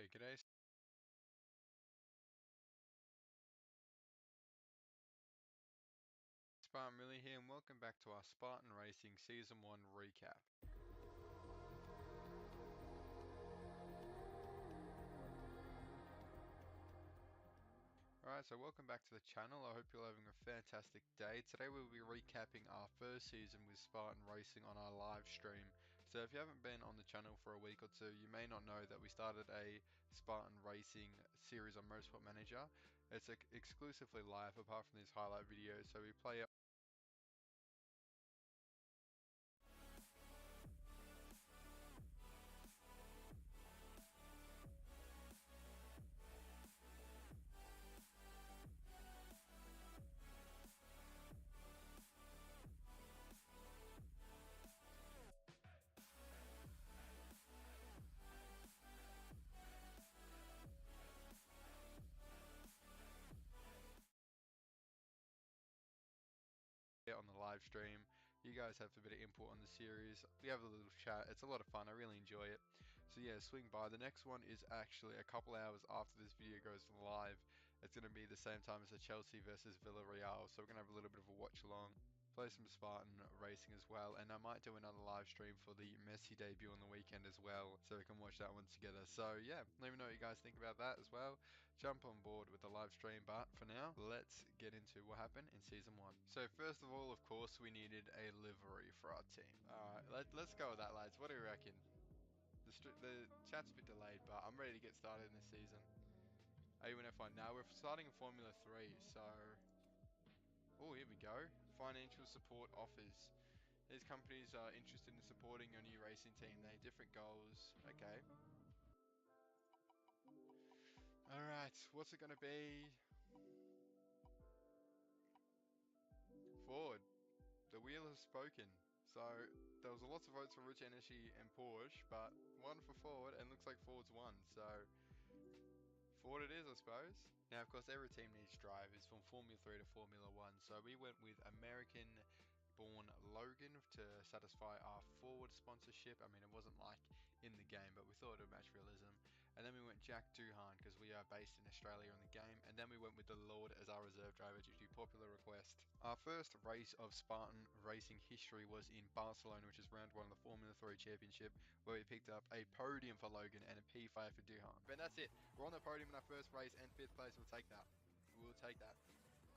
Okay, g'day. Spartan Millie here, and welcome back to our Spartan Racing Season 1 recap. Alright, so welcome back to the channel. I hope you're having a fantastic day. Today we'll be recapping our first season with Spartan Racing on our live stream. So if you haven't been on the channel for a week or two, you may not know that we started a Spartan Racing series on Motorsport Manager. It's exclusively live apart from these highlight videos, so we play on the live stream. You guys have a bit of input on the series. We have a little chat. It's a lot of fun. I really enjoy it. So yeah, swing by. The next one is actually a couple hours after this video goes live. It's going to be the same time as the Chelsea versus Villarreal. So we're going to have a little bit of a watch along. Play some Spartan Racing as well, and I might do another live stream for the Messi debut on the weekend as well, so we can watch that one together. So yeah, let me know what you guys think about that as well. Jump on board with the live stream, but for now, let's get into what happened in Season 1. So first of all, of course, we needed a livery for our team. Alright, let's go with that, lads. What do you reckon? The chat's a bit delayed, but I'm ready to get started in this season. A1 F1. Now we're starting in Formula 3, so... Oh, here we go. Financial support offers. These companies are interested in supporting your new racing team. They have different goals. Okay. Alright, what's it going to be? Ford. The wheel has spoken. So, there was lots of votes for Rich Energy and Porsche, but one for Ford, and looks like Ford's won. So, Ford it is, I suppose. Now, of course, every team needs drivers from Formula 3 to Formula 1. So, we went with American born Logan to satisfy our Ford sponsorship. I mean, it wasn't like in the game, but we thought it would match realism. And then we went Jack Doohan because we are based in Australia in the game. And then we went with the Lord as our reserve driver due to popular request. Our first race of Spartan Racing history was in Barcelona, which is round 1 of the Formula 3 Championship, where we picked up a podium for Logan and a P5 for Doohan. But that's it. We're on the podium in our first race, and 5th place. We'll take that. We'll take that.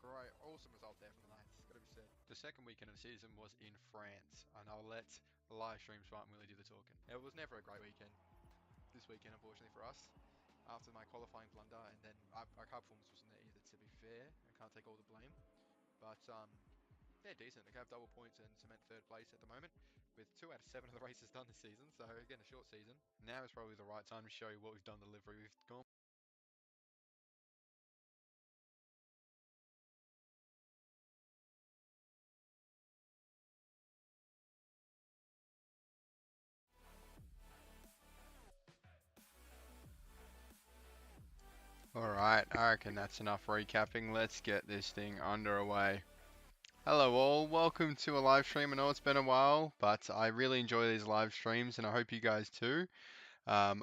Great, awesome result there from the Knights, gotta be said. The second weekend of the season was in France, and I'll let the live stream Spartan Willie do the talking. It was never a great weekend, this weekend unfortunately for us, after my qualifying blunder, and then our car performance wasn't there either, to be fair. I can't take all the blame, but they're decent. They have double points and cement 3rd place at the moment, with 2 out of 7 of the races done this season, so again a short season. Now is probably the right time to show you what we've done the livery. We've gone Alright, I reckon that's enough recapping. Let's get this thing underway. Hello all, welcome to a live stream. I know it's been a while, but I really enjoy these live streams and I hope you guys too. I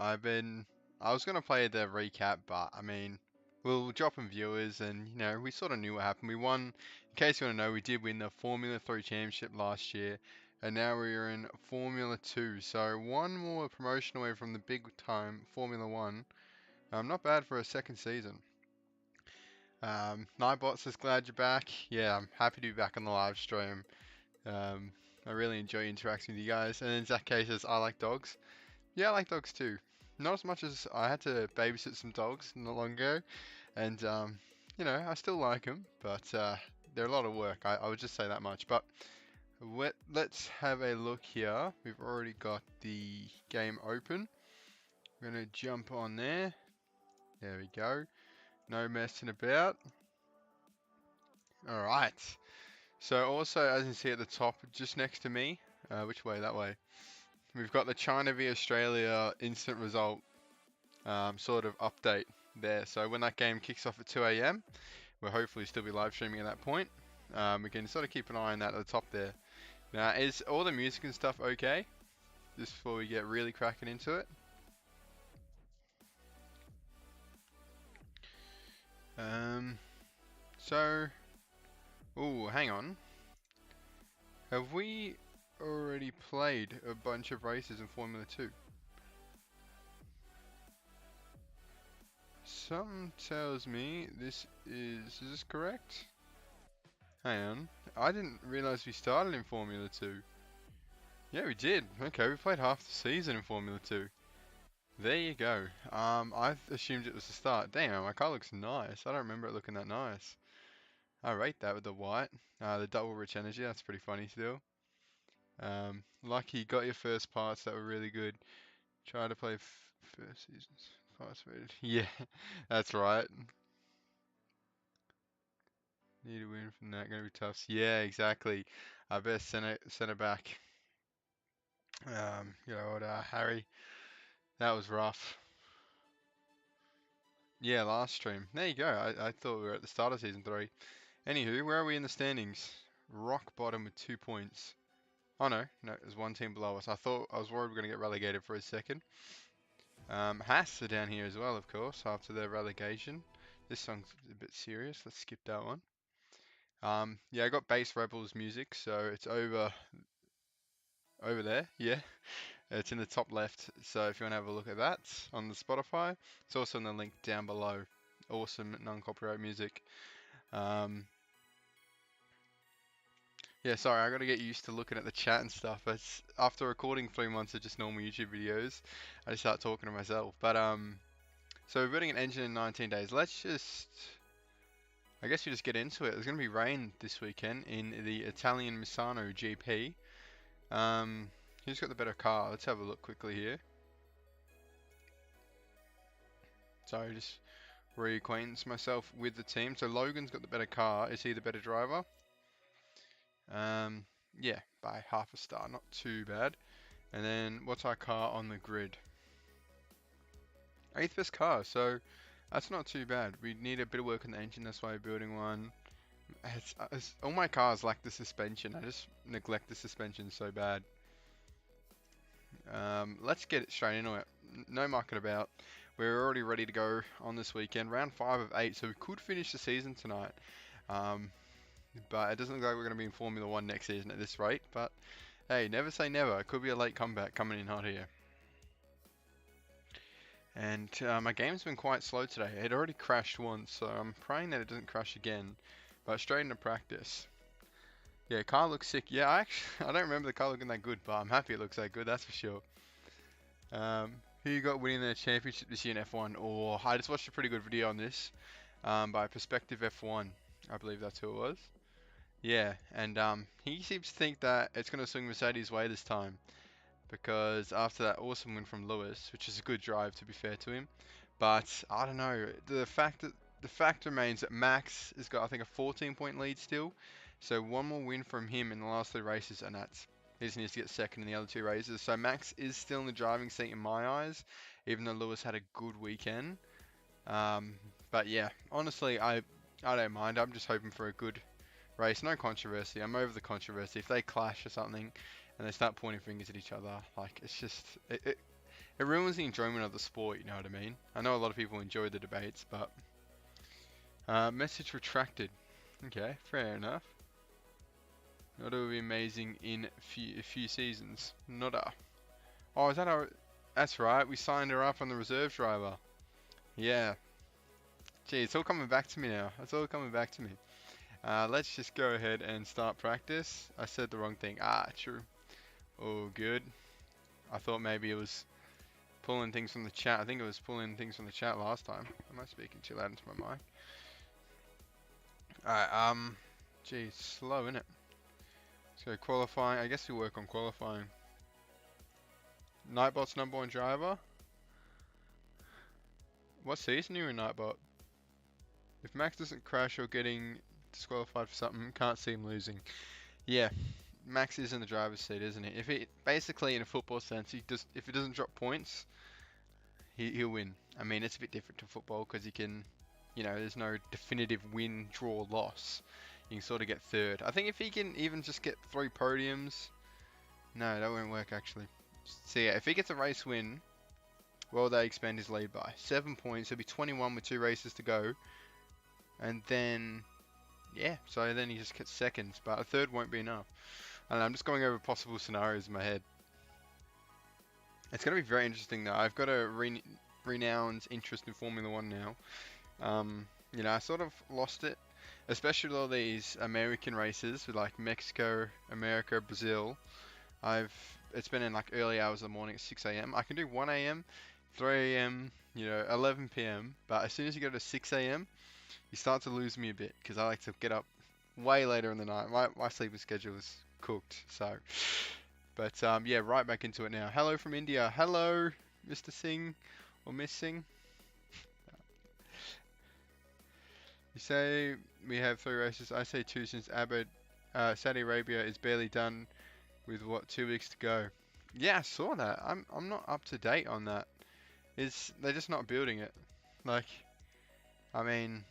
was going to play the recap, but I mean, we'll drop in viewers and, you know, we sort of knew what happened. We won, in case you want to know, we did win the Formula 3 Championship last year, and now we're in Formula 2. So one more promotion away from the big time Formula 1. Not bad for a second season. Nightbot says glad you're back. Yeah, I'm happy to be back on the live stream. I really enjoy interacting with you guys. And then Zach K says I like dogs. Yeah, I like dogs too. Not as much as I had to babysit some dogs not long ago, and you know, I still like them, but they're a lot of work. I would just say that much. But let's have a look here. We've already got the game open. We're gonna jump on there. There we go. No messing about. Alright. So also, as you see at the top, just next to me, which way? That way. We've got the China v Australia instant result sort of update there. So when that game kicks off at 2 AM, we'll hopefully still be live streaming at that point. We can sort of keep an eye on that at the top there. Now, is all the music and stuff okay? Just before we get really cracking into it. So, oh, hang on. Have we already played a bunch of races in Formula 2? Something tells me is this correct? Hang on. I didn't realize we started in Formula 2. Yeah, we did. Okay, we played half the season in Formula 2. There you go. I assumed it was the start. Damn, my car looks nice. I don't remember it looking that nice. I rate that with the white. The double rich energy, that's pretty funny still. Lucky you got your first parts that were really good. Try to play first seasons. Fast rated. Yeah, that's right. Need a win from that. Gonna be tough. Yeah, exactly. I best send it back. Harry. That was rough. Yeah, last stream. There you go. I thought we were at the start of season 3. Anywho, where are we in the standings? Rock bottom with 2 points. Oh no, there's one team below us. I was worried we were gonna get relegated for a second. Haas are down here as well, of course, after their relegation. This song's a bit serious. Let's skip that one. Yeah, I got Bass Rebels music, so it's over there. Yeah, it's in the top left. So if you want to have a look at that on the Spotify, it's also in the link down below. Awesome non-copyright music. Yeah, sorry, I got to get used to looking at the chat and stuff. It's after recording 3 months of just normal YouTube videos, I just start talking to myself. But so we're building an engine in 19 days. I guess we just get into it. There's going to be rain this weekend in the Italian Misano GP. Who's got the better car? Let's have a look quickly here. Sorry, just reacquaintance myself with the team. So Logan's got the better car. Is he the better driver? Yeah, by half a star, not too bad. And then what's our car on the grid? 8th best car, so that's not too bad. We need a bit of work on the engine, that's why we're building one. All my cars lack the suspension. I just neglect the suspension so bad. Let's get it straight into it. No mucking about. We're already ready to go on this weekend. Round 5 of 8, so we could finish the season tonight. But it doesn't look like we're going to be in Formula 1 next season at this rate. But hey, never say never. It could be a late comeback coming in hot here. And my game's been quite slow today. It already crashed once, so I'm praying that it doesn't crash again. But straight into practice. Yeah, car looks sick. Yeah, I don't remember the car looking that good, but I'm happy it looks that good, that's for sure. Who you got winning the championship this year in F1? Or I just watched a pretty good video on this by Perspective F1. I believe that's who it was. Yeah, and he seems to think that it's going to swing Mercedes' way this time. Because after that awesome win from Lewis, which is a good drive to be fair to him, but I don't know, the fact remains that Max has got I think a 14-point lead still, so one more win from him in the last 3 races, and he just needs to get second in the other 2 races. So Max is still in the driving seat in my eyes, even though Lewis had a good weekend. But yeah, honestly, I don't mind. I'm just hoping for a good race, no controversy. I'm over the controversy. If they clash or something, and they start pointing fingers at each other, like it's just it ruins the enjoyment of the sport. You know what I mean? I know a lot of people enjoy the debates, but message retracted. Okay, fair enough. Not will be amazing in a few seasons. Not a. Oh, is that our? That's right. We signed her up on the reserve driver. Yeah. Gee, it's all coming back to me now. It's all coming back to me. Let's just go ahead and start practice. I said the wrong thing. True. Oh, good. I thought maybe it was pulling things from the chat. I think it was pulling things from the chat last time. Am I speaking too loud into my mic? Alright, geez, slow, innit? Let's go qualifying. I guess we work on qualifying. Nightbot's number 1 driver. What season are you in, Nightbot? If Max doesn't crash or getting disqualified for something, can't see him losing. Yeah. Max is in the driver's seat, isn't he? If he basically, in a football sense, if he doesn't drop points, he'll win. I mean, it's a bit different to football because you can, there's no definitive win, draw, loss. You can sort of get third. I think if he can even just get 3 podiums, no, that won't work actually. So yeah, if he gets a race win, well, they expand his lead by 7 points. He'll be 21 with 2 races to go. And then, yeah, so then he just gets seconds, but a third won't be enough. And I'm just going over possible scenarios in my head. It's going to be very interesting though. I've got a renowned interest in Formula One now. You know, I sort of lost it, especially with all these American races with like Mexico, America, Brazil. It's been in like early hours of the morning at 6 a.m. I can do 1 a.m., 3 a.m., you know, 11 p.m. But as soon as you go to 6 a.m., you start to lose me a bit because I like to get up way later in the night. My sleeping schedule is cooked. So, but yeah, right back into it now. Hello from India. Hello, Mr. Singh or Miss Singh. You say we have 3 races. I say 2 since Saudi Arabia is barely done with what 2 weeks to go. Yeah, I saw that. I'm not up to date on that. They're just not building it. Like, I mean,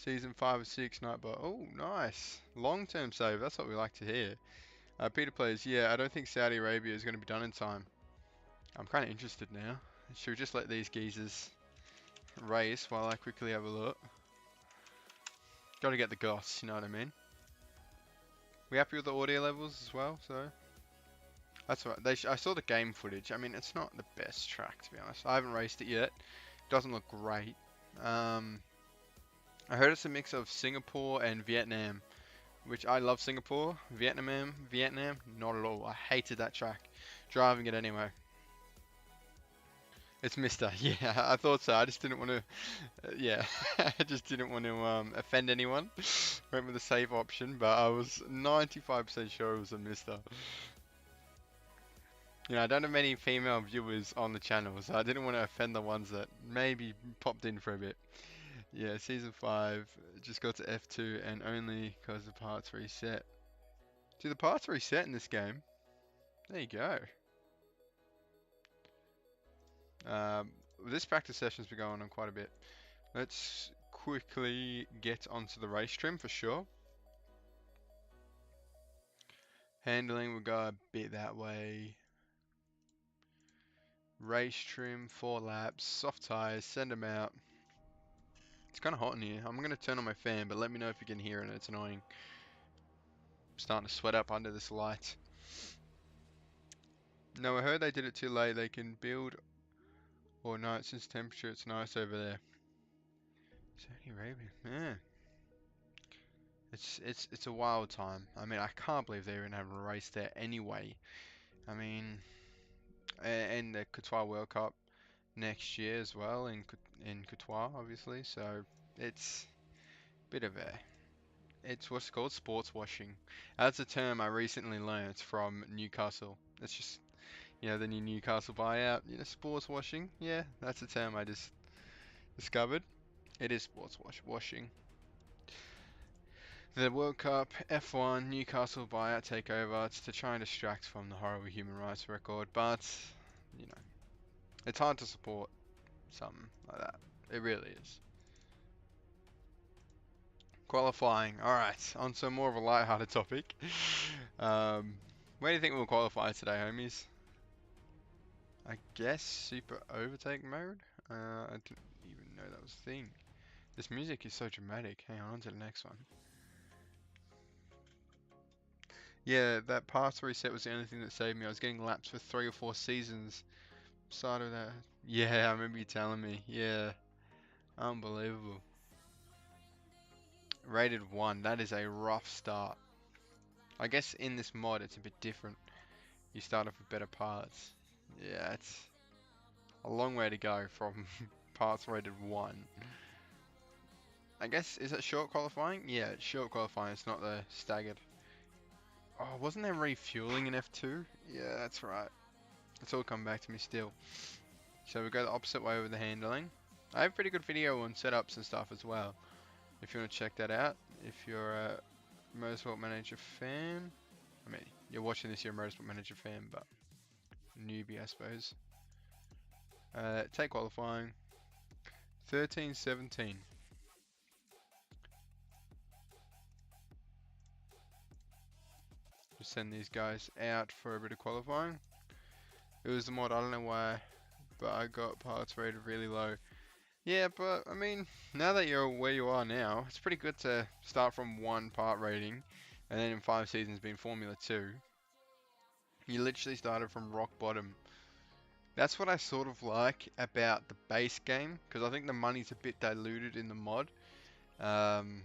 season 5 or 6 Nightbot. Oh, nice. Long-term save. That's what we like to hear. Peter plays. Yeah, I don't think Saudi Arabia is going to be done in time. I'm kind of interested now. Should we just let these geezers race while I quickly have a look? Got to get the goss, you know what I mean? We happy with the audio levels as well, so that's right. I saw the game footage. I mean, it's not the best track to be honest. I haven't raced it yet. Doesn't look great. I heard it's a mix of Singapore and Vietnam, which I love Singapore. Vietnam, not at all. I hated that track. Driving it anyway. It's Mister. Yeah, I thought so. I just didn't want to. Yeah, I just didn't want to offend anyone. Went with the safe option, but I was 95% sure it was a Mister. You know, I don't have many female viewers on the channel, so I didn't want to offend the ones that maybe popped in for a bit. Yeah, season 5 just got to F2 and only because the parts reset. Do the parts reset in this game? There you go. This practice session's been going on quite a bit. Let's quickly get onto the race trim for sure. Handling will go a bit that way. Race trim, 4 laps, soft tires, send them out. It's kind of hot in here. I'm going to turn on my fan, but let me know if you can hear it. It's annoying. I'm starting to sweat up under this light. No, I heard they did it too late. They can build or night since temperature. It's nice over there. Saudi Arabia, yeah. It's a wild time. I mean, I can't believe they're even having a race there anyway. I mean, and the Qatar World Cup next year as well in Qatar, obviously. So it's a bit of it's what's called sports washing. That's a term I recently learned from Newcastle. It's just, you know, the new Newcastle buyout. You know, sports washing. Yeah, that's a term I just discovered. It is sports washing. The World Cup, F1, Newcastle buyout takeover. It's to try and distract from the horrible human rights record, but you know, it's hard to support something like that. It really is. Qualifying. Alright, on to more of a light-hearted topic. Where do you think we'll qualify today, homies? I guess Super Overtake mode? I didn't even know that was a thing. This music is so dramatic. Hang on to the next one. Yeah, that path reset was the only thing that saved me. I was getting laps for 3 or 4 seasons. Side of that. Yeah, I remember you telling me. Yeah. Unbelievable. Rated 1. That is a rough start. I guess in this mod it's a bit different. You start off with better parts. Yeah, it's a long way to go from parts rated 1. I guess, is it short qualifying? Yeah, it's short qualifying. It's not the staggered. Oh, wasn't there refueling in F2? Yeah, that's right. It's all come back to me still. So we go the opposite way with the handling. I have a pretty good video on setups and stuff as well, if you want to check that out. If you're a Motorsport Manager fan, I mean, you're watching this, you're a Motorsport Manager fan, but newbie, I suppose. Take qualifying. 13-17. Just send these guys out for a bit of qualifying. It was the mod, I don't know why, but I got parts rated really low. Yeah, but I mean, now that you're where you are now, it's pretty good to start from one part rating, and then in 5 seasons being Formula 2. You literally started from rock bottom. That's what I sort of like about the base game, because I think the money's a bit diluted in the mod. Um,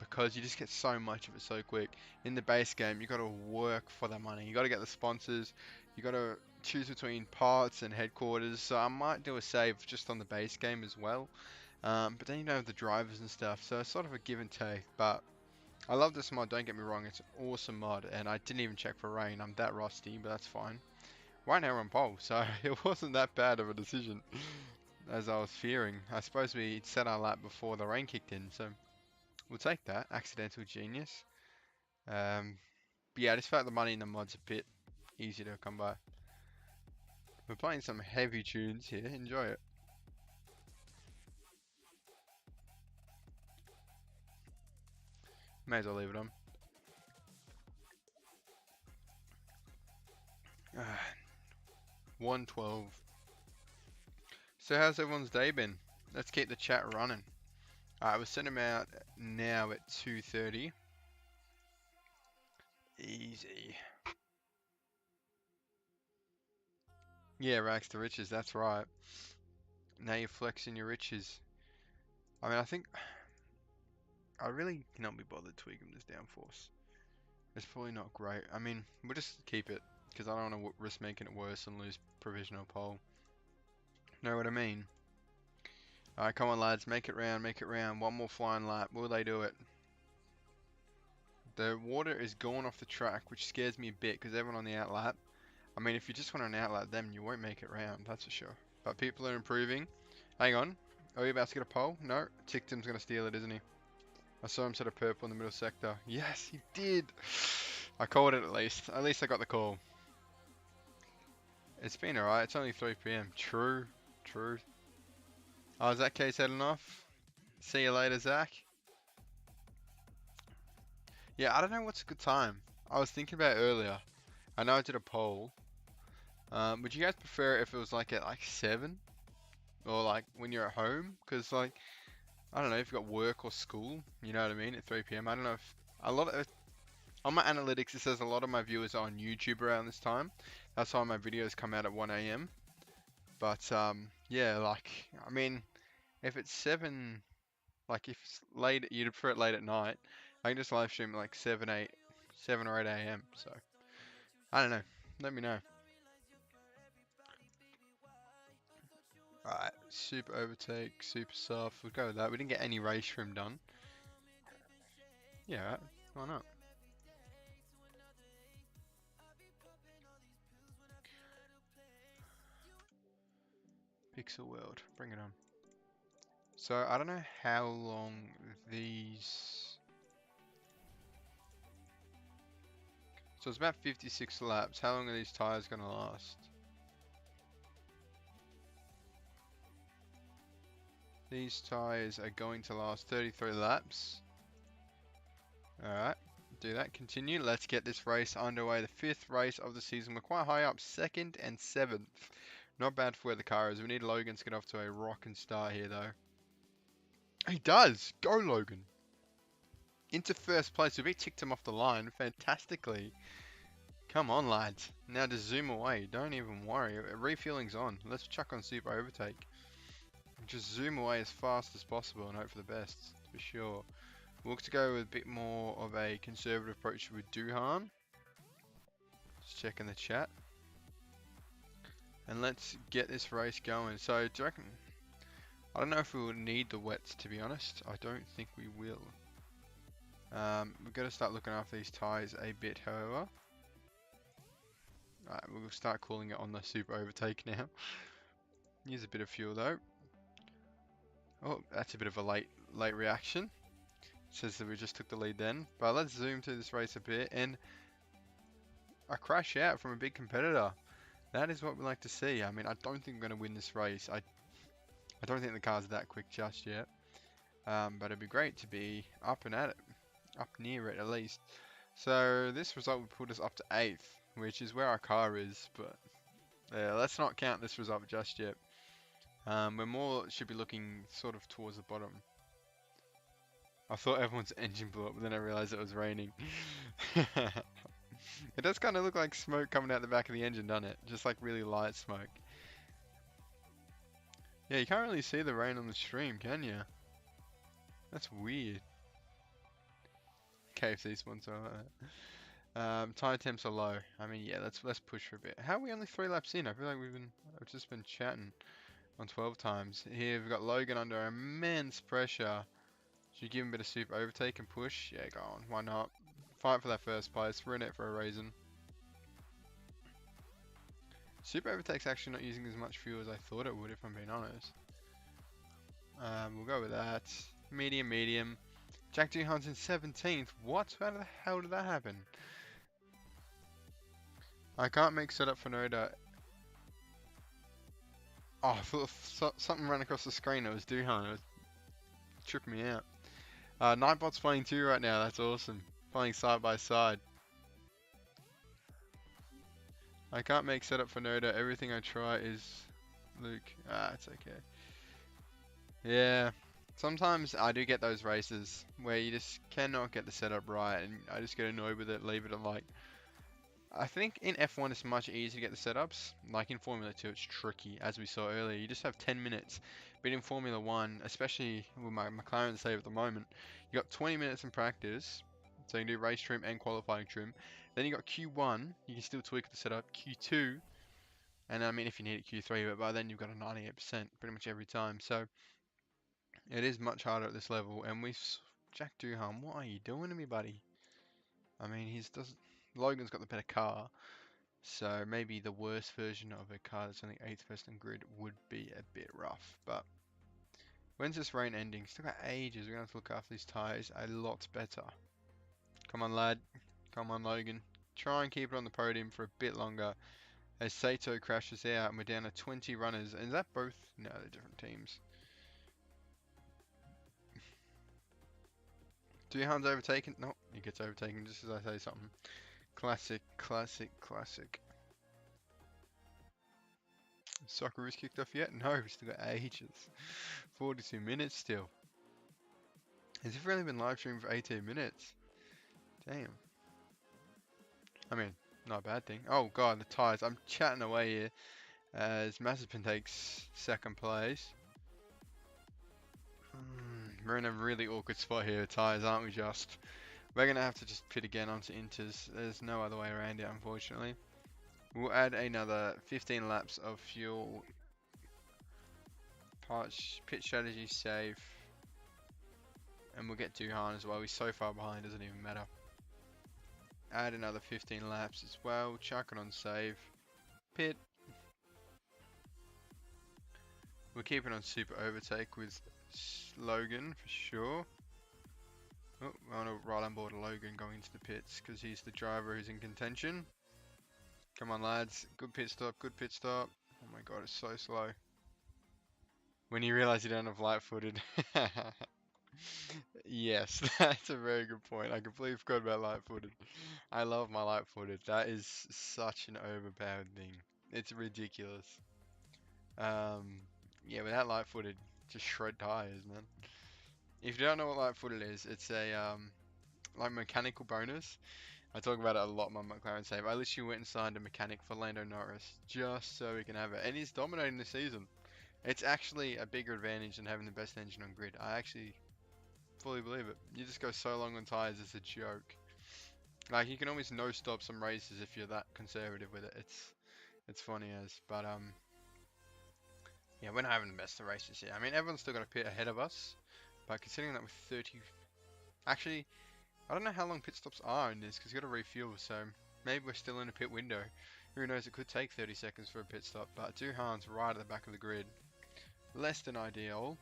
because you just get so much of it so quick. In the base game, you got to work for the money. You got to get the sponsors. You got to choose between parts and headquarters. So I might do a save just on the base game as well. But then you don't have the drivers and stuff. So it's sort of a give and take. But I love this mod. Don't get me wrong. It's an awesome mod. And I didn't even check for rain. I'm that rusty, but that's fine. Right now we're on pole, so it wasn't that bad of a decision as I was fearing. I suppose we set our lap before the rain kicked in, so we'll take that. Accidental genius. But yeah, I just felt the money in the mod's a bit easier to come by. We're playing some heavy tunes here. Enjoy it. May as well leave it on. 112. So how's everyone's day been? Let's keep the chat running. Alright, we'll send them out now at 2:30. Easy. Yeah, rags to riches, that's right. Now you're flexing your riches. I mean, I think I really cannot be bothered tweaking this downforce. It's probably not great. I mean, we'll just keep it because I don't want to risk making it worse and lose provisional pole. Know what I mean? Alright, come on lads, make it round, make it round. One more flying lap. Will they do it? The water is going off the track, which scares me a bit because everyone on the outlap. I mean, if you just want an outlap, then you won't make it round, that's for sure. But people are improving. Hang on. Are we about to get a pole? No. Tictum's going to steal it, isn't he? I saw him set a purple in the middle sector. Yes, he did. I called it at least. At least I got the call. It's been alright. It's only 3 PM. True. True. Oh, is that case heading off? See you later, Zach. Yeah, I don't know what's a good time. I was thinking about it earlier. I know I did a poll. Would you guys prefer if it was like at like 7? Or like when you're at home? Because like, I don't know if you've got work or school. You know what I mean? At 3 PM. I don't know if a lot of... On my analytics, it says a lot of my viewers are on YouTube around this time. That's why my videos come out at 1 AM. But, yeah, like, I mean, if it's 7, like, if it's late, you'd prefer it late at night, I can just live stream at like 7 or 8 AM. So, I don't know. Let me know. Alright, super overtake, super soft. We'll go with that. We didn't get any race trim done. Yeah, right. Why not? Pixel World, bring it on. So I don't know how long these... So it's about 56 laps. How long are these tires going to last? These tires are going to last 33 laps. Alright, do that. Continue. Let's get this race underway. The 5th race of the season. We're quite high up. 2nd and 7th. Not bad for where the car is. We need Logan to get off to a rockin' start here, though. He does! Go, Logan! Into first place. We ticked him off the line fantastically. Come on, lads. Now just zoom away. Don't even worry. Refueling's on. Let's chuck on super overtake. Just zoom away as fast as possible and hope for the best, for sure. We'll look to go with a bit more of a conservative approach with Duhan. Just checking the chat. And let's get this race going. So, do you reckon... I don't know if we will need the wets, to be honest. I don't think we will. We've got to start looking after these tyres a bit, however. Alright, we'll start calling it on the super overtake now. Use a bit of fuel though. Oh, that's a bit of a late reaction. Says that we just took the lead then. But let's zoom through this race a bit. And a crash out from a big competitor. That is what we like to see. I mean, I don't think we're going to win this race. I don't think the car's that quick just yet. But it'd be great to be up and at it. Up near it at least. So this result would put us up to 8th. Which is where our car is. But let's not count this result just yet. We're more should be looking sort of towards the bottom. I thought everyone's engine blew up, but then I realized it was raining. It does kind of look like smoke coming out the back of the engine, doesn't it? Just like really light smoke. Yeah, you can't really see the rain on the stream, can you? That's weird. KFC sponsor. Tire temps are low. I mean, yeah, let's push for a bit. How are we only 3 laps in? I feel like I've just been chatting on 12 times. Here we've got Logan under immense pressure. Should you give him a bit of super overtake and push? Yeah, go on. Why not? Fight for that first place. We're in it for a reason. Super overtake's actually not using as much fuel as I thought it would, if I'm being honest. We'll go with that. Medium, medium. Jack Duhan's in 17th. What? How the hell did that happen? I can't make setup for Noda. Oh, I thought something ran across the screen. It was Duhan. It was tripping me out. Nightbot's playing too right now. That's awesome. Playing side by side. I can't make setup for Noda. Everything I try is Luke. It's okay. Yeah. Sometimes I do get those races where you just cannot get the setup right, and I just get annoyed with it, leave it at like. I think in F1 it's much easier to get the setups. Like in Formula 2 it's tricky, as we saw earlier. You just have 10 minutes. But in Formula 1, especially with my McLaren save at the moment, you got 20 minutes in practice. So you can do race trim and qualifying trim. Then you got Q1, you can still tweak the setup. Q2, and I mean if you need it Q3, but by then you've got a 98% pretty much every time. So it is much harder at this level. And Jack Duhan, what are you doing to me, buddy? I mean, Logan's got the better car. So maybe the worst version of a car that's only 8th first on grid would be a bit rough. But when's this rain ending? Still got ages. We're going to have to look after these tyres a lot better. Come on, lad. Come on, Logan. Try and keep it on the podium for a bit longer. As Sato crashes out and we're down to 20 runners. And is that both? No, they're different teams. Duhan's overtaken. No, he gets overtaken just as I say something. Classic, classic, classic. Socceroos kicked off yet? No, we've still got ages. 42 minutes still. Has it really been live streamed for 18 minutes? Damn. I mean, not a bad thing. Oh god, the tyres. I'm chatting away here as Mazepin takes 2nd place. We're in a really awkward spot here with tyres, aren't we just? We're going to have to just pit again onto Inters. There's no other way around it, unfortunately. We'll add another 15 laps of fuel. Pit strategy safe. And we'll get Duhan as well. He's so far behind, doesn't even matter. Add another 15 laps as well. Chuck it on save. Pit. We're keeping on super overtake with Logan for sure. Oh, I want to right on board Logan going into the pits because he's the driver who's in contention. Come on, lads. Good pit stop. Good pit stop. Oh my god, it's so slow. When you realize you don't have light-footed. Yes, that's a very good point. I completely forgot about light-footed. I love my light-footed. That is such an overpowered thing. It's ridiculous. Yeah, without light-footed, just shred tires, man. If you don't know what light-footed is, it's a like mechanical bonus. I talk about it a lot in my McLaren save. I literally went and signed a mechanic for Lando Norris just so we can have it, and he's dominating the season. It's actually a bigger advantage than having the best engine on grid. I actually fully believe it. You just go so long on tires, it's a joke. Like you can almost no stop some races if you're that conservative with it. It's funny as, but yeah, we're not having the best of races here. I mean, everyone's still got a pit ahead of us, but considering that with 30, actually, I don't know how long pit stops are in this because you got to refuel. So maybe we're still in a pit window. Who knows? It could take 30 seconds for a pit stop, but Duhan's right at the back of the grid. Less than ideal.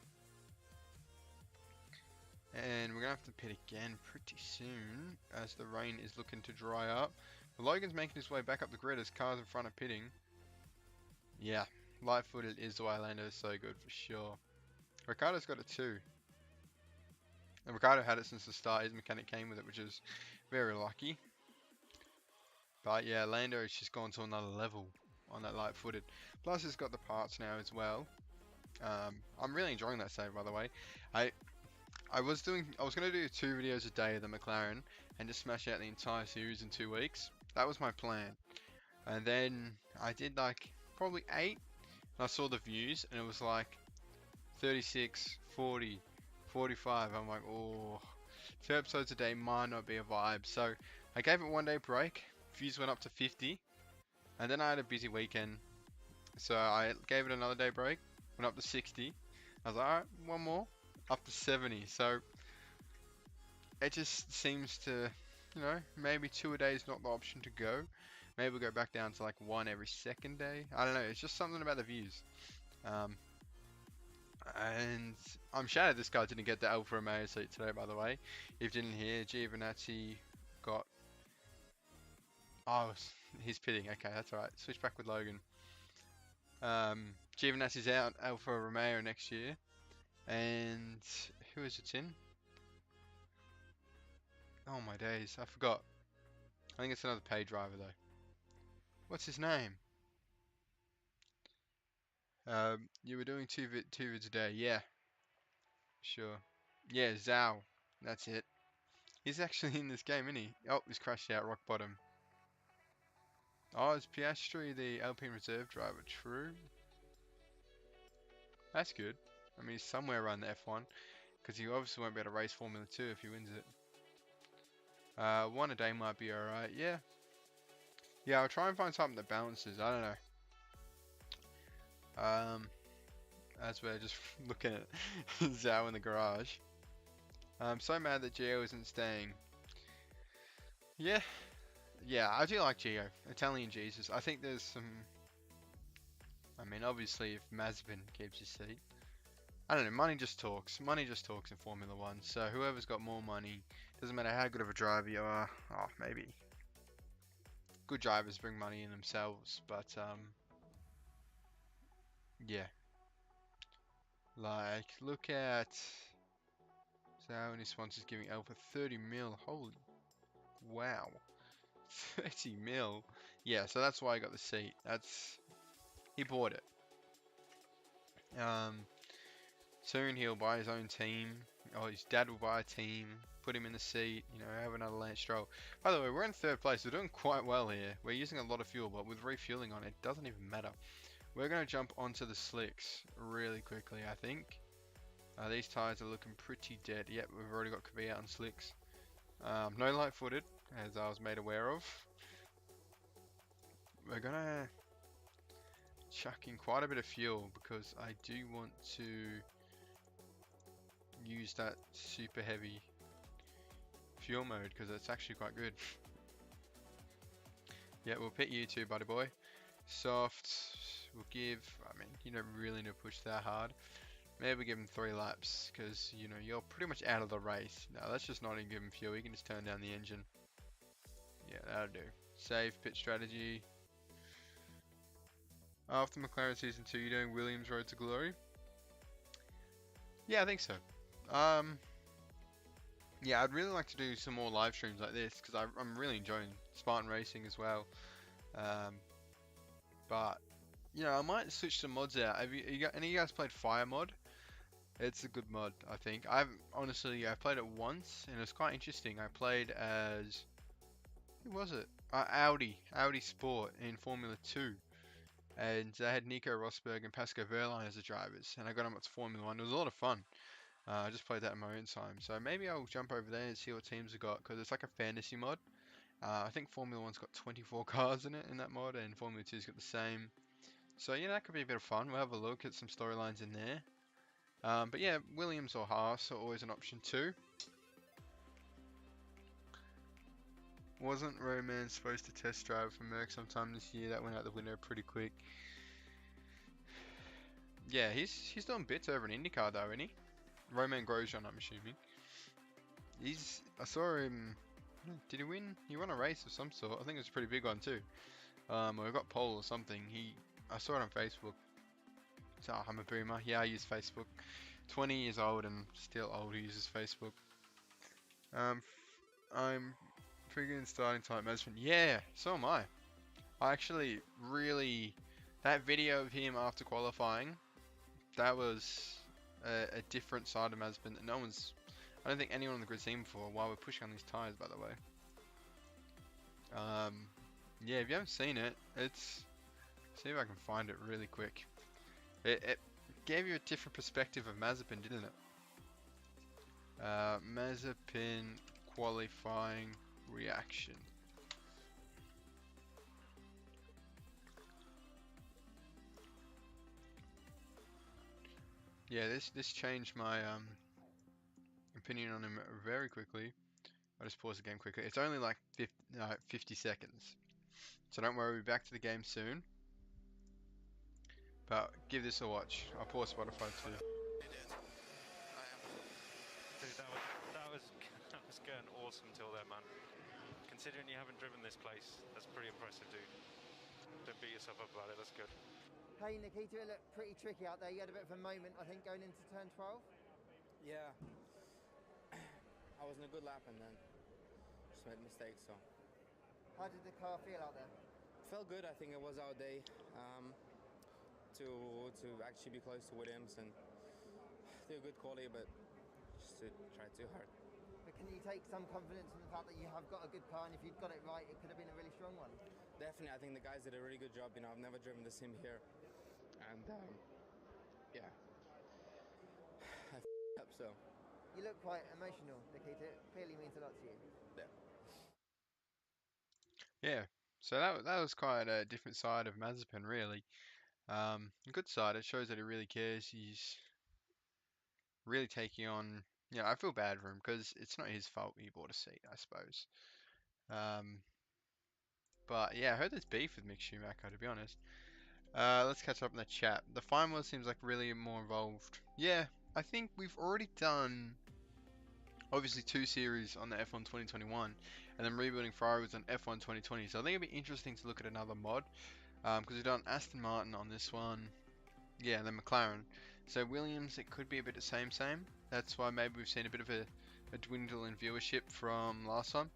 And we're going to have to pit again pretty soon as the rain is looking to dry up. But Logan's making his way back up the grid as cars in front are pitting. Yeah, light-footed is why Lando is so good for sure. Ricardo's got it too. And Ricardo had it since the start. His mechanic came with it, which is very lucky. But yeah, Lando has just gone to another level on that light-footed. Plus he's got the parts now as well. I'm really enjoying that save, by the way. I I was gonna do 2 videos a day of the McLaren and just smash out the entire series in 2 weeks. That was my plan. And then I did like probably 8, and I saw the views, and it was like 36, 40, 45. I'm like, oh, 2 episodes a day might not be a vibe. So I gave it 1 day break. Views went up to 50, and then I had a busy weekend, so I gave it another day break. Went up to 60. I was like, alright, 1 more, up to 70. So it just seems to, maybe 2 a day is not the option to go. Maybe we'll go back down to like 1 every 2nd day. I don't know. It's just something about the views. And I'm shattered this guy didn't get the Alfa Romeo seat today, by the way. If you didn't hear, Giovinazzi got... Oh, he's pitting. Okay, that's alright. Switch back with Logan. Giovinazzi's out Alfa Romeo next year. And who is it in? Oh my days, I forgot. I think it's another pay driver though. What's his name? You were doing two vids a day. Yeah, sure. Yeah, Zhao. That's it. He's actually in this game, isn't he? Oh, he's crashed out, rock bottom. Oh, is Piastri the Alpine reserve driver? True. That's good. I mean, he's somewhere around the F1, because he obviously won't be able to race Formula 2 if he wins it. 1 a day might be alright, yeah. Yeah, I'll try and find something that balances, I don't know. As we're just looking at Zhao in the garage. I'm so mad that Gio isn't staying. Yeah, I do like Gio. Italian Jesus. I think there's some... I mean, obviously, if Mazepin keeps his seat. I don't know, money just talks. Money just talks in Formula 1. So whoever's got more money, doesn't matter how good of a driver you are. Oh, maybe. Good drivers bring money in themselves, but, yeah. Like, look at... So how many sponsors giving Alpha 30 mil? Holy wow. 30 mil. Yeah, so that's why I got the seat. He bought it. Soon he'll buy his own team. Or his dad will buy a team. Put him in the seat. Have another Lance Stroll. By the way, we're in 3rd place. We're doing quite well here. We're using a lot of fuel, but with refueling on, it doesn't even matter. We're going to jump onto the slicks really quickly, I think. These tyres are looking pretty dead. Yep, we've already got Kvyat on slicks. No light footed, as I was made aware of. We're gonna chuck in quite a bit of fuel because I do want to use that super heavy fuel mode because it's actually quite good. Yeah, we'll pit you too, buddy boy. Soft, we'll give, I mean, you don't really need to push that hard. Maybe give him 3 laps, because, you're pretty much out of the race. No, that's just not even give him fuel. You can just turn down the engine. Yeah, that'll do. Save pit strategy. After McLaren Season 2, you're doing Williams Road to Glory? Yeah, I think so. Yeah, I'd really like to do some more live streams like this, because I'm really enjoying Spartan Racing as well. But, I might switch some mods out. Have any of you guys played Fire Mod? It's a good mod, I think. I played it once, and it was quite interesting. I played as... Who was it? Audi Sport in Formula 2. And they had Nico Rosberg and Pascal Wehrlein as the drivers. And I got them up to Formula 1. It was a lot of fun. I just played that in my own time. So maybe I'll jump over there and see what teams have got. Because it's like a fantasy mod. I think Formula 1's got 24 cars in it, in that mod. And Formula 2's got the same. So, that could be a bit of fun. We'll have a look at some storylines in there. But yeah, Williams or Haas are always an option too. Wasn't Roman supposed to test drive for Merc sometime this year? That went out the window pretty quick. Yeah, he's doing bits over in IndyCar though, isn't he? Roman Grosjean, I'm assuming. I saw him. Did he win? He won a race of some sort. I think it was a pretty big one too. Or he got pole or something. I saw it on Facebook. So I'm a boomer. Yeah, I use Facebook. 20 years old and still old who uses Facebook. I'm triggering starting time management. Yeah, so am I. I actually really... That video of him after qualifying that was a different side of Mazepin that I don't think anyone on the grid's seen before while we're pushing on these tyres, by the way. Yeah, if you haven't seen it, see if I can find it really quick. It gave you a different perspective of Mazepin, didn't it? Mazepin qualifying reaction. Yeah, this changed my opinion on him very quickly. I'll just pause the game quickly. It's only like 50 seconds. So don't worry, we'll be back to the game soon. But give this a watch. I'll pause Spotify too. Dude, that was going awesome till then, man. Considering you haven't driven this place, that's pretty impressive, dude. Don't beat yourself up about it, that's good. Hey Nikita, it looked pretty tricky out there. You had a bit of a moment, I think, going into turn 12. Yeah, I was in a good lap and then just made mistakes. So, how did the car feel out there? Felt good. I think it was our day to actually be close to Williams and do a good quality, but just to try too hard. But can you take some confidence in the fact that you have got a good car, and if you'd got it right, it could have been a really strong one? Definitely, I think the guys did a really good job. You know, I've never driven the sim here, and yeah, I f***ed up. So you look quite emotional, Nikita. It clearly means a lot to you. Yeah. So that was quite a different side of Mazepin, really. A good side. It shows that he really cares. He's really taking on. Yeah, I feel bad for him because it's not his fault he bought a seat, I suppose. But yeah, I heard there's beef with Mick Schumacher, to be honest. Let's catch up in the chat. The fine wheel seems like really more involved. Yeah, I think we've already done obviously 2 series on the F1 2021, and then rebuilding Ferrari was on F1 2020. So I think it'd be interesting to look at another mod, because we've done Aston Martin on this one. Yeah, and then McLaren. So Williams, it could be a bit of same. That's why maybe we've seen a bit of a dwindle in viewership from last time.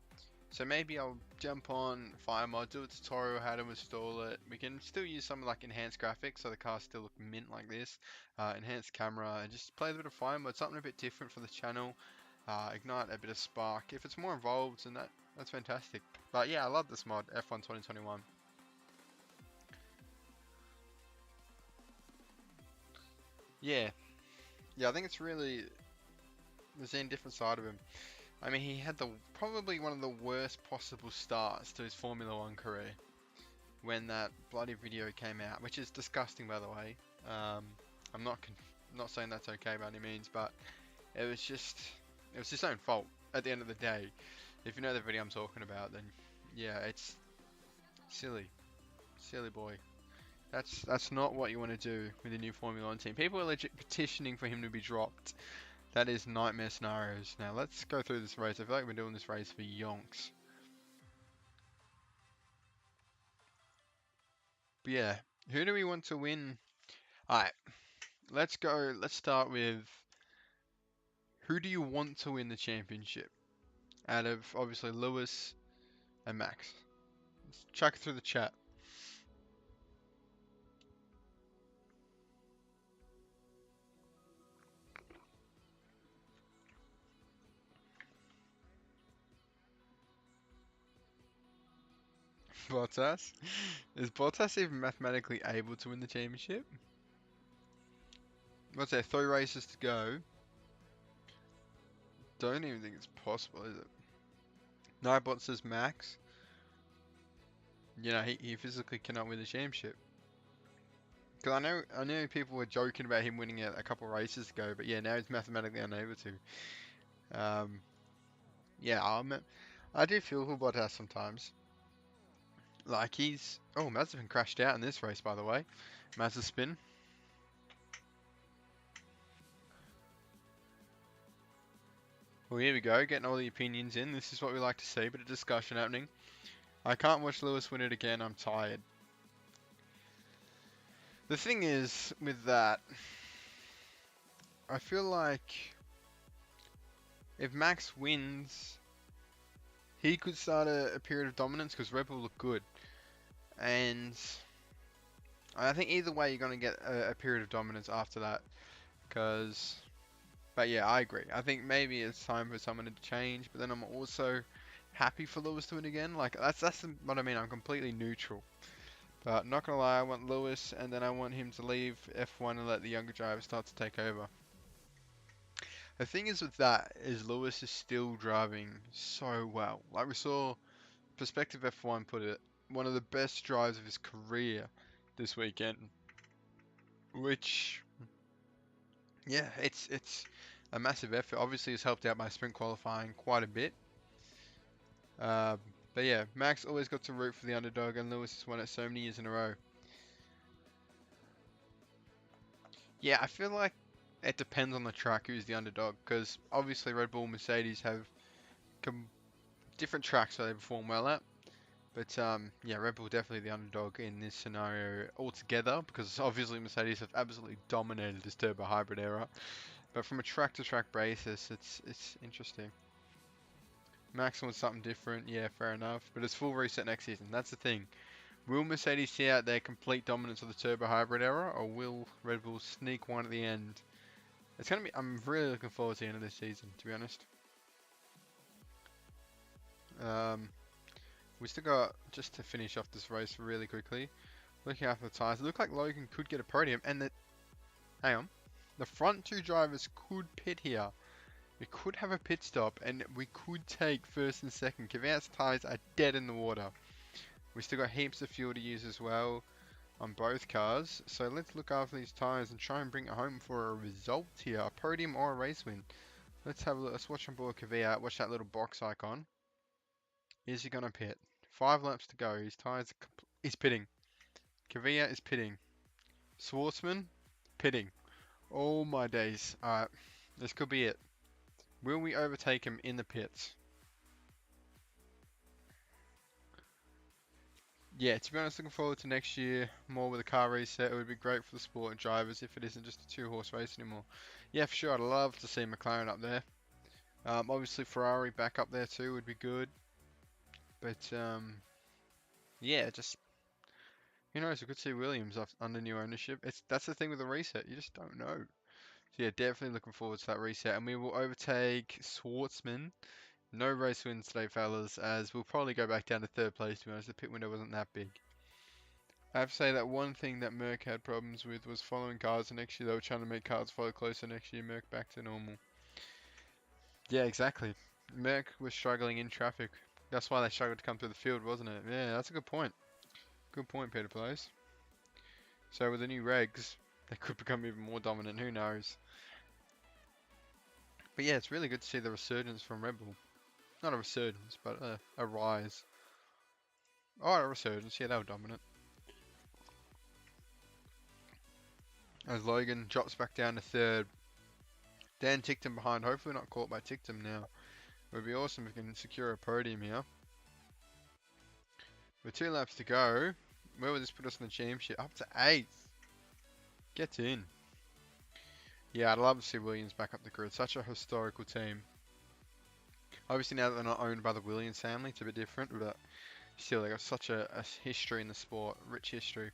So maybe I'll jump on Fire Mod, do a tutorial how to install it. We can still use some like enhanced graphics so the cars still look mint like this. Enhanced camera, and just play a bit of Fire Mod, something a bit different for the channel. Ignite a bit of spark. If it's more involved, then that's fantastic. But yeah, I love this mod, F1 2021. Yeah, I think it's really we're seeing a different side of him. I mean, he had probably one of the worst possible starts to his Formula 1 career when that bloody video came out, which is disgusting, by the way. I'm not saying that's okay by any means, but it was his own fault at the end of the day. If you know the video I'm talking about, then yeah, it's silly boy. That's not what you want to do with a new Formula 1 team. People are legit petitioning for him to be dropped. That is nightmare scenarios. Now let's go through this race. I feel like we've been doing this race for yonks. But yeah, who do we want to win? Alright, let's go. Let's start with who do you want to win the championship? Out of obviously Lewis and Max. Let's chuck it through the chat. Bottas? Is Bottas even mathematically able to win the championship? What's there, 3 races to go? Don't even think it's possible, is it? Nightbot says Max. You know, he physically cannot win the championship. Because I know people were joking about him winning it a couple races ago, but yeah, now he's mathematically unable to. Yeah, I do feel for Bottas sometimes. Like oh, Mazepin crashed out in this race, by the way. Mazepin. Well, here we go, getting all the opinions in. This is what we like to see, bit of discussion happening. I can't watch Lewis win it again, I'm tired. The thing is, with that, I feel like if Max wins, he could start a period of dominance because Red Bull look good. And I think either way you're going to get a period of dominance after that. But yeah, I agree. I think maybe it's time for someone to change, but then I'm also happy for Lewis to win again. Like that's what I mean. I'm completely neutral. But not gonna lie, I want Lewis, and then I want him to leave F1 and let the younger drivers start to take over. The thing is with that is Lewis is still driving so well. Like we saw Perspective F1 put it, one of the best drives of his career this weekend. Which, yeah, it's a massive effort. Obviously, it's helped out by sprint qualifying quite a bit. Uh, but yeah, Max always got to root for the underdog, and Lewis has won it so many years in a row. Yeah, I feel like it depends on the track who's the underdog, because obviously Red Bull and Mercedes have different tracks that they perform well at. But yeah, Red Bull definitely the underdog in this scenario altogether, because obviously Mercedes have absolutely dominated this turbo hybrid era. But from a track-to-track basis, it's interesting. Max wants something different, yeah, fair enough. But it's full reset next season. That's the thing. Will Mercedes see out their complete dominance of the turbo hybrid era, or will Red Bull sneak one at the end? It's gonna be. I'm really looking forward to the end of this season, to be honest. We still got, just to finish off this race really quickly, looking after the tyres, it looked like Logan could get a podium, and hang on, the front two drivers could pit here. We could have a pit stop, and we could take first and second. Kvyat's tyres are dead in the water. We still got heaps of fuel to use as well on both cars, so let's look after these tyres and try and bring it home for a result here, a podium or a race win. Let's have a look. Let's watch on board Kvyat. Watch that little box icon. Is he gonna pit? 5 laps to go. His tyres he's pitting. Kvyat is pitting. Schwartzman pitting. Oh my days. Alright. This could be it. Will we overtake him in the pits? Yeah, to be honest, looking forward to next year. More with a car reset. It would be great for the sport and drivers if it isn't just a 2-horse race anymore. Yeah, for sure. I'd love to see McLaren up there. Obviously Ferrari back up there too would be good. But yeah, just who knows? We could see Williams under new ownership. That's the thing with the reset. You just don't know. So yeah, definitely looking forward to that reset, and we will overtake Schwartzman. No race wins today, fellas, as we'll probably go back down to 3rd place. To be honest, the pit window wasn't that big. I have to say that one thing that Merc had problems with was following cars, and next year they were trying to make cars follow closer. Next year, Merc back to normal. Yeah, exactly. Merc was struggling in traffic. That's why they struggled to come through the field, wasn't it? Yeah, that's a good point. Good point, Peter Place. So with the new regs, they could become even more dominant. Who knows? But yeah, it's really good to see the resurgence from Red Bull. Not a resurgence, but a rise. Oh, a resurgence. Yeah, they were dominant. As Logan drops back down to 3rd. Dan Ticktum behind. Hopefully not caught by Ticktum now. It would be awesome if we can secure a podium here. With 2 laps to go. Where would this put us in the championship? Up to 8th. Get in. Yeah, I'd love to see Williams back up the grid. Such a historical team. Obviously now that they're not owned by the Williams family, it's a bit different, but still they got such a history in the sport, rich history.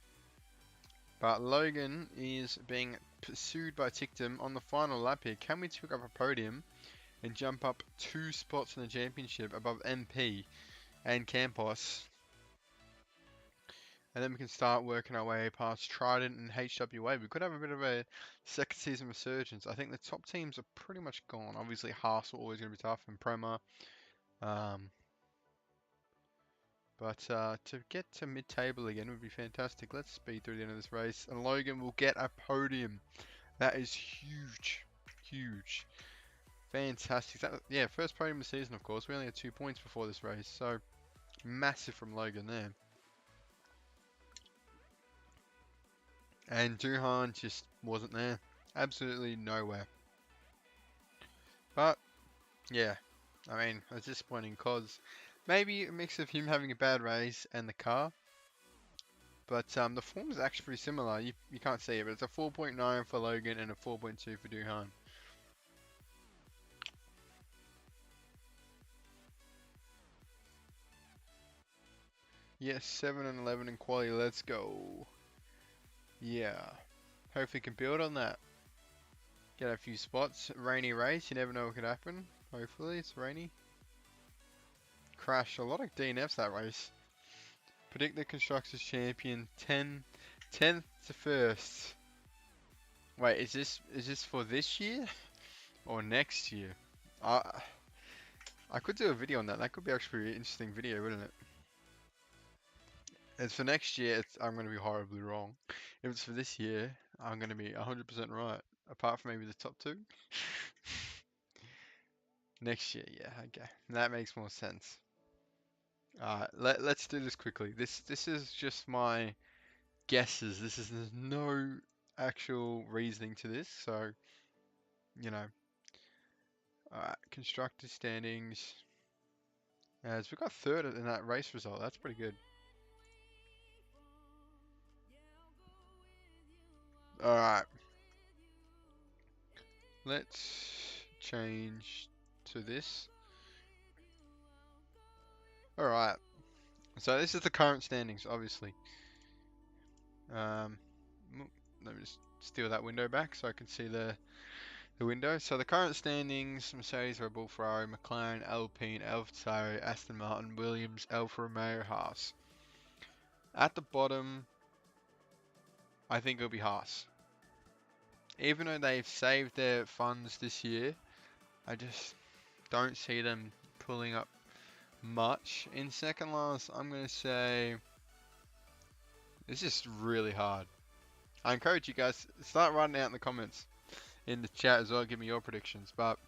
But Logan is being pursued by Ticktum on the final lap here. Can we pick up a podium and jump up 2 spots in the championship above MP and Campos? And then we can start working our way past Trident and HWA. We could have a bit of a second season resurgence. I think the top teams are pretty much gone. Obviously, Haas are always going to be tough, and Prema. But to get to mid-table again would be fantastic. Let's speed through the end of this race. And Logan will get a podium. That is huge. Huge. Fantastic. Yeah, first podium of the season, of course. We only had 2 points before this race. So, massive from Logan there. And Duhan just wasn't there. Absolutely nowhere. But, yeah. I mean, it's disappointing because maybe a mix of him having a bad race and the car. But the form is actually pretty similar. You can't see it, but it's a 4.9 for Logan and a 4.2 for Duhan. Yes, 7 and 11 in quali. Let's go. yeah, hopefully can build on that. Get a few spots. Rainy race, you never know what could happen. Hopefully it's rainy. Crash, a lot of DNFs that race. Predict the Constructors Champion 10th to 1st. Wait, is this for this year or next year? I could do a video on that. That could be actually an interesting video, wouldn't it? As for next year, I'm going to be horribly wrong. If it's for this year, I'm going to be 100% right. Apart from maybe the top 2. Next year, yeah, okay. That makes more sense. Let's do this quickly. This is just my guesses. There's no actual reasoning to this, so you know. Alright, Constructor Standings. As we got 3rd in that race result, that's pretty good. Alright. Let's change to this. Alright. So this is the current standings, obviously. Let me just steal that window back so I can see the window. So the current standings: Mercedes, Red Bull, Ferrari, McLaren, Alpine, AlphaTauri, Aston Martin, Williams, Alfa Romeo, Haas. At the bottom, I think it'll be Haas. Even though they've saved their funds this year, I just don't see them pulling up much. In second last, I'm going to say this is really hard. I encourage you guys start writing out in the comments in the chat as well. Give me your predictions. But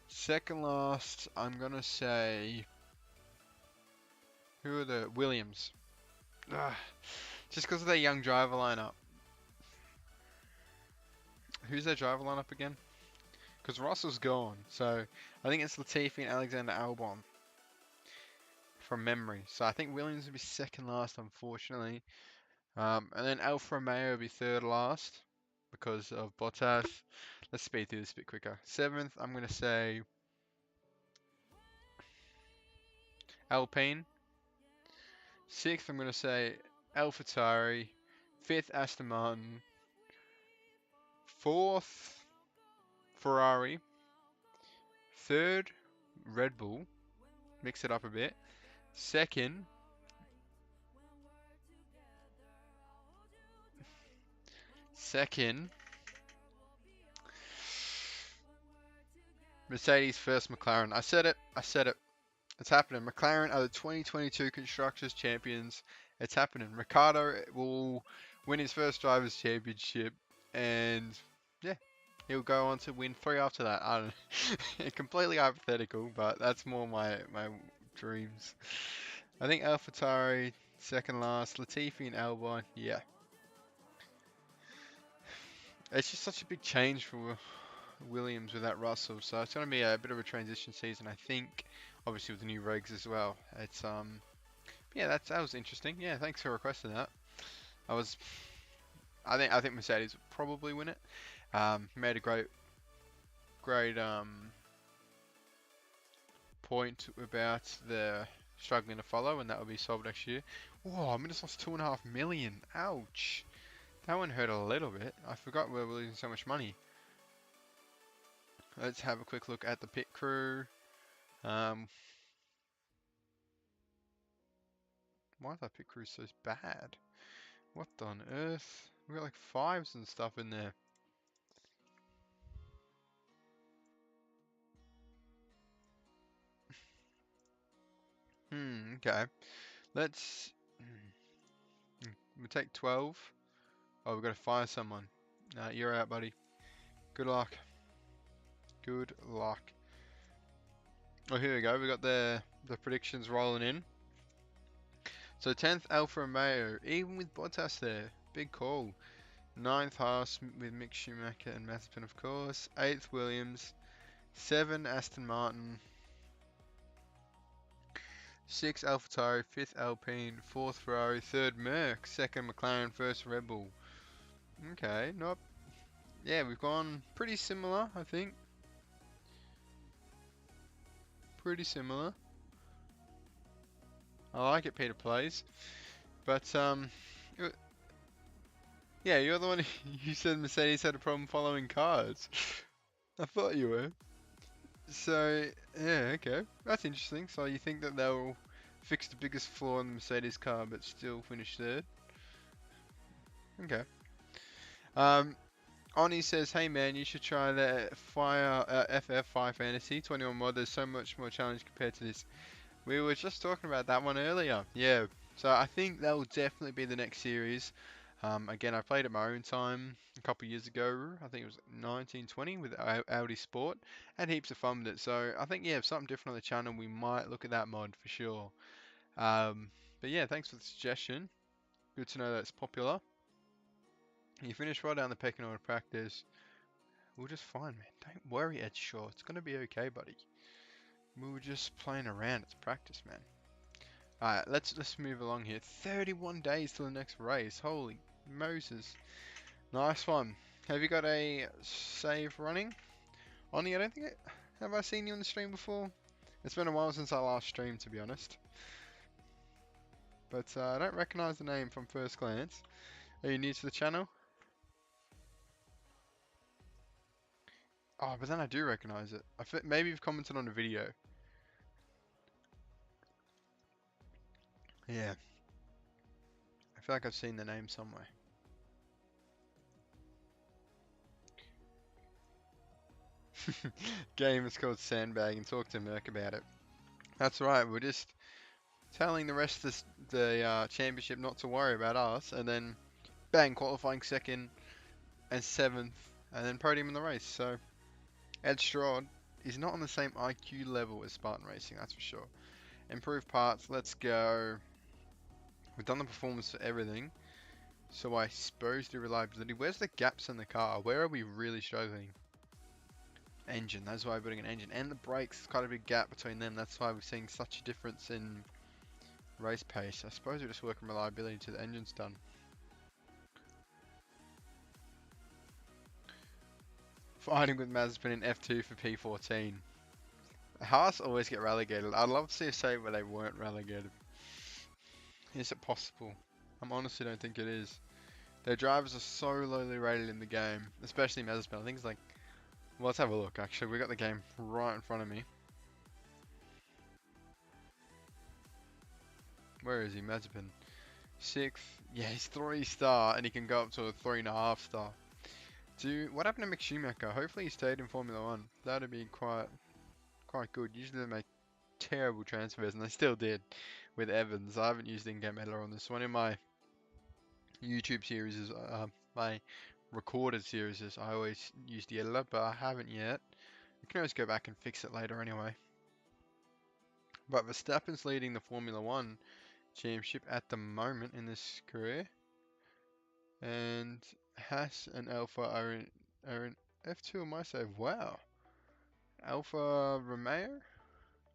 second last, I'm going to say, who are the Williams? Just because of their young driver lineup. Who's their driver lineup again? Because Russell's gone, so I think it's Latifi and Alexander Albon from memory. So I think Williams will be second last, unfortunately. And then Alfa Romeo will be third last because of Bottas. Let's speed through this a bit quicker. 7th, I'm going to say Alpine. 6th, I'm going to say AlphaTauri. 5th, Aston Martin. 4th, Ferrari. 3rd, Red Bull. Mix it up a bit. 2nd, Mercedes. First, McLaren. I said it. It's happening. McLaren are the 2022 Constructors Champions. It's happening. Ricciardo will win his first Drivers' Championship, and yeah, he'll go on to win 3 after that. I don't know. Completely hypothetical, but that's more my dreams. I think AlphaTauri second last. Latifi and Albon. Yeah. It's just such a big change for Williams without Russell, so it's going to be a bit of a transition season, I think. Obviously with the new regs as well. It's yeah, that was interesting. Yeah, thanks for requesting that. I think Mercedes will probably win it. Made a great point about the struggling to follow, and that will be solved next year. Whoa, I just lost 2.5 million. Ouch. That one hurt a little bit. I forgot we were losing so much money. Let's have a quick look at the pit crew. Why is our pit crew so bad? What on earth? We got like 5s and stuff in there. Okay. Let's... we take 12. Oh, we've got to fire someone. You're out, buddy. Good luck. Good luck. Oh, here we go. We got the predictions rolling in. So 10th, Alfa Romeo, even with Bottas there. Big call. 9th, Haas with Mick Schumacher and Mazepin, of course. 8th, Williams. 7, Aston Martin. 6th, AlphaTauri. 5th, Alpine. 4th, Ferrari. 3rd, Merck. 2nd, McLaren. 1st, Red Bull. Okay, not... Yeah, we've gone pretty similar, I think. Pretty similar. I like it, Peter Plays. But, Yeah, you're the one you said Mercedes had a problem following cars. I thought you were. So, yeah, okay. That's interesting. So you think that they'll fix the biggest flaw in the Mercedes car but still finish third? Okay. Oni says, hey man, you should try the FF5 Fantasy 21 mod. There's so much more challenge compared to this. We were just talking about that one earlier. Yeah. So I think that will definitely be the next series. Again, I played it my own time a couple of years ago. I think it was 1920 with Audi Sport. Had heaps of fun with it. So I think, yeah, if something different on the channel, we might look at that mod for sure. But yeah, thanks for the suggestion. Good to know that it's popular. You finished right down the pecking order practice. We're just fine, man. Don't worry, Ed Shaw. It's gonna be okay, buddy. We were just playing around. It's practice, man. Alright, let's move along here. 31 days till the next race. Holy Moses. Nice one. Have you got a save running? Oni, I don't think have I seen you on the stream before? It's been a while since I last streamed, to be honest. But I don't recognize the name from first glance. Are you new to the channel? Oh, but then I do recognize it. Maybe you've commented on a video. Yeah. I feel like I've seen the name somewhere. Game is called Sandbag and talk to Merc about it. That's right, we're just telling the rest of the championship not to worry about us, and then bang, qualifying second and seventh, and then podium in the race. So Ed Stroud is not on the same IQ level as Spartan Racing, that's for sure. Improved parts, let's go. We've done the performance for everything, so I suppose the reliability. Where's the gaps in the car? Where are we really struggling? Engine, that's why we're putting an engine, and the brakes. There's quite a big gap between them. That's why we're seeing such a difference in race pace. I suppose we're just working reliability till the engine's done. Fighting with Mazepin in F2 for P14. Haas always get relegated. I'd love to see a save where they weren't relegated. Is it possible? I honestly don't think it is. Their drivers are so lowly rated in the game, especially Mazepin. I think it's like, well, let's have a look actually. We got the game right in front of me. Where is he? Mazepin. 6th. Yeah, he's 3-star and he can go up to a 3.5-star. What happened to Mick Schumacher? Hopefully he stayed in Formula 1. That'd be quite good. Usually they make terrible transfers, and they still did with Evans. I haven't used in-game editor on this one. In my YouTube series, my recorded series, I always use the editor, but I haven't yet. You can always go back and fix it later anyway. But Verstappen's leading the Formula 1 championship at the moment in this career. And Haas and Alpha are in F2 on my save. Wow. Alpha Romeo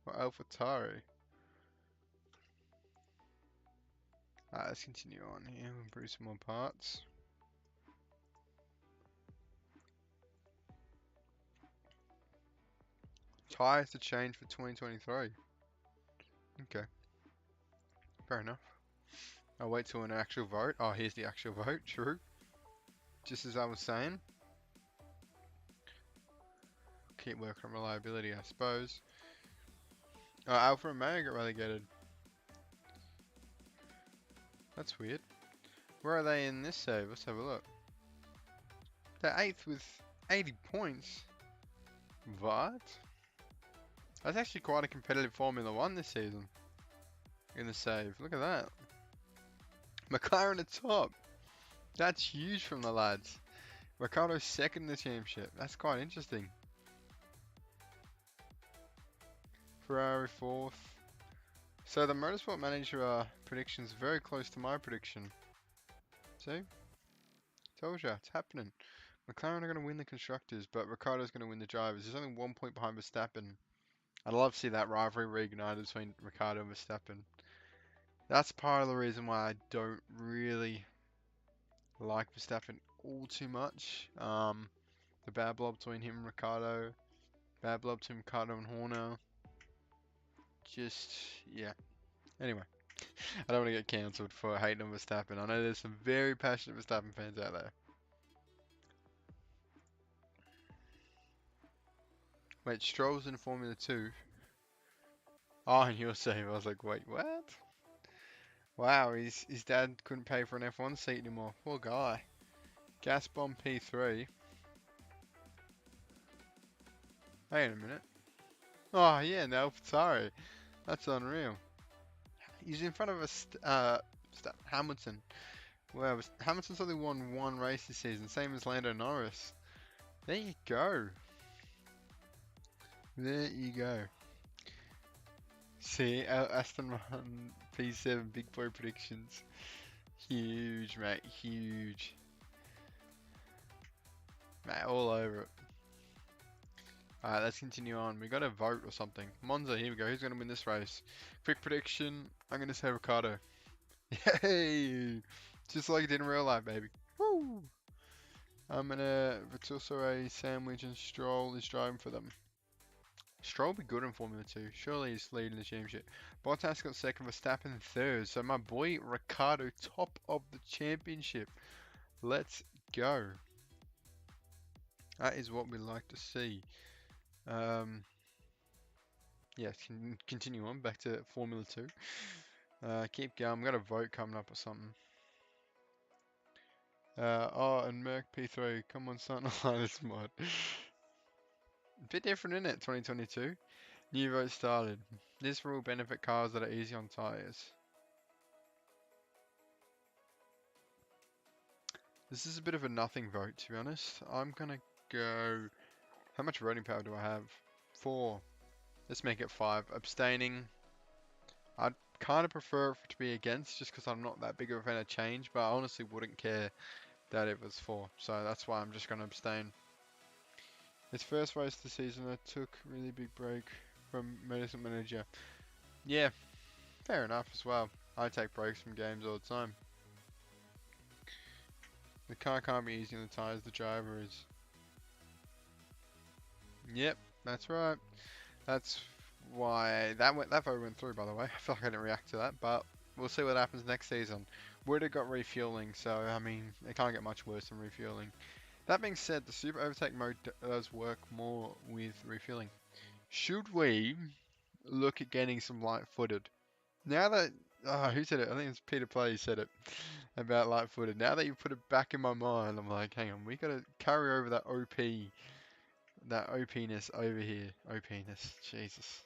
or Alpha Tari? Alright, let's continue on here. Improve some more parts. Tires to change for 2023. Okay. Fair enough. I'll wait till an actual vote. Oh, here's the actual vote. True. Just as I was saying. Keep working on reliability, I suppose. Alpha Romeo got relegated. That's weird. Where are they in this save? Let's have a look. They're 8th with 80 points. What? That's actually quite a competitive Formula 1 this season. In the save. Look at that. McLaren at top. That's huge from the lads. Ricciardo's 2nd in the championship. That's quite interesting. Ferrari 4th. So the Motorsport Manager prediction's very close to my prediction. See? Told ya, it's happening. McLaren are going to win the Constructors, but Ricciardo's going to win the Drivers. There's only 1 point behind Verstappen. I'd love to see that rivalry reignited between Ricciardo and Verstappen. That's part of the reason why I don't really like Verstappen all too much. The bad blood between him and Ricciardo. Bad blood between Ricciardo and Horner. Just, yeah. Anyway. I don't want to get cancelled for hating on Verstappen. I know there's some very passionate Verstappen fans out there. Wait, Stroll's in Formula 2? Oh, and you're saying, I was like, wait, what? Wow, his dad couldn't pay for an F1 seat anymore. Poor guy. Gas bomb P3. Hang on a minute. Oh, yeah, no, sorry. That's unreal. He's in front of Hamilton. Well, Hamilton's only won one race this season, same as Lando Norris. There you go. There you go. See, Aston Martin P7 big boy predictions. Huge, mate, huge. Mate, all over it. Alright, let's continue on. We got a vote or something. Monza, here we go. Who's going to win this race? Quick prediction. I'm going to say Ricciardo. Yay! Just like it did in real life, baby. Woo! I'm going to Vittorio Sandwich and Stroll is driving for them. Stroll will be good in Formula 2. Surely he's leading the championship. Bottas got second, Verstappen third. So my boy Ricciardo top of the championship. Let's go. That is what we like to see. Yeah, continue on back to Formula 2. Keep going. We've got a vote coming up or something. Oh, and Merc P3. Come on, son. This mod. A bit different, isn't it? 2022. New vote started. This will benefit cars that are easy on tyres. This is a bit of a nothing vote, to be honest. I'm gonna go... How much voting power do I have? 4. Let's make it 5. Abstaining. I'd kind of prefer it to be against, just because I'm not that big of a fan of change, but I honestly wouldn't care that it was 4. So that's why I'm just going to abstain. His first race of the season, I took really big break from Medicine Manager. Yeah, fair enough as well. I take breaks from games all the time. The car can't be easy on the tyres, the driver is. Yep, that's right. That's why that vote went through, by the way. I feel like I didn't react to that, but we'll see what happens next season. Would have got refueling, so I mean, it can't get much worse than refueling. That being said, the Super Overtake mode does work more with refueling. Should we look at getting some light-footed? Now that, who said it? I think it's Peter Play said it about light-footed. Now that you put it back in my mind, I'm like, hang on, we gotta carry over that that OP-ness over here. OP-ness, Jesus.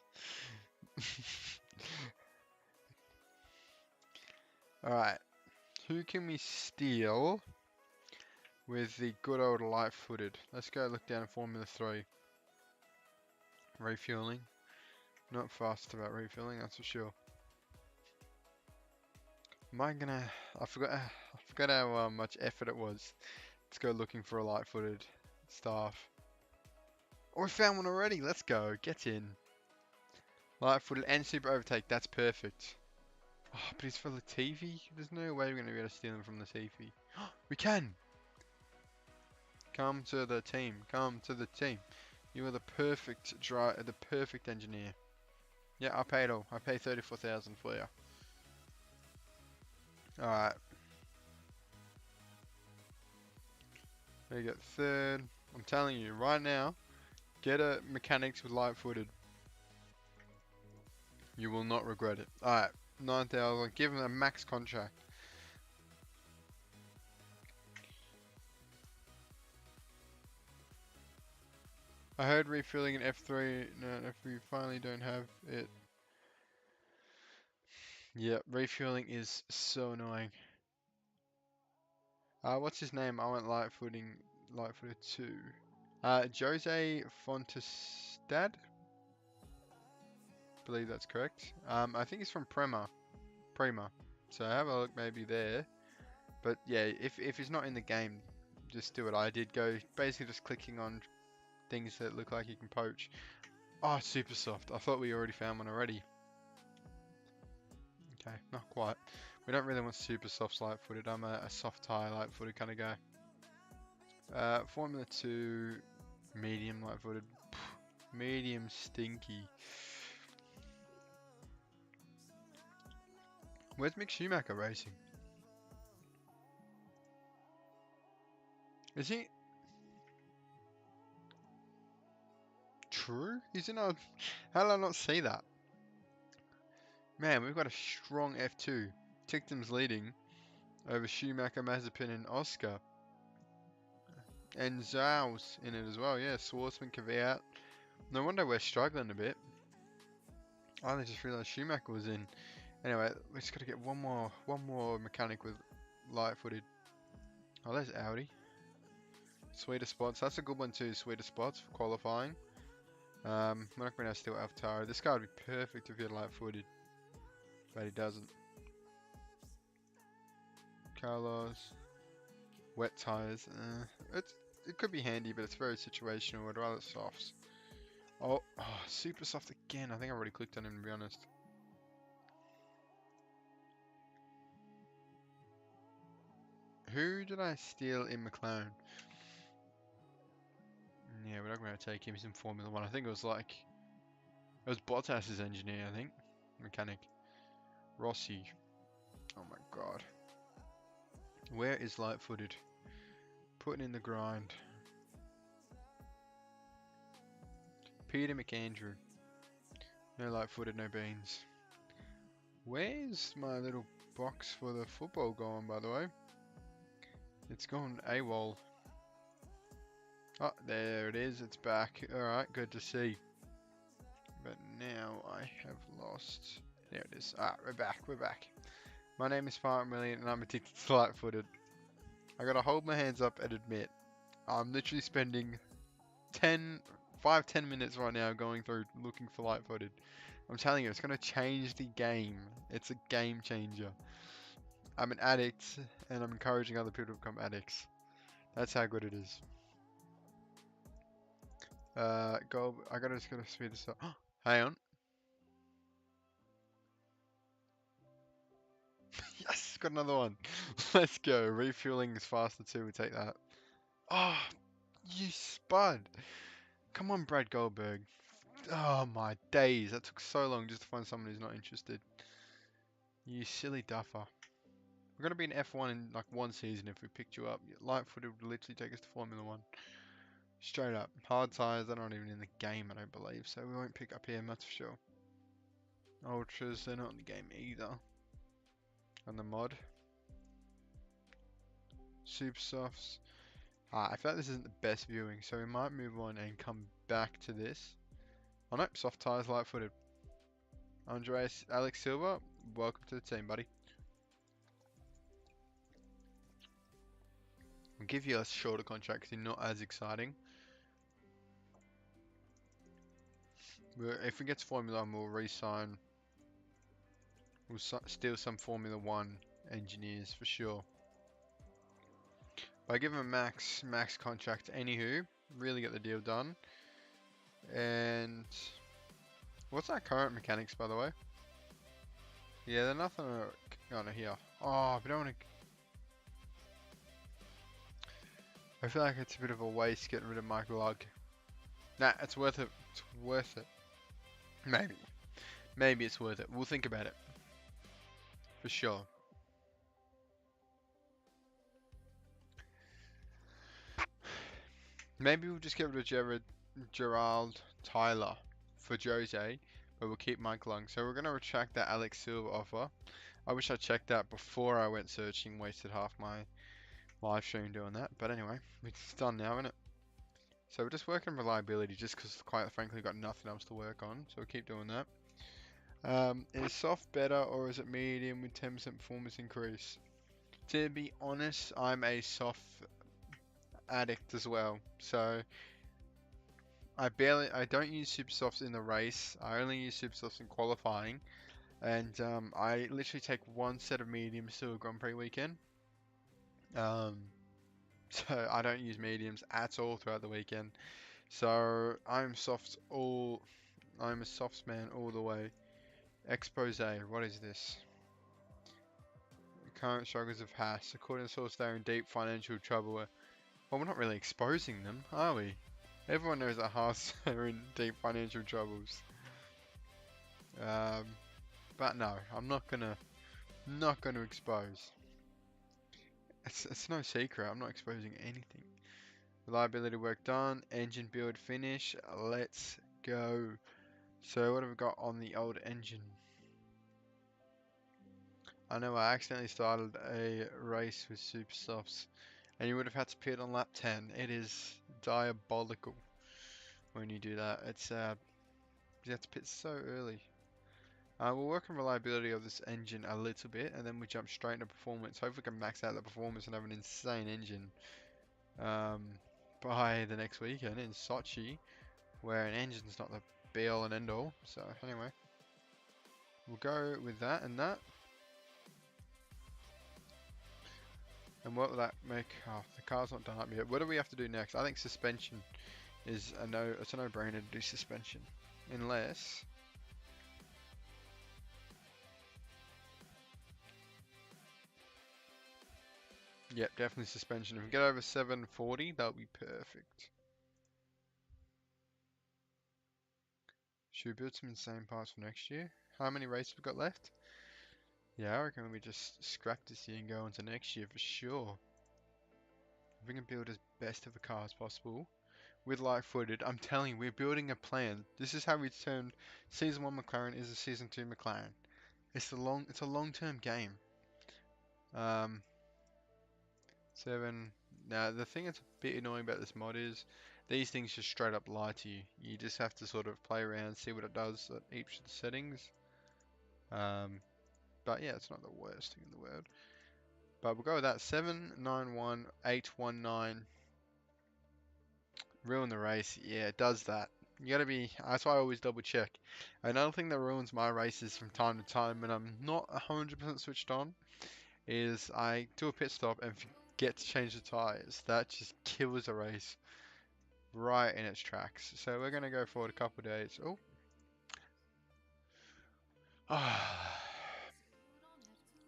Alright, who can we steal with the good old light-footed? Let's go look down at Formula 3. Refueling. Not fast about refueling, that's for sure. Am I gonna... I forgot how much effort it was. Let's go looking for a light-footed staff. Oh, we found one already. Let's go. Get in. Light-footed and super overtake. That's perfect. Oh, but he's for Latifi? There's no way we're going to be able to steal him from Latifi. We can! Come to the team. Come to the team. You are the perfect driver, the perfect engineer. Yeah, I paid all. I paid 34,000 for you. Alright. We get third. I'm telling you right now, get a mechanics with light-footed. You will not regret it. Alright, 9,000. Give him a max contract. I heard refueling in F3. No, if we finally don't have it. Yeah, refueling is so annoying. What's his name? I went light-footed 2. Jose Fontestad? I believe that's correct. I think he's from Prima. So have a look maybe there. But yeah, if he's not in the game, just do it. I did go basically just clicking on things that look like you can poach. Oh, super soft. I thought we already found one already. Okay, not quite. We don't really want super soft light-footed. I'm a soft tire light-footed kind of guy. Formula 2, medium light-footed. Medium stinky. Where's Mick Schumacher racing? Is he? True? He's in our... How did I not see that? Man, we've got a strong F2. Ticktum's leading over Schumacher, Mazepin and Oscar. And Zhou's in it as well. Yeah, Schwartzman, Kvyat. No wonder we're struggling a bit. I only just realised Schumacher was in. Anyway, we just got to get one more mechanic with light-footed. Oh, there's Audi. Sweeter spots. That's a good one too. Sweeter spots for qualifying. We're not going to have Steel Alftaro. This guy would be perfect if he had light-footed, but he doesn't. Carlos. Wet tires. It could be handy, but it's very situational. I'd rather softs. Oh, super soft again. I think I already clicked on him, to be honest. Who did I steal in McLaren? Yeah, we're not going to take him. He's in Formula 1. I think it was Bottas's engineer, I think. Mechanic. Rossi. Oh my god. Where is light-footed? Putting in the grind. Peter McAndrew. No light-footed, no beans. Where's my little box for the football going, by the way? It's gone AWOL. Oh, there it is. It's back. Alright, good to see. But now I have lost... There it is. Ah, we're back. We're back. My name is Spartan Racing and I'm addicted to light-footed. I gotta hold my hands up and admit, I'm literally spending 10 minutes right now going through looking for light-footed. I'm telling you, it's gonna change the game. It's a game changer. I'm an addict, and I'm encouraging other people to become addicts. That's how good it is. I just gotta speed this up. Hang on. Yes, got another one. Let's go. Refueling is faster too. We take that. Oh, you spud. Come on, Brad Goldberg. Oh my days. That took so long just to find someone who's not interested. You silly duffer. We're going to be in F1 in like one season if we picked you up. Light-footed would literally take us to Formula 1. Straight up. Hard tyres, they're not even in the game, I don't believe. So we won't pick up him, that's for sure. Ultras, they're not in the game either. On the mod. Super softs. I feel like this isn't the best viewing, so we might move on and come back to this. Oh no, soft tyres, light-footed. Andreas Alex Silva, welcome to the team, buddy. I'll give you a shorter contract because you're not as exciting. If we get to Formula 1, we'll re-sign. We'll steal some Formula 1 engineers for sure. But I give him a max contract. Anywho, really get the deal done. And what's our current mechanics, by the way? Yeah, they're nothing. Oh no, here. Oh, but I don't want to. I feel like it's a bit of a waste getting rid of Mike Lug. Nah, it's worth it. It's worth it. Maybe. Maybe it's worth it. We'll think about it. For sure. Maybe we'll just get rid of Gerald Tyler for Jose, but we'll keep Mike Lung. So we're going to retract that Alex Silva offer. I wish I checked that before I went searching, wasted half my live stream doing that. But anyway, it's done now, isn't it? So we're just working on reliability just because, quite frankly, we've got nothing else to work on. So we'll keep doing that. Is soft better or is it medium with 10% performance increase? To be honest, I'm a soft addict as well. So I don't use super softs in the race. I only use super softs in qualifying. And I literally take one set of mediums to a Grand Prix weekend. So I don't use mediums at all throughout the weekend. So I'm a softs man all the way. Expose, what is this? The current struggles of Haas. According to source, they're in deep financial trouble. Well, we're not really exposing them, are we? Everyone knows that Haas are in deep financial troubles. But no, I'm not gonna Not going to expose. It's no secret. I'm not exposing anything. Reliability work done. Engine build finish. Let's go. So what have we got on the old engine? I know I accidentally started a race with super softs, and you would have had to pit on lap 10. It is diabolical when you do that. It's you have to pit so early. We'll work on reliability of this engine a little bit, and then we jump straight into performance. Hopefully we can max out the performance and have an insane engine by the next weekend in Sochi, where an engine's not the be-all and end-all. So anyway, we'll go with that and that. And what will that make? Oh, the car's not done up yet. What do we have to do next? I think suspension is a no. It's a no-brainer to do suspension, unless. Yep, definitely suspension. If we get over 740, that'll be perfect. Should we build some insane parts for next year? How many races we got left? Yeah, I reckon we just scrap this year and go into next year for sure. If we can build as best of a car as possible with light-footed, I'm telling you, we're building a plan. This is how we turned Season 1 McLaren is a Season 2 McLaren. It's a long-term game. 7. Now, the thing that's a bit annoying about this mod is these things just straight up lie to you. You just have to sort of play around, see what it does at each of the settings. But yeah, it's not the worst thing in the world. But we'll go with that. 791819. Ruin the race. Yeah, it does that. You gotta be. That's why I always double check. Another thing that ruins my races from time to time when I'm not 100% switched on is I do a pit stop and forget to change the tires. That just kills a race right in its tracks. So we're gonna go forward a couple of days. Oh.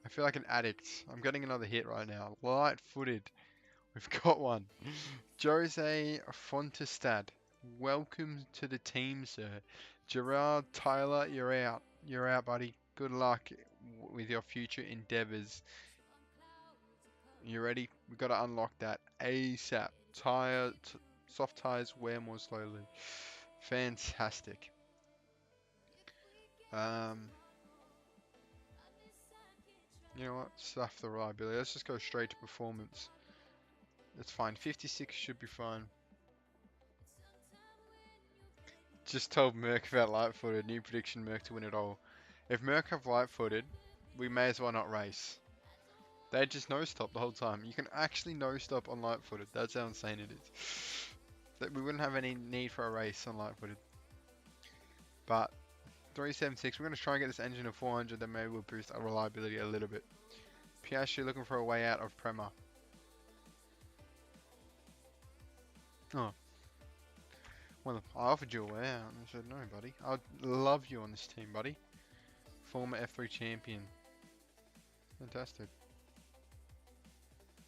I feel like an addict. I'm getting another hit right now. Light-footed. We've got one. Jose Fontestad. Welcome to the team, sir. Gerard Tyler, you're out. You're out, buddy. Good luck with your future endeavors. You ready? We've got to unlock that ASAP. Soft tires wear more slowly. Fantastic. You know what? Stuff the reliability. Let's just go straight to performance. That's fine. 56 should be fine. Just told Merc about light-footed. New prediction, Merc to win it all. If Merc have light-footed, we may as well not race. They just no-stop the whole time. You can actually no-stop on light-footed. That's how insane it is. That we wouldn't have any need for a race on light-footed. But 376, we're going to try and get this engine to 400, then maybe we'll boost our reliability a little bit. Piastri looking for a way out of Prema. Oh. Well, I offered you a way out, and I said, no, buddy. I'd love you on this team, buddy. Former F3 champion. Fantastic.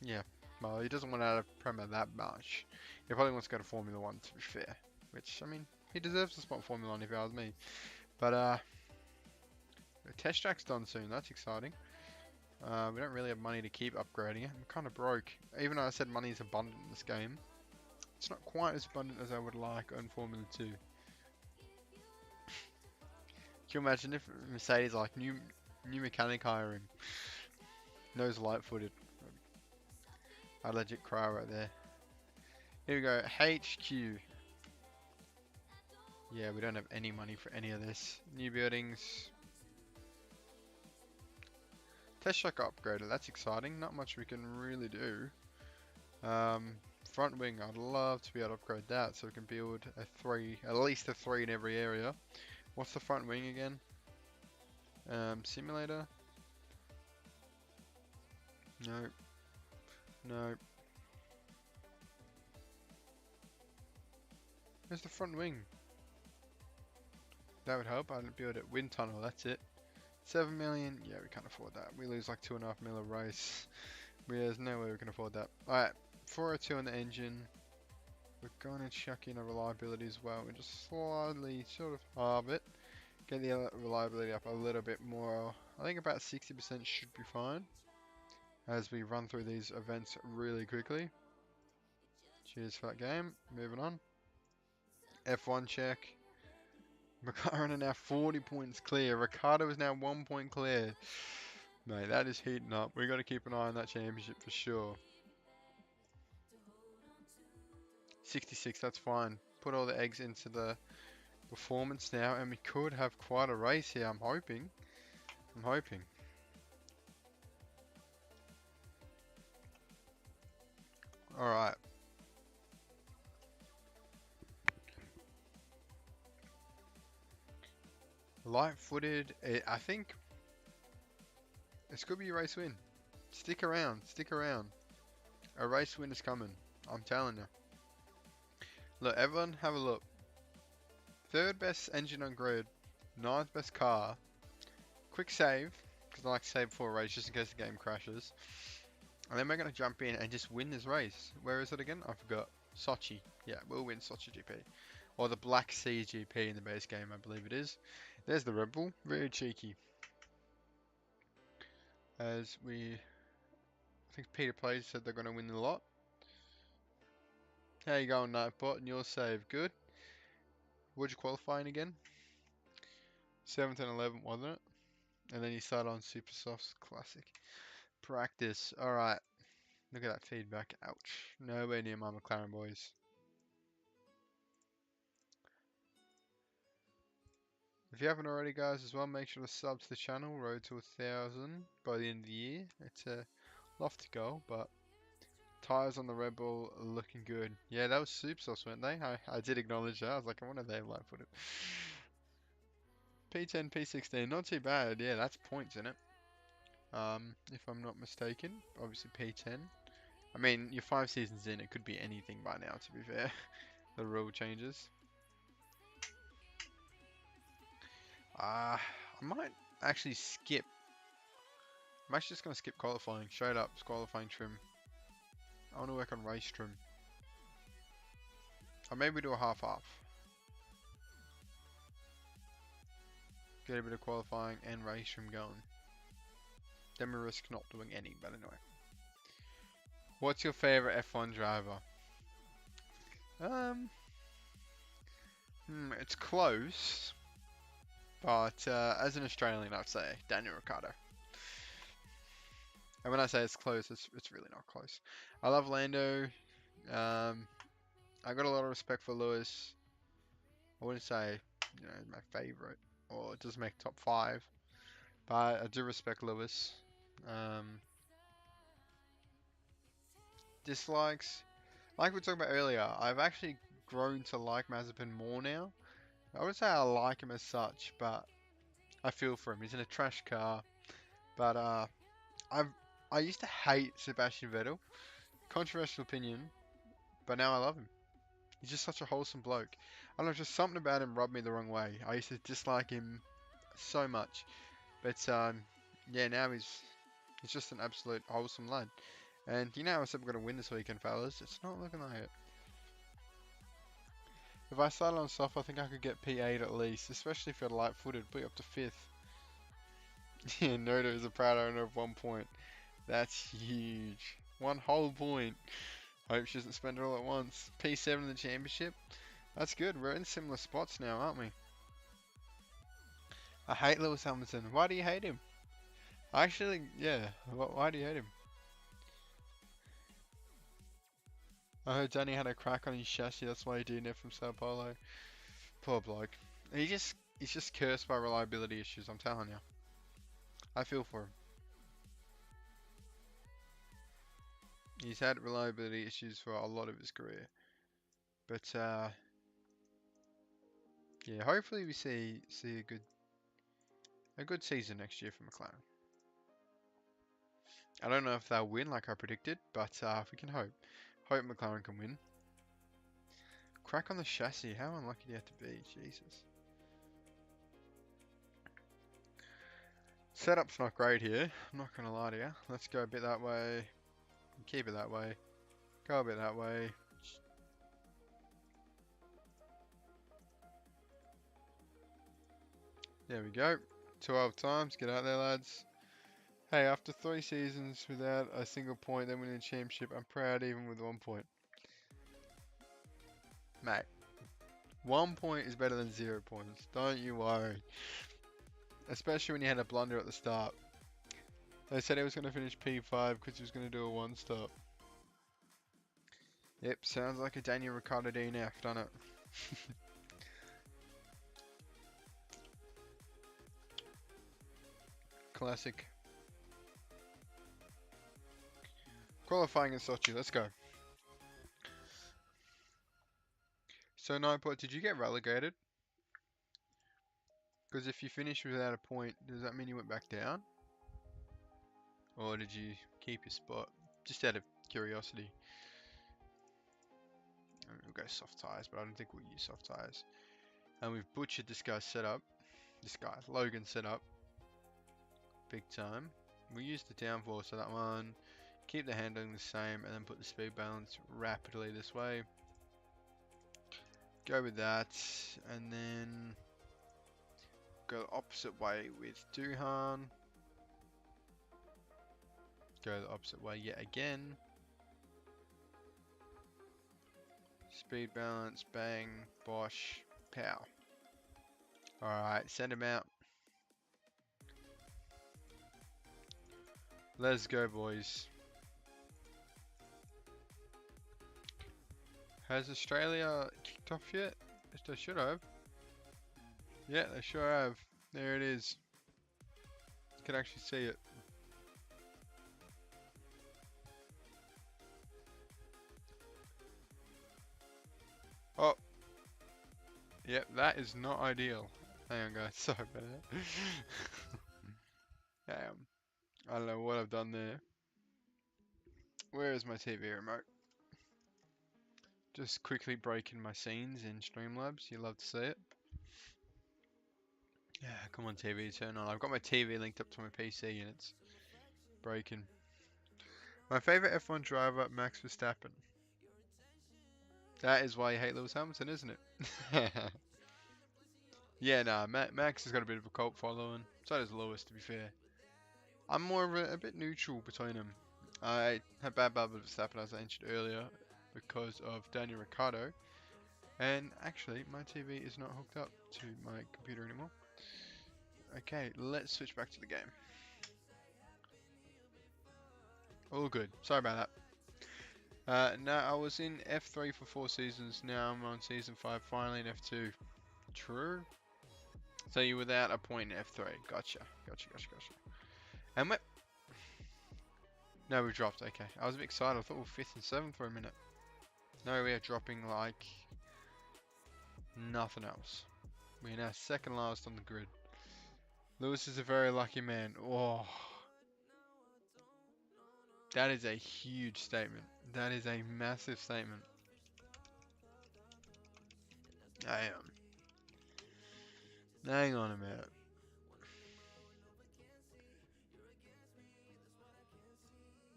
Yeah, well, he doesn't want out of Prema that much. He probably wants to go to Formula 1, to be fair. Which, I mean, he deserves a spot in Formula 1 if you ask me. But, the test track's done soon. That's exciting. We don't really have money to keep upgrading it. I'm kind of broke. Even though I said money is abundant in this game, it's not quite as abundant as I would like on Formula 2. Can you imagine if Mercedes like new mechanic hiring? Nose light-footed. I'd legit cry right there. Here we go. HQ. Yeah, we don't have any money for any of this. New buildings. Test track upgraded. That's exciting. Not much we can really do. Front wing. I'd love to be able to upgrade that so we can build a 3, at least a 3 in every area. What's the front wing again? Simulator. Nope. Nope. Where's the front wing? That would help. I'd build it. Wind tunnel, that's it. 7 million. Yeah, we can't afford that. We lose like 2.5 mil a race. There's no way we can afford that. Alright, 402 on the engine. We're going to chuck in a reliability as well. We just slightly sort of halve it. Get the reliability up a little bit more. I think about 60% should be fine as we run through these events really quickly. Cheers for that game. Moving on. F1 check. McLaren are now 40 points clear. Ricardo is now 1 point clear. Mate, that is heating up. We got to keep an eye on that championship for sure. 66, that's fine. Put all the eggs into the performance now, and we could have quite a race here. I'm hoping. All right. Light-footed. I think this could be a race win. Stick around. A race win is coming. I'm telling you. Look, everyone, have a look. 3rd best engine on grid, 9th best car. Quick save, because I like to save before a race just in case the game crashes. And then we're going to jump in and just win this race. Where is it again? I forgot. Sochi. Yeah, we'll win Sochi GP. Or the Black Sea GP in the base game, I believe it is. There's the Red Bull. Very cheeky. As we... I think Peter Plays said they're going to win the lot. How you going, Nightbot? And your save. Good. What'd you qualify in again? 7th and 11th, wasn't it? And then you start on Super Soft's Classic. Practice. Alright. Look at that feedback. Ouch. Nowhere near my McLaren boys. If you haven't already, guys, as well, make sure to sub to the channel. Road to 1,000 by the end of the year. It's a lofty goal, but tyres on the Red Bull are looking good. Yeah, that was Super Sauce, weren't they? I did acknowledge that. I was like, I wonder if they light footed. P10, P16, not too bad. Yeah, that's points in it. If I'm not mistaken. Obviously P10. I mean, you're 5 seasons in, it could be anything by now, to be fair. The rule changes. I might actually skip. I'm actually just going to skip qualifying. Straight up, qualifying trim. I want to work on race trim. Or maybe do a half-half. Get a bit of qualifying and race trim going. Then we risk not doing any, but anyway. What's your favourite F1 driver? It's close. But as an Australian, I'd say Daniel Ricciardo. And when I say it's close, it's really not close. I love Lando. I got a lot of respect for Lewis. I wouldn't say, my favourite, or it doesn't make top 5. But I do respect Lewis. Dislikes, like we were talking about earlier, I've actually grown to like Mazepin more now. I wouldn't say I like him as such, but I feel for him. He's in a trash car. But I used to hate Sebastian Vettel. Controversial opinion, but now I love him. He's just such a wholesome bloke. I don't know, just something about him rubbed me the wrong way. I used to dislike him so much. But yeah, now he's just an absolute wholesome lad. And you know how I said we're going to win this weekend, fellas? It's not looking like it. If I started on soft, I think I could get P8 at least, especially if you're light-footed, put you up to 5th. Yeah, Noda is a proud owner of 1 point. That's huge. 1 whole point. Hope she doesn't spend it all at once. P7 in the championship. That's good. We're in similar spots now, aren't we? I hate Lewis Hamilton. Why do you hate him? Actually, yeah. Why do you hate him? I heard Danny had a crack on his chassis. That's why he DNF'd from Sao Paulo. Poor bloke. He's just cursed by reliability issues. I'm telling you. I feel for him. He's had reliability issues for a lot of his career. But yeah, hopefully we see a good season next year for McLaren. I don't know if they'll win like I predicted, but we can hope. Hope McLaren can win. Crack on the chassis. How unlucky do you have to be? Jesus. Setup's not great here. I'm not going to lie to you. Let's go a bit that way. Keep it that way. Go a bit that way. There we go. 12 times. Get out there, lads. Hey, after 3 seasons without a single point, then winning a championship, I'm proud even with 1 point. Mate, 1 point is better than 0 points. Don't you worry. Especially when you had a blunder at the start. They said he was going to finish P5 because he was going to do a 1-stop. Yep, sounds like a Daniel Ricciardo DNF, doesn't it? Classic. Qualifying in Sochi, let's go. So Nightbot, did you get relegated? Because if you finish without a point, does that mean you went back down? Or did you keep your spot? Just out of curiosity. We'll go soft tyres, but I don't think we'll use soft tyres. And we've butchered this guy's setup. This guy, Logan's setup. Big time. We use the downforce of that one. Keep the handling the same and then put the speed balance rapidly this way. Go with that. And then go the opposite way with Duhan. Go the opposite way yet again. Speed balance, bang, bosh, pow. Alright, send him out. Let's go, boys. Has Australia kicked off yet? Yes, they should have. Yeah, they sure have. There it is. You can actually see it. Oh. Yep, that is not ideal. Hang on, guys. Sorry about that. Damn. I don't know what I've done there. Where is my TV remote? Just quickly breaking my scenes in Streamlabs. You love to see it. Yeah, come on TV, turn on. I've got my TV linked up to my PC and it's breaking. My favourite F1 driver, Max Verstappen. That is why you hate Lewis Hamilton, isn't it? Yeah, nah, Max has got a bit of a cult following. So does Lewis, to be fair. I'm more of a bit neutral between them. I had bad blood with Verstappen, as I mentioned earlier, because of Daniel Ricciardo. And actually, my TV is not hooked up to my computer anymore. Okay, let's switch back to the game. All good. Sorry about that. No, I was in F3 for 4 seasons. Now I'm on season 5, finally in F2. True. So you're without a point in F3. Gotcha. And what? No, we dropped. Okay. I was a bit excited. I thought we were 5th and 7th for a minute. No, we are dropping like nothing else. We're now second last on the grid. Lewis is a very lucky man. Oh. That is a huge statement. That is a massive statement. Damn. Hang on a minute.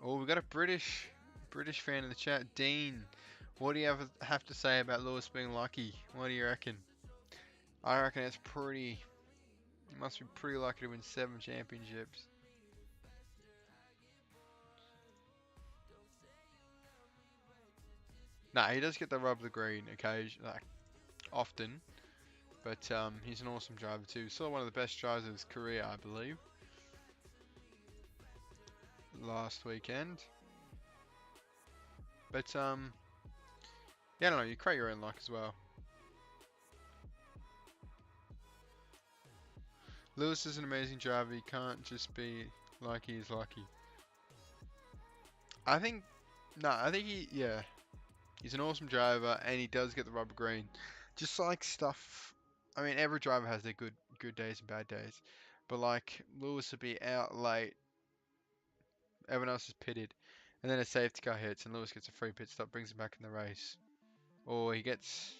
Oh, we got a British fan in the chat. Dean, what do you have to say about Lewis being lucky? What do you reckon? I reckon it's pretty. He must be pretty lucky to win 7 championships. Nah, he does get the rub of the green occasion, like often, but he's an awesome driver too. Still one of the best drivers of his career, I believe. Last weekend, but yeah, I don't know. You create your own luck as well. Lewis is an amazing driver. He can't just be like he's lucky. I think yeah. He's an awesome driver, and he does get the rubber green. Just like stuff. I mean, every driver has their good days and bad days, but like Lewis would be out late. Everyone else is pitted, and then a safety car hits, and Lewis gets a free pit stop, brings him back in the race. Or he gets.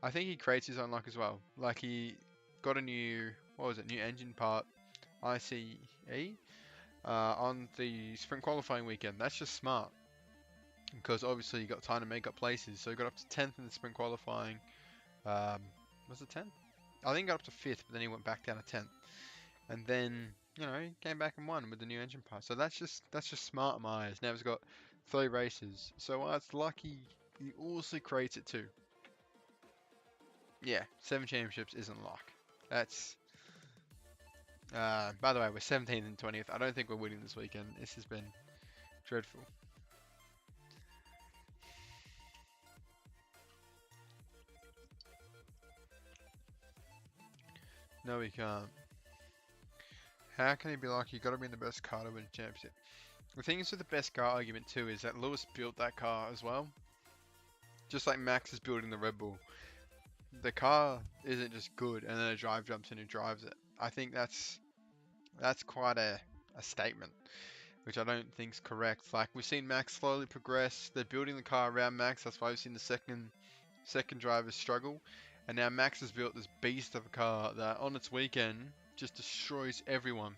I think he creates his own luck as well. Like he got a new new engine part, ICE, on the sprint qualifying weekend. That's just smart. Because obviously you got time to make up places, so you got up to 10th in the sprint qualifying. Was it 10th? I think got up to 5th, but then he went back down to 10th. And then, you know, he came back and won with the new engine part. So that's just smart in my eyes. Now he's got 3 races. So while it's lucky, he also creates it too. Yeah, 7 championships isn't luck. That's... by the way, we're 17th and 20th. I don't think we're winning this weekend. This has been dreadful. No, we can't. How can he be like, you got to be in the best car to win a championship? The thing is with the best car argument too is that Lewis built that car as well. Just like Max is building the Red Bull. The car isn't just good and then a driver jumps in and drives it. I think that's quite a statement, which I don't think is correct. Like, we've seen Max slowly progress. They're building the car around Max. That's why we've seen the second drivers struggle. And now Max has built this beast of a car that on its weekend just destroys everyone.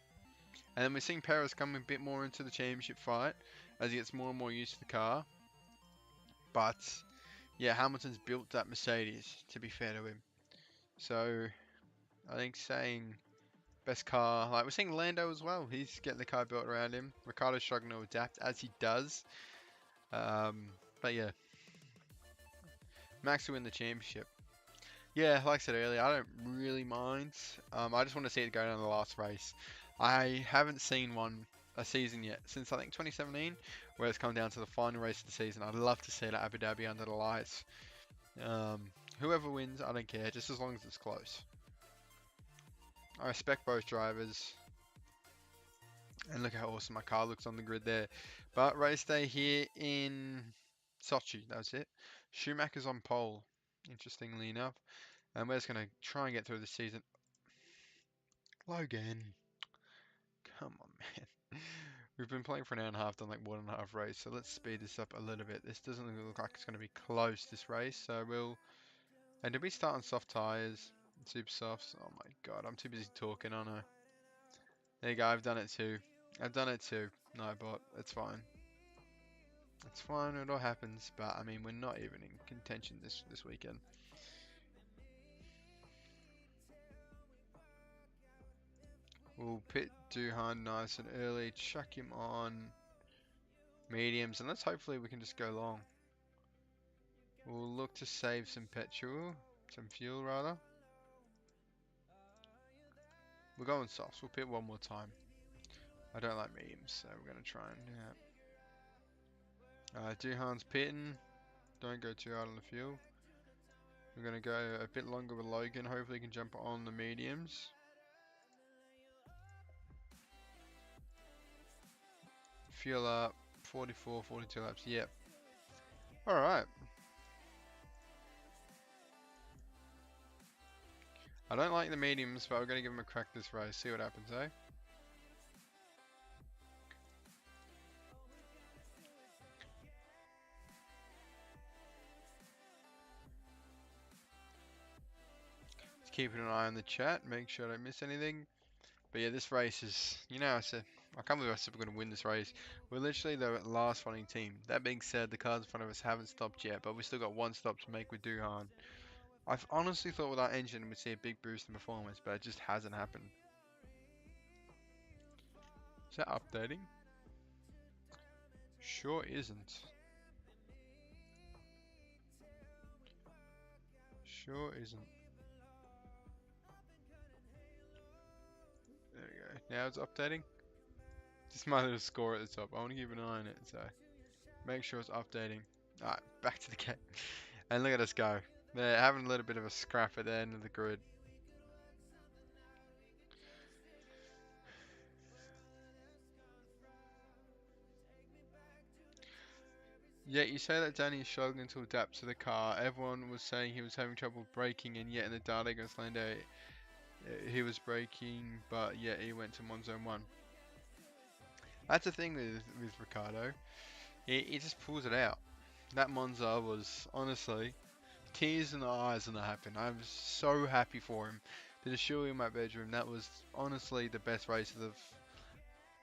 And then we're seeing Perez come a bit more into the championship fight as he gets more and more used to the car. But yeah, Hamilton's built that Mercedes, to be fair to him. So I think saying best car, like we're seeing Lando as well. He's getting the car built around him. Ricciardo's struggling to adapt as he does. But yeah, Max will win the championship. Yeah, like I said earlier, I don't really mind. I just want to see it go down to the last race. I haven't seen a season yet since I think 2017, where it's come down to the final race of the season. I'd love to see it at Abu Dhabi under the lights. Whoever wins, I don't care, just as long as it's close. I respect both drivers. And look how awesome my car looks on the grid there. But race day here in Sochi, that's it. Schumacher's on pole, interestingly enough. And we're just going to try and get through the season. Logan. Come on, man. We've been playing for an hour and a half, done like 1.5 race. So let's speed this up a little bit. This doesn't look like it's going to be close, this race. So we'll... And did we start on soft tyres? Super softs? Oh my god, I'm too busy talking, aren't I? There you go, I've done it too. I've done it too. No, but it's fine. It's fine, it all happens. But I mean, we're not even in contention this weekend. We'll pit Duhan nice and early, chuck him on mediums, and let's hopefully we can just go long. We'll look to save some fuel rather. We're going softs, we'll pit one more time. I don't like mediums, so we're going to try and, Duhan's pitting, don't go too hard on the fuel. We're going to go a bit longer with Logan, hopefully he can jump on the mediums. Fuel up, 44, 42 laps, yep. Alright. I don't like the mediums, but we're going to give them a crack this race, see what happens, eh? Just keeping an eye on the chat, make sure I don't miss anything. But yeah, this race is, you know, I can't believe I said we're going to win this race. We're literally the last running team. That being said, the cars in front of us haven't stopped yet, but we've still got one stop to make with Duhan. I've honestly thought with our engine we'd see a big boost in performance, but it just hasn't happened. Is that updating? Sure isn't. Sure isn't. There we go. Now it's updating. Just my little score at the top. I want to keep an eye on it, so make sure it's updating. Alright, back to the game. And look at us go. They're having a little bit of a scrap at the end of the grid. Yet you say that Danny is struggling to adapt to the car. Everyone was saying he was having trouble braking, and yet in the data against Lando, he was braking, but yet he went to Zone 1. That's the thing with Ricciardo. He just pulls it out. That Monza was honestly tears in the eyes when that happened. I was so happy for him. To assure you in my bedroom, that was honestly the best race of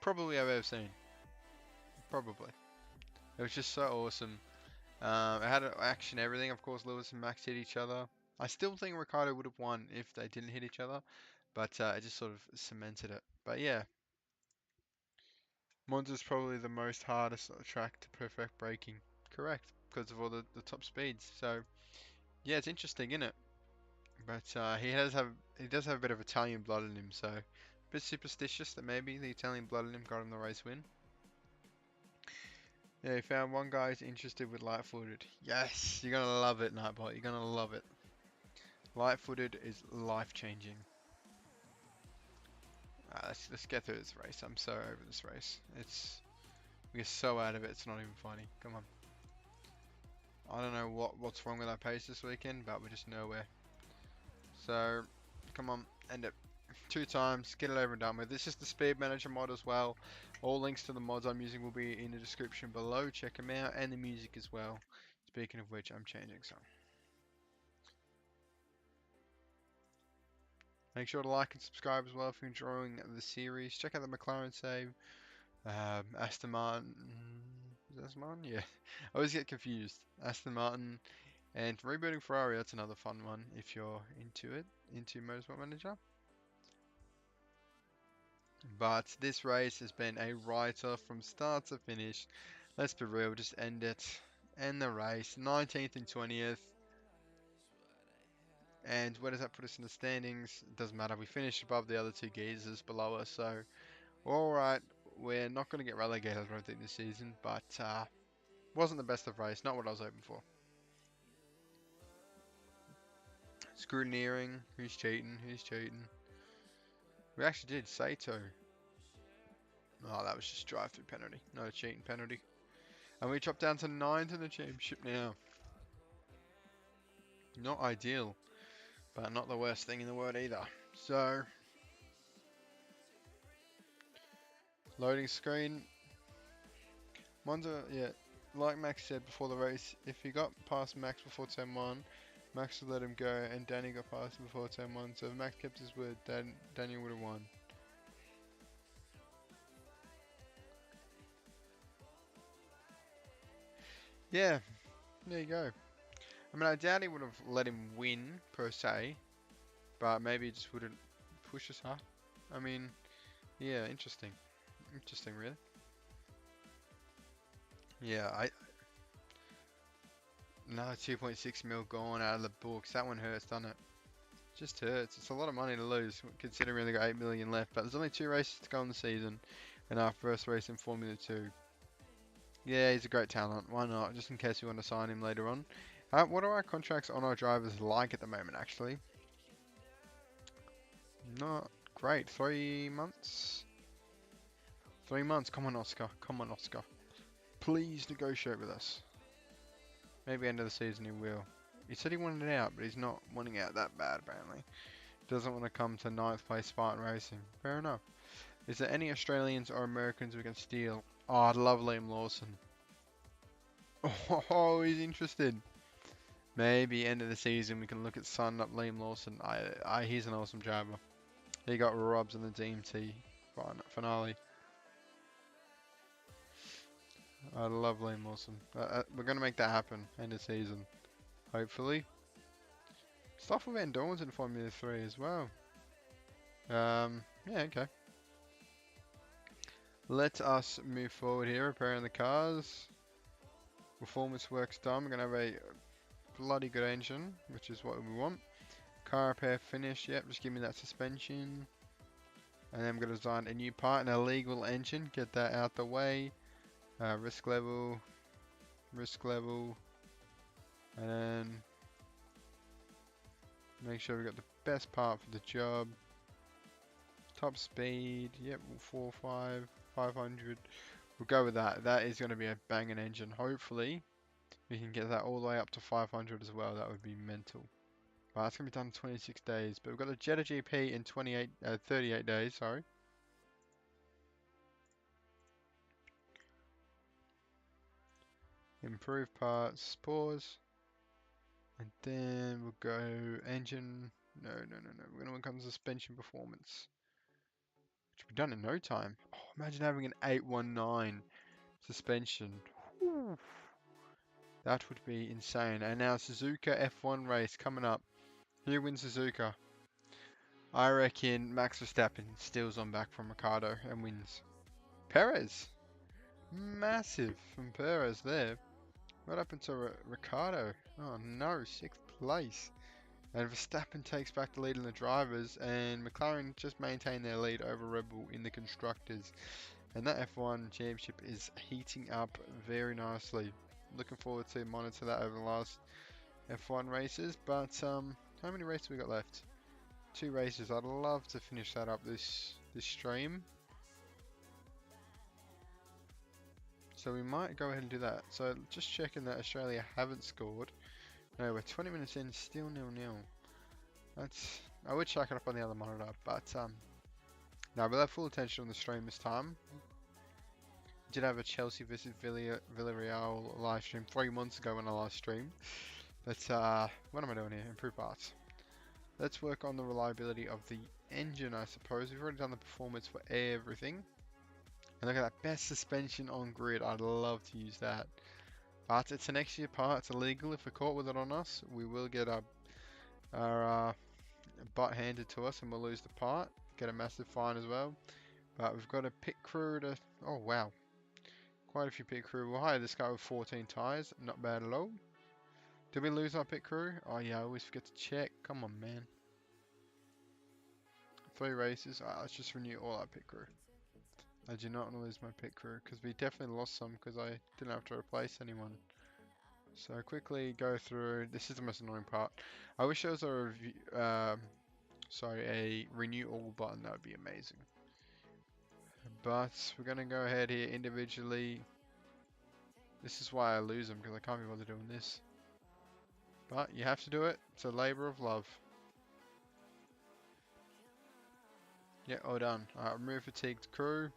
probably I've ever seen. Probably. It was just so awesome. It had action, everything. Of course, Lewis and Max hit each other. I still think Ricardo would have won if they didn't hit each other, but it just sort of cemented it. But yeah, Monza's probably the most hardest track to perfect braking. Correct, because of all the top speeds. So yeah, it's interesting, isn't it? But he does have a bit of Italian blood in him, so a bit superstitious that maybe the Italian blood in him got him the race win. Yeah, he found one guy who's interested with light-footed. Yes, you're gonna love it, Nightbot. You're gonna love it. Light-footed is life-changing. Let's get through this race. I'm so over this race. We're so out of it. It's not even funny. Come on. I don't know what's wrong with our pace this weekend, but we're just nowhere. So, come on, end it. 2 times, get it over and done with. This is the Speed Manager mod as well. All links to the mods I'm using will be in the description below. Check them out, and the music as well. Speaking of which, I'm changing some. Make sure to like and subscribe as well if you're enjoying the series. Check out the McLaren save. Aston Martin. Is that Aston Martin? Yeah. I always get confused. Aston Martin. And rebooting Ferrari, that's another fun one if you're into it, into Motorsport Manager. But this race has been a write-off from start to finish. Let's be real, just end it. End the race. 19th and 20th. And where does that put us in the standings? It doesn't matter. We finished above the other 2 geezers below us. So, alright. We're not going to get relegated, I don't think, this season. But, wasn't the best of race. Not what I was hoping for. Scrutineering. Who's cheating? Who's cheating? We actually did. Sato. Oh, that was just drive-through penalty. Not a cheating penalty. And we dropped down to 9th in the championship now. Not ideal, but not the worst thing in the world either. So, loading screen. Monza, yeah, like Max said before the race, if he got past Max before turn 1, Max would let him go, and Danny got past him before turn 1. So if Max kept his word, Daniel would have won. Yeah, there you go. I mean, I doubt he would have let him win, per se. But maybe he just wouldn't push us hard. I mean, yeah, interesting. Interesting, really. Yeah, another 2.6 mil gone out of the books. That one hurts, doesn't it? Just hurts. It's a lot of money to lose, considering we only got 8 million left. But there's only 2 races to go in the season, and our first race in Formula 2. Yeah, he's a great talent. Why not? Just in case we want to sign him later on. What are our contracts on our drivers like at the moment, actually? Not great. 3 months? 3 months. Come on, Oscar. Come on, Oscar. Please negotiate with us. Maybe end of the season he will. He said he wanted it out, but he's not wanting out that bad, apparently. Doesn't want to come to 9th place Spartan Racing. Fair enough. Is there any Australians or Americans we can steal? Oh, I'd love Liam Lawson. Oh, he's interested. Maybe end of the season we can look at signing up Liam Lawson. He's an awesome driver. He got Robs in the DMT finale. I love Liam Lawson. We're going to make that happen end of season. Hopefully. Stuff with Van Dorn's in Formula 3 as well. Yeah, okay. Let us move forward here, repairing the cars. Performance work's done. We're going to have a bloody good engine, which is what we want. Car repair finished. Yep, just give me that suspension. And then I'm going to design a new part, an illegal engine. Get that out the way. Risk level. And then make sure we got the best part for the job. Top speed, yep, 500. We'll go with that. That is going to be a banging engine. Hopefully, we can get that all the way up to 500 as well. That would be mental. Well, that's going to be done in 26 days. But we've got the Jeddah GP in 38 days, sorry. Improve parts, pause. And then we'll go engine. No. We're going to come to suspension performance. Which will be done in no time. Oh, imagine having an 819 suspension. Whew. That would be insane. And now Suzuka F1 Race coming up. Who wins Suzuka? I reckon Max Verstappen steals on back from Ricardo and wins. Perez. Massive from Perez there. What happened to Ricardo? Oh no, 6th place. And Verstappen takes back the lead in the drivers, and McLaren just maintain their lead over Red Bull in the constructors. And that F1 championship is heating up very nicely. Looking forward to monitor that over the last F1 races. But how many races we got left? 2 races. I'd love to finish that up this stream. So we might go ahead and do that. So just checking that Australia haven't scored. No, we're 20 minutes in, still 0-0. That's, I would check it up on the other monitor, but no, we'll have full attention on the stream this time. Did have a Chelsea versus Villarreal live stream 3 months ago when I last streamed. But what am I doing here? Improve parts. Let's work on the reliability of the engine, I suppose. We've already done the performance for everything. And look at that, best suspension on grid. I'd love to use that. But it's an next year part. It's illegal. If we're caught with it on us, we will get our butt handed to us and we'll lose the part. Get a massive fine as well. But we've got a pit crew to... Oh, wow. Quite a few pit crew. We'll hire this guy with 14 tyres. Not bad at all. Did we lose our pit crew? Oh, yeah. I always forget to check. Come on, man. 3 races. Alright, let's just renew all our pit crew. I do not want to lose my pit crew, because we definitely lost some because I didn't have to replace anyone. So quickly go through. This is the most annoying part. I wish there was a review, a renew all button. That would be amazing. But we're going to go ahead here individually. This is why I lose them, because I can't be bothered doing this. But you have to do it. It's a labour of love. Yeah, all done. Alright, remove fatigued crew.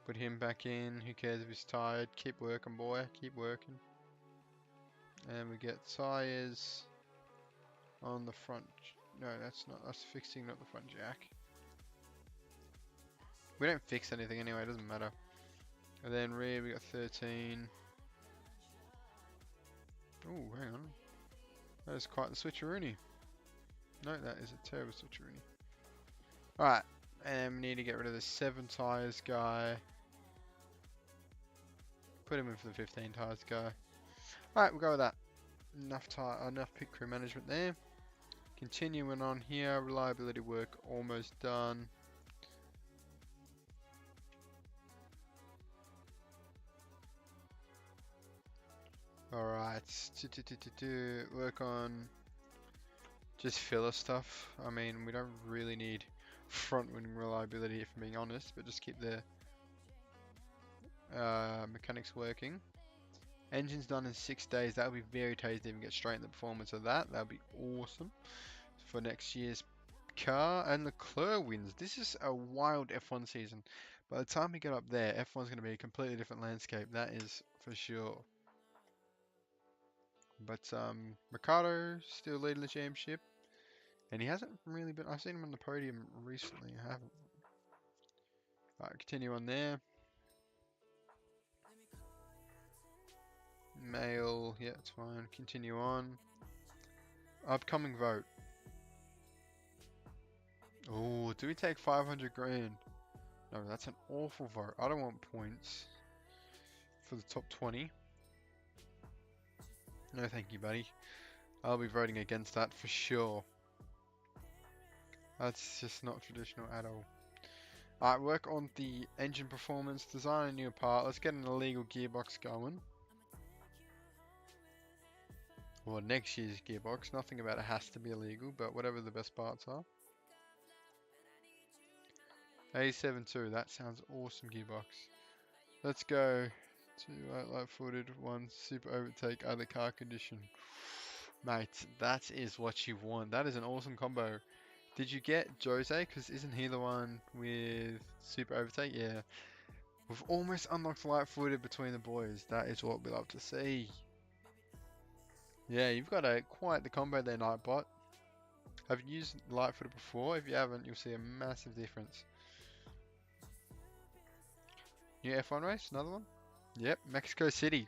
Put him back in. Who cares if he's tired? Keep working, boy. Keep working. And we get tyres on the front. No, that's not. That's fixing, not the front jack. We don't fix anything anyway. It doesn't matter. And then rear, we got 13. Oh, hang on. That is quite the switcheroony. No, that is a terrible switcheroony. Alright. And we need to get rid of the 7 tyres guy. Put him in for the 15 tyres guy. Alright, we'll go with that. Enough pit crew management there. Continuing on here, reliability work almost done. Alright, work on just filler stuff. I mean, we don't really need front-wing reliability if I'm being honest, but just keep the mechanics working. Engine's done in 6 days. That would be very tasty if we get straight in the performance of that. That would be awesome for next year's car. And Leclerc wins. This is a wild F1 season. By the time we get up there, F1's going to be a completely different landscape. That is for sure. But Ricardo still leading the championship. And he hasn't really been... I've seen him on the podium recently. I haven't. Alright, continue on there. Mail, yeah, it's fine. Continue on. Upcoming vote. Oh, do we take 500 grand? No, that's an awful vote. I don't want points for the top 20. No, thank you, buddy. I'll be voting against that for sure. That's just not traditional at all. Alright, work on the engine performance. Design a new part. Let's get an illegal gearbox going. Well, next year's gearbox. Nothing about it has to be illegal, but whatever the best parts are. A72, that sounds awesome gearbox. Let's go to light-footed, 1 super overtake, other car condition. Mate, that is what you want. That is an awesome combo. Did you get Jose? Because isn't he the one with super overtake? Yeah. We've almost unlocked light-footed between the boys. That is what we love to see. Yeah, you've got quite the combo there, Nightbot. Have you used light-footed before? If you haven't, you'll see a massive difference. New F1 race, another one? Yep, Mexico City.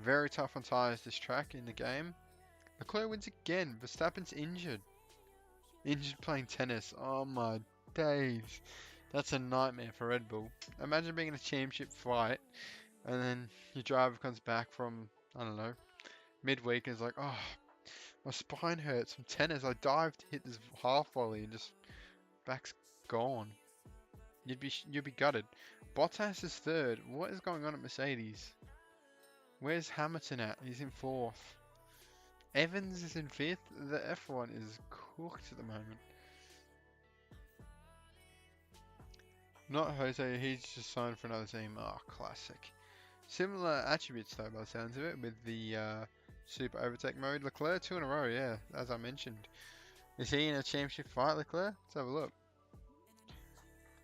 Very tough on tyres this track in the game. Leclerc wins again. Verstappen's injured. Injured playing tennis. Oh my days. That's a nightmare for Red Bull. Imagine being in a championship fight and then your driver comes back from, I don't know, midweek and is like, oh, my spine hurts from tennis. I dived to hit this half volley and just back's gone. You'd be gutted. Bottas is third. What is going on at Mercedes? Where's Hamilton at? He's in fourth. Evans is in fifth. The F1 is cooked at the moment. Not Jose, he's just signed for another team. Oh, classic. Similar attributes though, by the sounds of it, with the Super Overtake mode. Leclerc 2 in a row, yeah, as I mentioned. Is he in a championship fight, Leclerc? Let's have a look.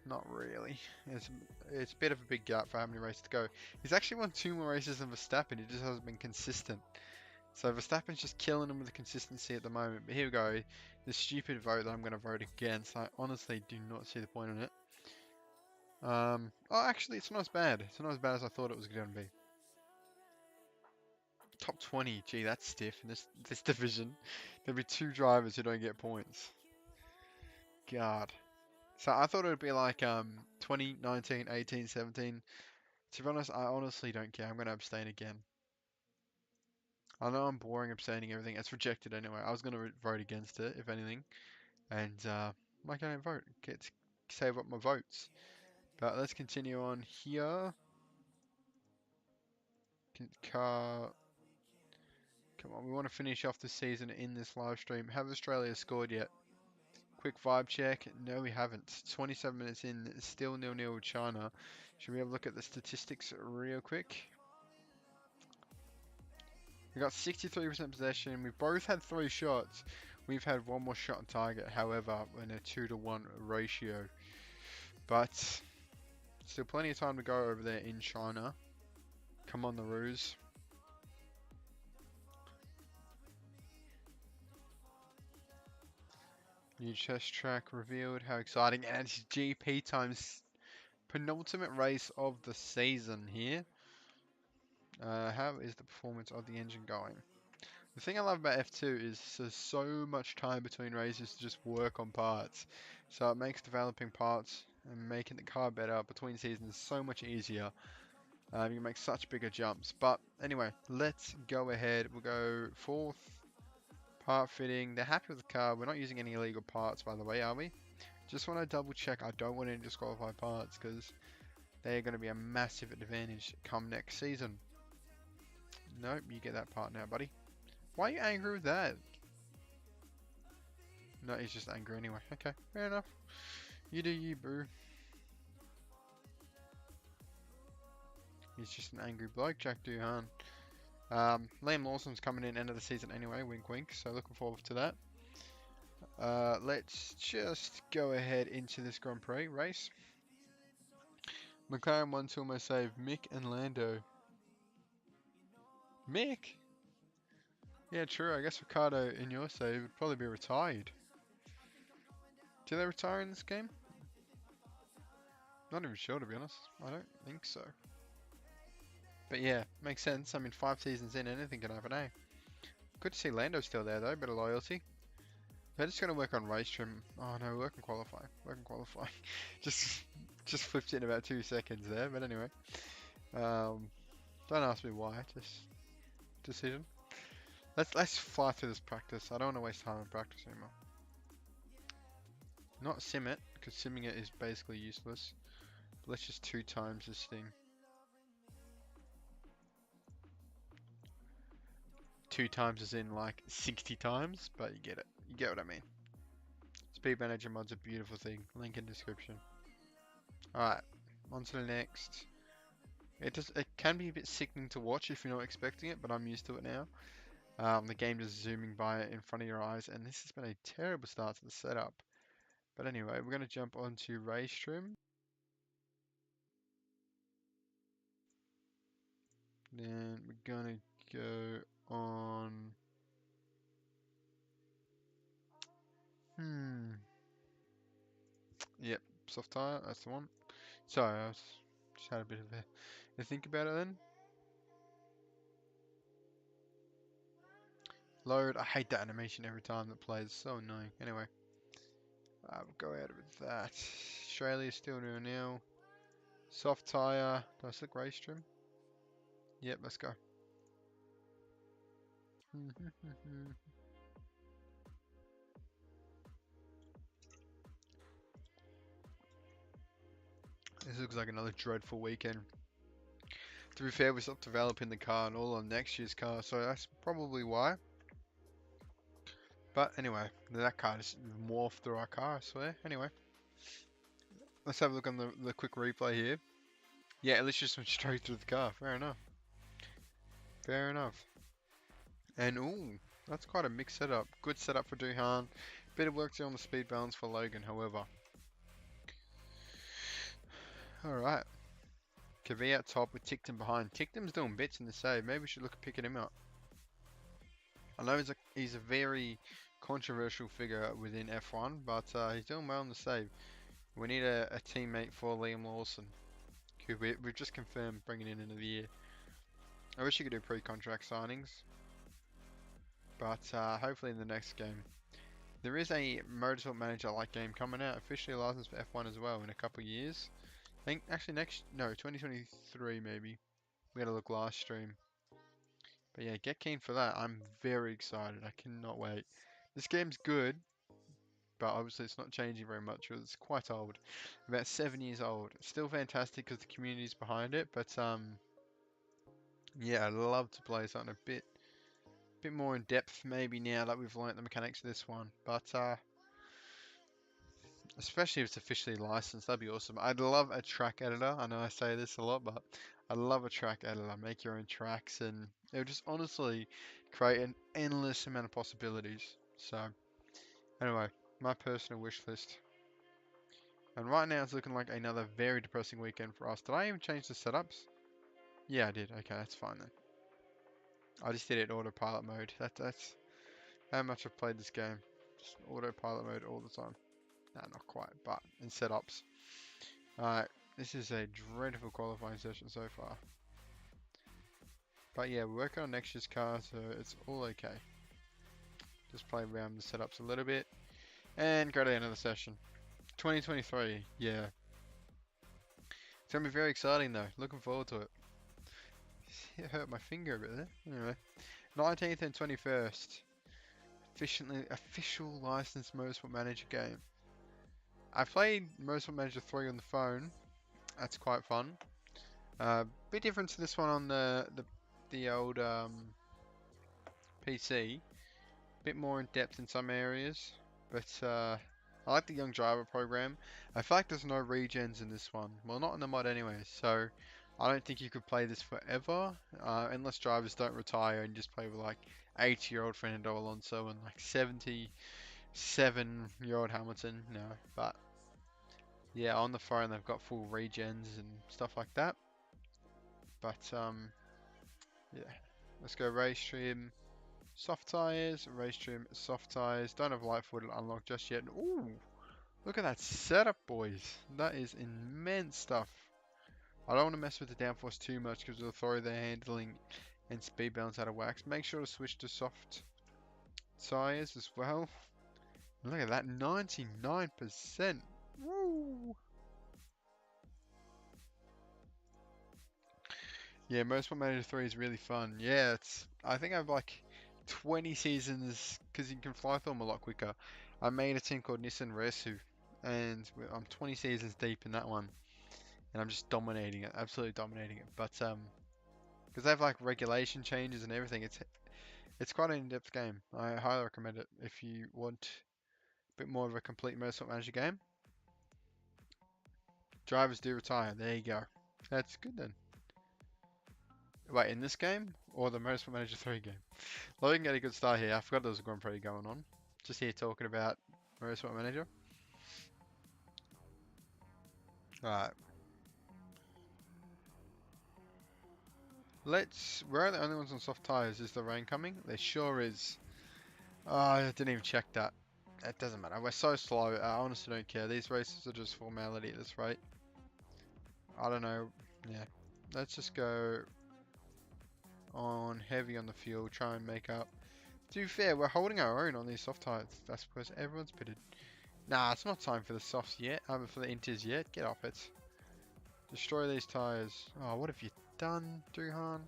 Not really. It's a bit of a big gap for how many races to go. He's actually won 2 more races than Verstappen, he just hasn't been consistent. So Verstappen's just killing him with the consistency at the moment. But here we go, the stupid vote that I'm going to vote against. I honestly do not see the point in it. Oh, actually, it's not as bad. It's not as bad as I thought it was going to be. Top 20, gee, that's stiff in this division. There'll be 2 drivers who don't get points. God. So I thought it would be like 20, 19, 18, 17. To be honest, I honestly don't care. I'm going to abstain again. I know I'm boring abstaining everything. It's rejected anyway. I was going to vote against it, if anything. And why can't I vote? Get to save up my votes. But let's continue on here. Come on, we want to finish off the season in this live stream. Have Australia scored yet? Quick vibe check. No, we haven't. 27 minutes in, still 0-0 with China. Should we have a look at the statistics real quick? We got 63% possession. We've both had 3 shots. We've had 1 more shot on target, however, in a 2-to-1 ratio. But still plenty of time to go over there in China. Come on, the Roos. New test track revealed. How exciting. And it's GP times penultimate race of the season here. How is the performance of the engine going? The thing I love about F2 is there's so much time between races to just work on parts. So it makes developing parts and making the car better between seasons so much easier. You can make such bigger jumps. But anyway, let's go ahead. We'll go 4th. Part fitting. They're happy with the car. We're not using any illegal parts, by the way, are we? Just want to double check. I don't want any disqualified parts because they're going to be a massive advantage come next season. Nope, you get that part now, buddy. Why are you angry with that? No, he's just angry anyway. Okay, fair enough. You do you, boo. He's just an angry bloke, Jack Doohan. Liam Lawson's coming in end of the season anyway, wink wink, so looking forward to that. Let's just go ahead into this Grand Prix race. McLaren won to almost save Mick and Lando. Mick? Yeah, true, I guess Ricardo in your save would probably be retired. Do they retire in this game? Not even sure, to be honest. I don't think so. But yeah, makes sense. I mean, 5 seasons in, anything can happen, eh? Good to see Lando still there, though. Bit of loyalty. They're just going to work on race trim. Oh no, work and qualify. Work and qualify. just flipped it in about 2 seconds there. But anyway, don't ask me why. Just decision. Let's fly through this practice. I don't want to waste time in practice anymore. Not sim it, because simming it is basically useless. But let's just 2 times this thing. 2 times as in like 60 times, but you get it. You get what I mean. Speed Manager mod's a beautiful thing. Link in description. Alright, on to the next. It can be a bit sickening to watch if you're not expecting it, but I'm used to it now. The game just zooming by in front of your eyes, and this has been a terrible start to the setup. But anyway, we're going to jump onto race trim. Then we're going to go on... Yep, soft tire, that's the one. Sorry, I just had a bit of a think about it then. Load. I hate that animation every time that plays. So annoying. Anyway. We'll go out with that. Australia's still new now. Soft tyre. Do I select race trim? Yep, let's go. This looks like another dreadful weekend. To be fair, we stopped developing the car and all on next year's car, so that's probably why. But anyway, that car just morphed through our car, I swear. Anyway, let's have a look on the quick replay here. Yeah, let's just went straight through the car. Fair enough. Fair enough. And ooh, that's quite a mixed setup. Good setup for Duhan. Bit of work to do on the speed balance for Logan, however. Alright. Kvyat out top with Tickton behind. Tickton's doing bits in the save. Maybe we should look at picking him up. I know he's a very controversial figure within F1, but he's doing well in the save. We need a teammate for Liam Lawson, who we've just confirmed bringing in into the year. I wish you could do pre-contract signings, but hopefully in the next game. There is a Motorsport Manager like game coming out, officially licensed for F1 as well in a couple of years. I think actually 2023 maybe. We had a look last stream. But yeah, get keen for that. I'm very excited. I cannot wait. This game's good, but obviously it's not changing very much. It's quite old, about 7 years old. It's still fantastic because the community's behind it. But yeah, I'd love to play something a bit more in depth maybe now that we've learnt the mechanics of this one. But especially if it's officially licensed, that'd be awesome. I'd love a track editor. I know I say this a lot, but I'd love a track editor. Make your own tracks, and it would just honestly create an endless amount of possibilities. So, anyway, my personal wish list. And right now it's looking like another very depressing weekend for us. Did I even change the setups? Yeah, I did. Okay, that's fine then. I just did it autopilot mode. That's how much I've played this game. Just autopilot mode all the time. Nah, not quite, but in setups. Alright, this is a dreadful qualifying session so far. But yeah, we're working on next year's car, so it's all okay. Just play around the setups a little bit. And go to the end of the session. 2023, yeah. It's going to be very exciting though. Looking forward to it. It hurt my finger a bit there. Anyway, 19th and 21st. Official licensed Motorsport Manager game. I played Motorsport Manager 3 on the phone. That's quite fun. Bit different to this one on the old PC. Bit more in depth in some areas, but I like the young driver program. I feel like there's no regens in this one. Well, not in the mod anyway, so I don't think you could play this forever, unless drivers don't retire and just play with like 80-year-old Fernando Alonso and like 77-year-old Hamilton. No, but yeah, on the phone they've got full regens and stuff like that. But yeah, let's go race trim, soft tires, race trim, soft tires. Don't have light footed unlocked just yet. Ooh, look at that setup, boys. That is immense stuff. I don't want to mess with the downforce too much because it'll throw the handling and speed balance out of wax. Make sure to switch to soft tires as well. Look at that, 99%. Woo! Yeah, Motorsport Manager 3 is really fun. Yeah, I think I have like 20 seasons because you can fly through them a lot quicker. I made a team called Nissan Resu, and I'm 20 seasons deep in that one, and I'm just dominating it, absolutely dominating it. But because they have like regulation changes and everything, it's quite an in-depth game. I highly recommend it if you want a bit more of a complete Motorsport Manager game. Drivers do retire. There you go. That's good then. Wait, in this game or the Motorsport Manager 3 game? Logan got a good start here. I forgot there was a Grand Prix going on. Just here talking about Motorsport Manager. Alright. We're the only ones on soft tyres. Is the rain coming? There sure is. Oh, I didn't even check that. It doesn't matter. We're so slow. I honestly don't care. These races are just formality at this rate. I don't know. Yeah. Let's just go on heavy on the fuel. Try and make up To be fair, we're holding our own on these soft tyres. That's because everyone's pitted. Nah, it's not time for the softs yet. For the inters yet. Get off it. Destroy these tyres. Oh, what have you done, Duhan?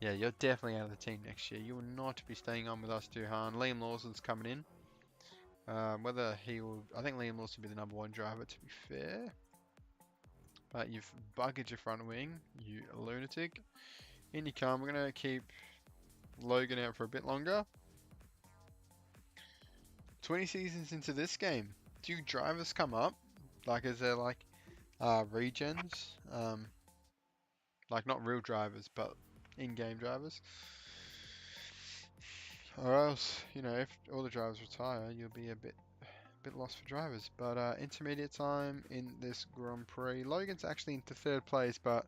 Yeah, you're definitely out of the team next year. You will not be staying on with us, Duhan. Liam Lawson's coming in. Whether he will... I think Liam Lawson will be the #1 driver, to be fair. But you've buggered your front wing, you lunatic. In you come. We're going to keep Logan out for a bit longer. 20 seasons into this game. Do drivers come up? Like, is there like regens? Like not real drivers, but in-game drivers. Or else, you know, if all the drivers retire, you'll be a bit lost for drivers. But intermediate time in this Grand Prix. Logan's actually into 3rd place, but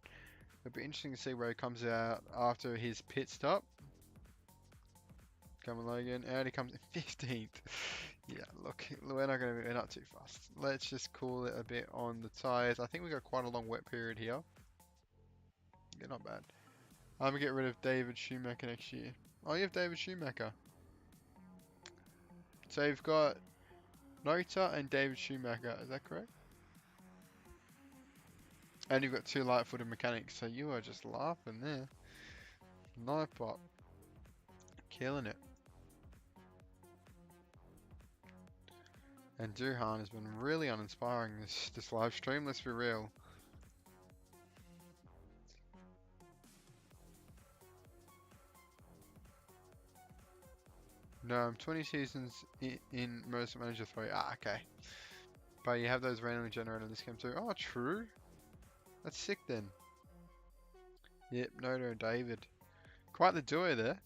it'll be interesting to see where he comes out after his pit stop. Come on, Logan. Out he comes in 15th. Yeah, look, we're not too fast. Let's just cool it a bit on the tyres. I think we got quite a long wet period here. Yeah, not bad. I'm gonna get rid of David Schumacher next year. Oh, you have David Schumacher. So you've got Nota and David Schumacher, is that correct? And you've got 2 light-footed mechanics, so you are just laughing there. No pop. Killing it. And Duhan has been really uninspiring this live stream, let's be real. No, 20 seasons in Motorsport Manager 3. Ah, okay. But you have those randomly generated in this game too. Oh, true. That's sick then. Yep, Noda and David. Quite the duo there.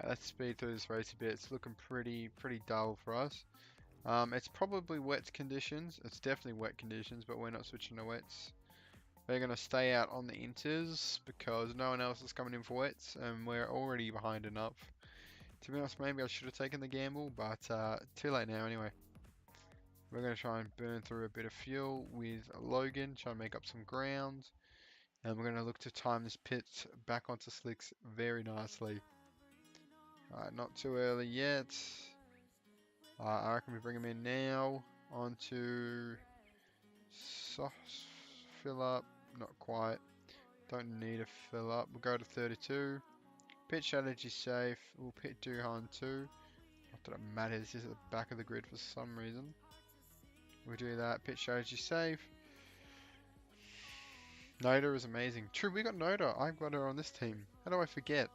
Let's speed through this race a bit. It's looking pretty dull for us. It's probably wet conditions. It's definitely wet conditions, but we're not switching to wets. We're going to stay out on the inters because no one else is coming in for wets, and we're already behind enough. To be honest, maybe I should have taken the gamble, but too late now anyway. We're going to try and burn through a bit of fuel with Logan, try and make up some ground. And we're going to look to time this pit back onto slicks very nicely. Alright, not too early yet. I reckon we bring him in now. Onto soft fill up. Not quite. Don't need a fill up. We'll go to 32. Pit strategy safe. We'll pit Duhan too. Not that it matters. He's at the back of the grid for some reason. We'll do that. Pit strategy safe. Noda is amazing. True, we got Noda. I've got her on this team. How do I forget?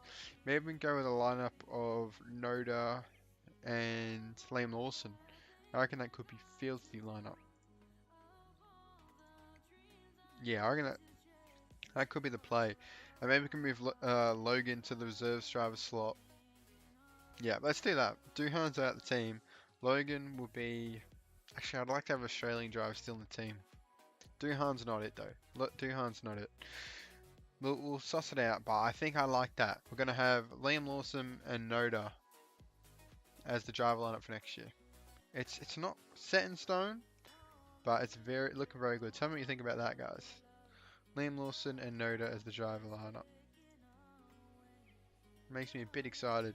Maybe we can go with a lineup of Noda and Liam Lawson. I reckon that could be filthy lineup. Yeah, I reckon that could be the play. And maybe we can move Logan to the reserves driver slot. Yeah, let's do that. Duhan's out the team. Logan will be... Actually, I'd like to have an Australian driver still in the team. Duhan's not it though. Look, Duhan's not it. We'll suss it out, but I think I like that. We're going to have Liam Lawson and Noda as the driver lineup for next year. It's not set in stone, but it's looking very good. Tell me what you think about that, guys. Liam Lawson and Noda as the driver lineup. Makes me a bit excited.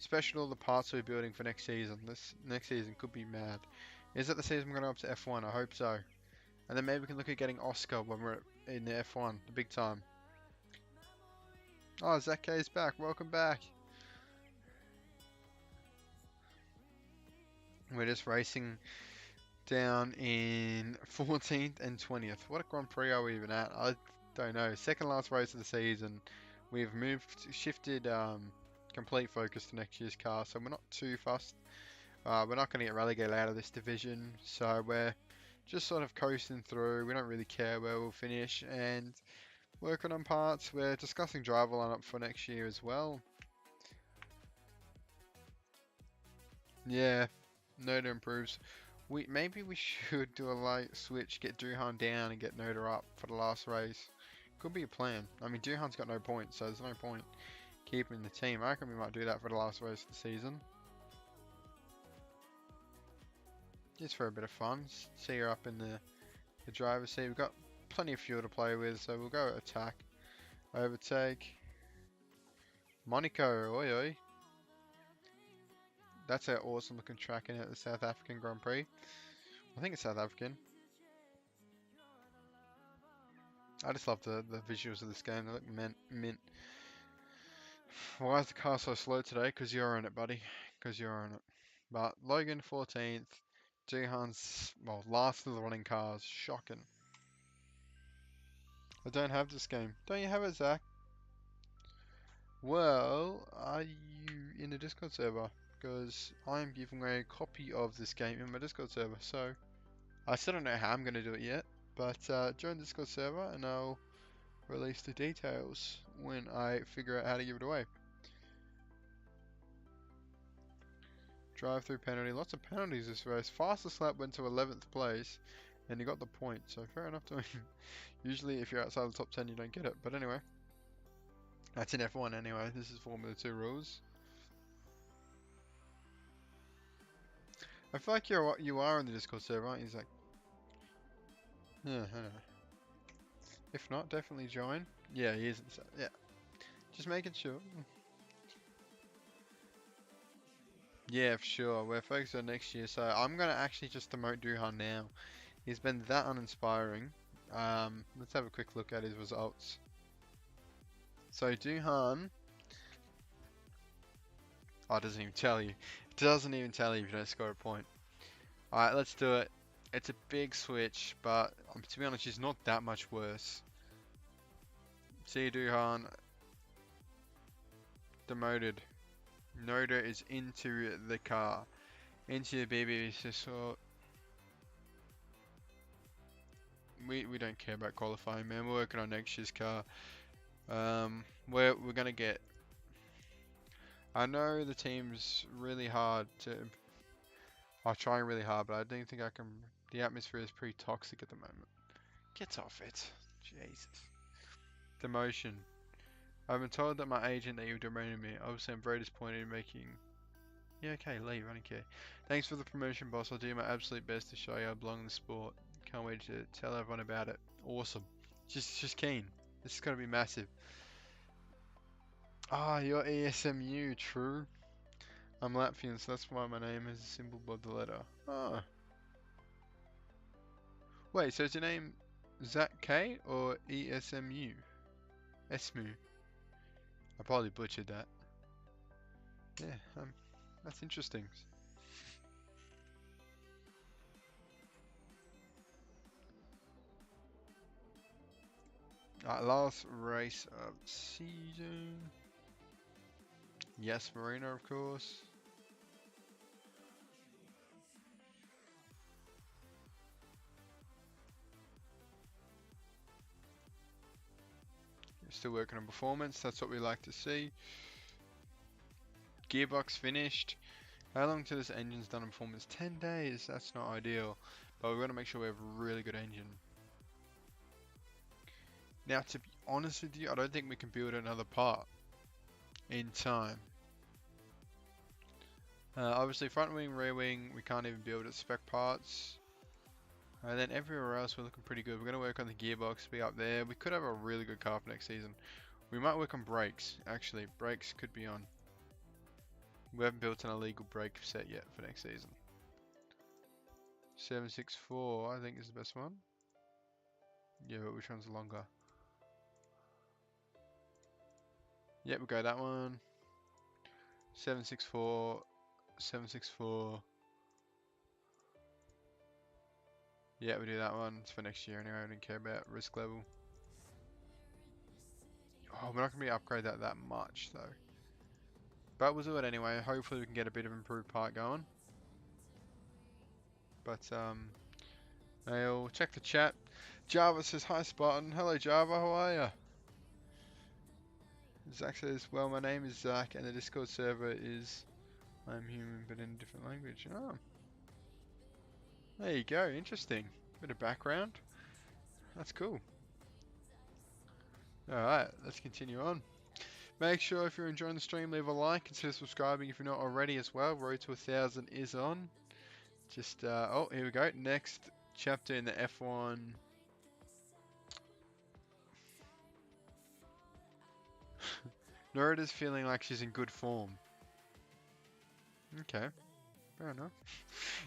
Especially all the parts we're building for next season. This next season could be mad. Is it the season we're going to go up to F1? I hope so. And then maybe we can look at getting Oscar when we're in the F1, the big time. Oh, Zach K is back. Welcome back. We're just racing down in 14th and 20th. What a Grand Prix are we even at? I don't know. Second last race of the season. We've shifted complete focus to next year's car, so we're not too fussed. We're not going to get relegated out of this division, so we're just sort of coasting through. We don't really care where we'll finish, and working on parts. We're discussing driver lineup for next year as well. Yeah, Noda improves. Maybe we should do a light switch, get Duhan down and get Noda up for the last race. Could be a plan. I mean, Duhan's got no points, so there's no point keeping the team. I reckon we might do that for the last race of the season. Just for a bit of fun. See her up in the driver's seat. We've got plenty of fuel to play with, so we'll go attack. Overtake. Monaco, oi oi. That's an awesome looking track in it, the South African Grand Prix. I think it's South African. I just love the visuals of this game. They look mint. Why is the car so slow today? Because you're on it, buddy. Because you're on it. But Logan 14th. Jihan's, well, last of the running cars. Shocking. I don't have this game. Don't you have it, Zach? Well, are you in the Discord server? Because I'm giving away a copy of this game in my Discord server. So, I still don't know how I'm going to do it yet. But join the Discord server and I'll release the details when I figure out how to give it away. Drive-through penalty. Lots of penalties this race. Fastest lap went to 11th place and he got the point. So, fair enough to him. Usually, if you're outside the top 10, you don't get it. But anyway. That's in F1 anyway. This is Formula 2 rules. I feel like you are on the Discord server, aren't you, Zach? Yeah, I know. If not, definitely join. Yeah, he is. Yeah. Just making sure. Yeah, for sure. We're focused on next year. So I'm going to actually just demote Duhan now. He's been that uninspiring. Let's have a quick look at his results. So Duhan. Oh, it doesn't even tell you. It doesn't even tell you if you don't score a point. Alright, let's do it. It's a big switch, but to be honest, he's not that much worse. See you, Duhan. Demoted. Noda is into the car. Into the BB. So we don't care about qualifying, man. We're working on next year's car. We're gonna get. I know the team's really hard to. I'm trying really hard, but I don't think I can. The atmosphere is pretty toxic at the moment. Get off it, Jesus. Demotion. I've been told that my agent that you demoted me. Obviously, I'm very disappointed in making. Yeah, okay, leave. I don't care. Thanks for the promotion, boss. I'll do my absolute best to show you I belong in the sport. Can't wait to tell everyone about it. Awesome. Just keen. This is gonna be massive. Ah, you're ESMU, true. I'm Latvian, so that's why my name has a symbol above the letter. Ah. Wait, so is your name Zach K or ESMU? Esmu. I probably butchered that. Yeah, that's interesting. Last race of season. Yes, Marina, of course. Still working on performance, that's what we like to see. Gearbox finished. How long till this engine's done in performance? 10 days, that's not ideal. But we've got to make sure we have a really good engine. Now, to be honest with you, I don't think we can build another part in time. Obviously, front wing, rear wing, we can't even build at spec parts. And then everywhere else, we're looking pretty good. We're going to work on the gearbox, be up there. We could have a really good car for next season. We might work on brakes, actually. Brakes could be on. We haven't built an illegal brake set yet for next season. 764, I think is the best one. Yeah, but which one's longer? Yep, we'll go that one. 764, 764. Yeah, we'll do that one. It's for next year anyway. I don't care about risk level. Oh, we're not going to be upgrade that much though. But we'll do it anyway. Hopefully we can get a bit of improved part going. But I'll check the chat. Java says, hi Spartan. Hello Java, how are ya? Zach says, well, my name is Zach and the Discord server is I'm human but in a different language. Oh. There you go, interesting. Bit of background. That's cool. Alright, let's continue on. Make sure if you're enjoying the stream, leave a like. Consider subscribing if you're not already as well. Road to 1,000 is on. Just, oh, here we go. Next chapter in the F1. Norida's feeling like she's in good form. Okay, fair enough.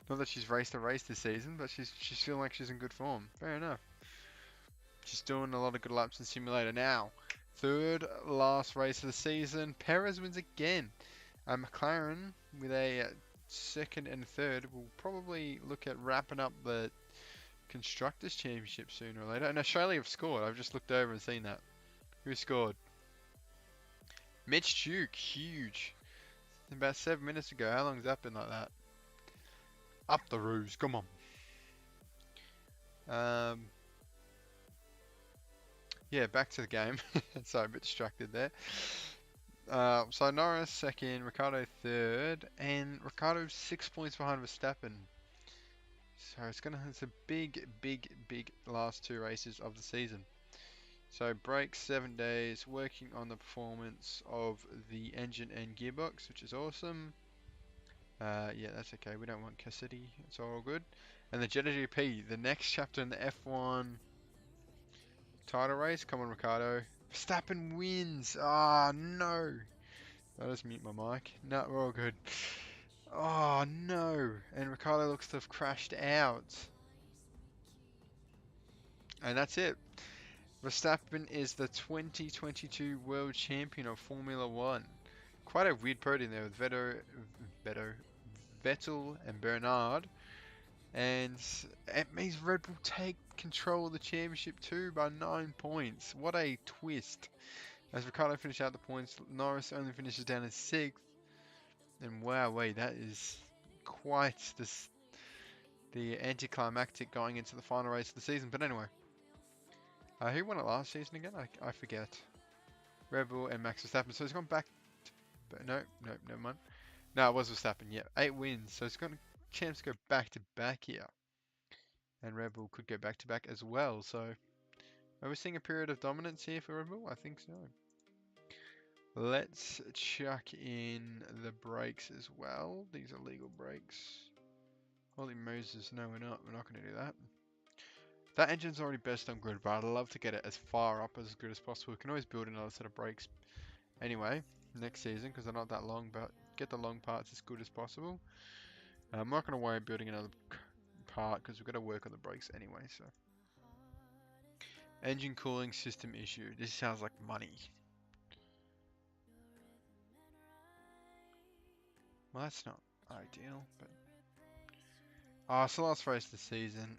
Not that she's raced a race this season, but she's feeling like she's in good form. Fair enough. She's doing a lot of good laps in simulator now. Third last race of the season. Perez wins again. McLaren with a second and third will probably look at wrapping up the Constructors Championship sooner or later. And Australia have scored. I've just looked over and seen that. Who scored? Mitch Duke. Huge. About 7 minutes ago. How long has that been like that? Up the roofs. Come on. Yeah, back to the game. Sorry, a bit distracted there. So Norris second, Ricciardo third, and Ricciardo's 6 points behind Verstappen. So it's a big last two races of the season. So break 7 days, working on the performance of the engine and gearbox, which is awesome. Yeah, that's okay. We don't want Cassidy. It's all good. And the Jetta GP, the next chapter in the F1 title race. Come on, Ricciardo. Verstappen wins. Ah, no. I'll just mute my mic. No, we're all good. Oh, no. And Ricciardo looks to have crashed out. And that's it. Verstappen is the 2022 World Champion of Formula 1. Quite a weird podium there with Vettel and Bernard. And it means Red Bull take control of the championship too by 9 points. What a twist. As Ricciardo finished out the points, Norris only finishes down in 6th. And wow, wait, that is quite the anticlimactic going into the final race of the season. But anyway, who won it last season again? I forget. Red Bull and Max Verstappen. So he's gone back. No, never mind. No, it was Verstappen. Yeah, 8 wins. So he's got a chance to go back to back here. And Red Bull could go back to back as well. So are we seeing a period of dominance here for Red Bull? I think so. Let's chuck in the brakes as well. These are legal brakes. Holy Moses, no we're not. We're not going to do that. That engine's already best on grid, but I'd love to get it as far up as good as possible. We can always build another set of brakes anyway, next season, because they're not that long, but get the long parts as good as possible. I'm not going to worry about building another part, because we've got to work on the brakes anyway, so. Engine cooling system issue. This sounds like money. Well, that's not ideal, but... Oh, it's the last race of the season.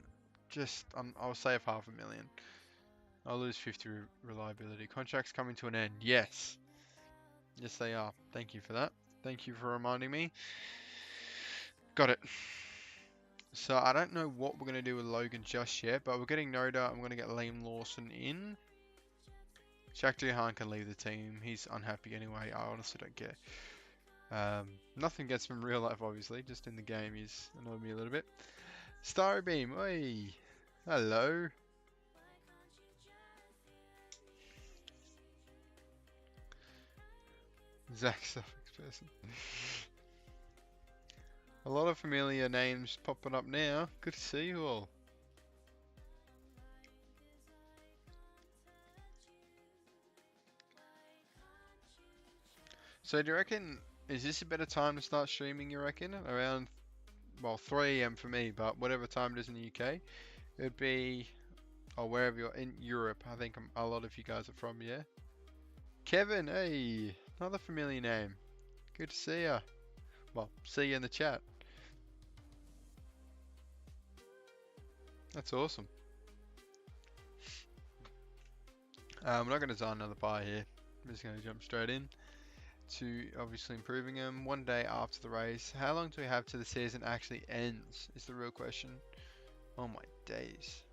Just, I'll save $500,000. I'll lose 50 reliability. Contracts coming to an end. Yes. Yes, they are. Thank you for that. Thank you for reminding me. Got it. So, I don't know what we're going to do with Logan just yet, but we're getting Noda. I'm going to get Liam Lawson in. Jack Duhan can leave the team. He's unhappy anyway. I honestly don't care. Nothing gets from real life, obviously. Just in the game, he's annoyed me a little bit. Starbeam, oi! Hello. Zach Suffix person. A lot of familiar names popping up now. Good to see you all. So do you reckon, is this a better time to start streaming, you reckon? Around, well, 3 AM for me, but whatever time it is in the UK. It'd be, or wherever you're in Europe, I think a lot of you guys are from, yeah? Kevin, hey, another familiar name. Good to see ya. Well, see you in the chat. That's awesome. I'm not going to design another pie here. I'm just going to jump straight in to obviously improving them. One day after the race. How long do we have till the season actually ends is the real question. Oh my days.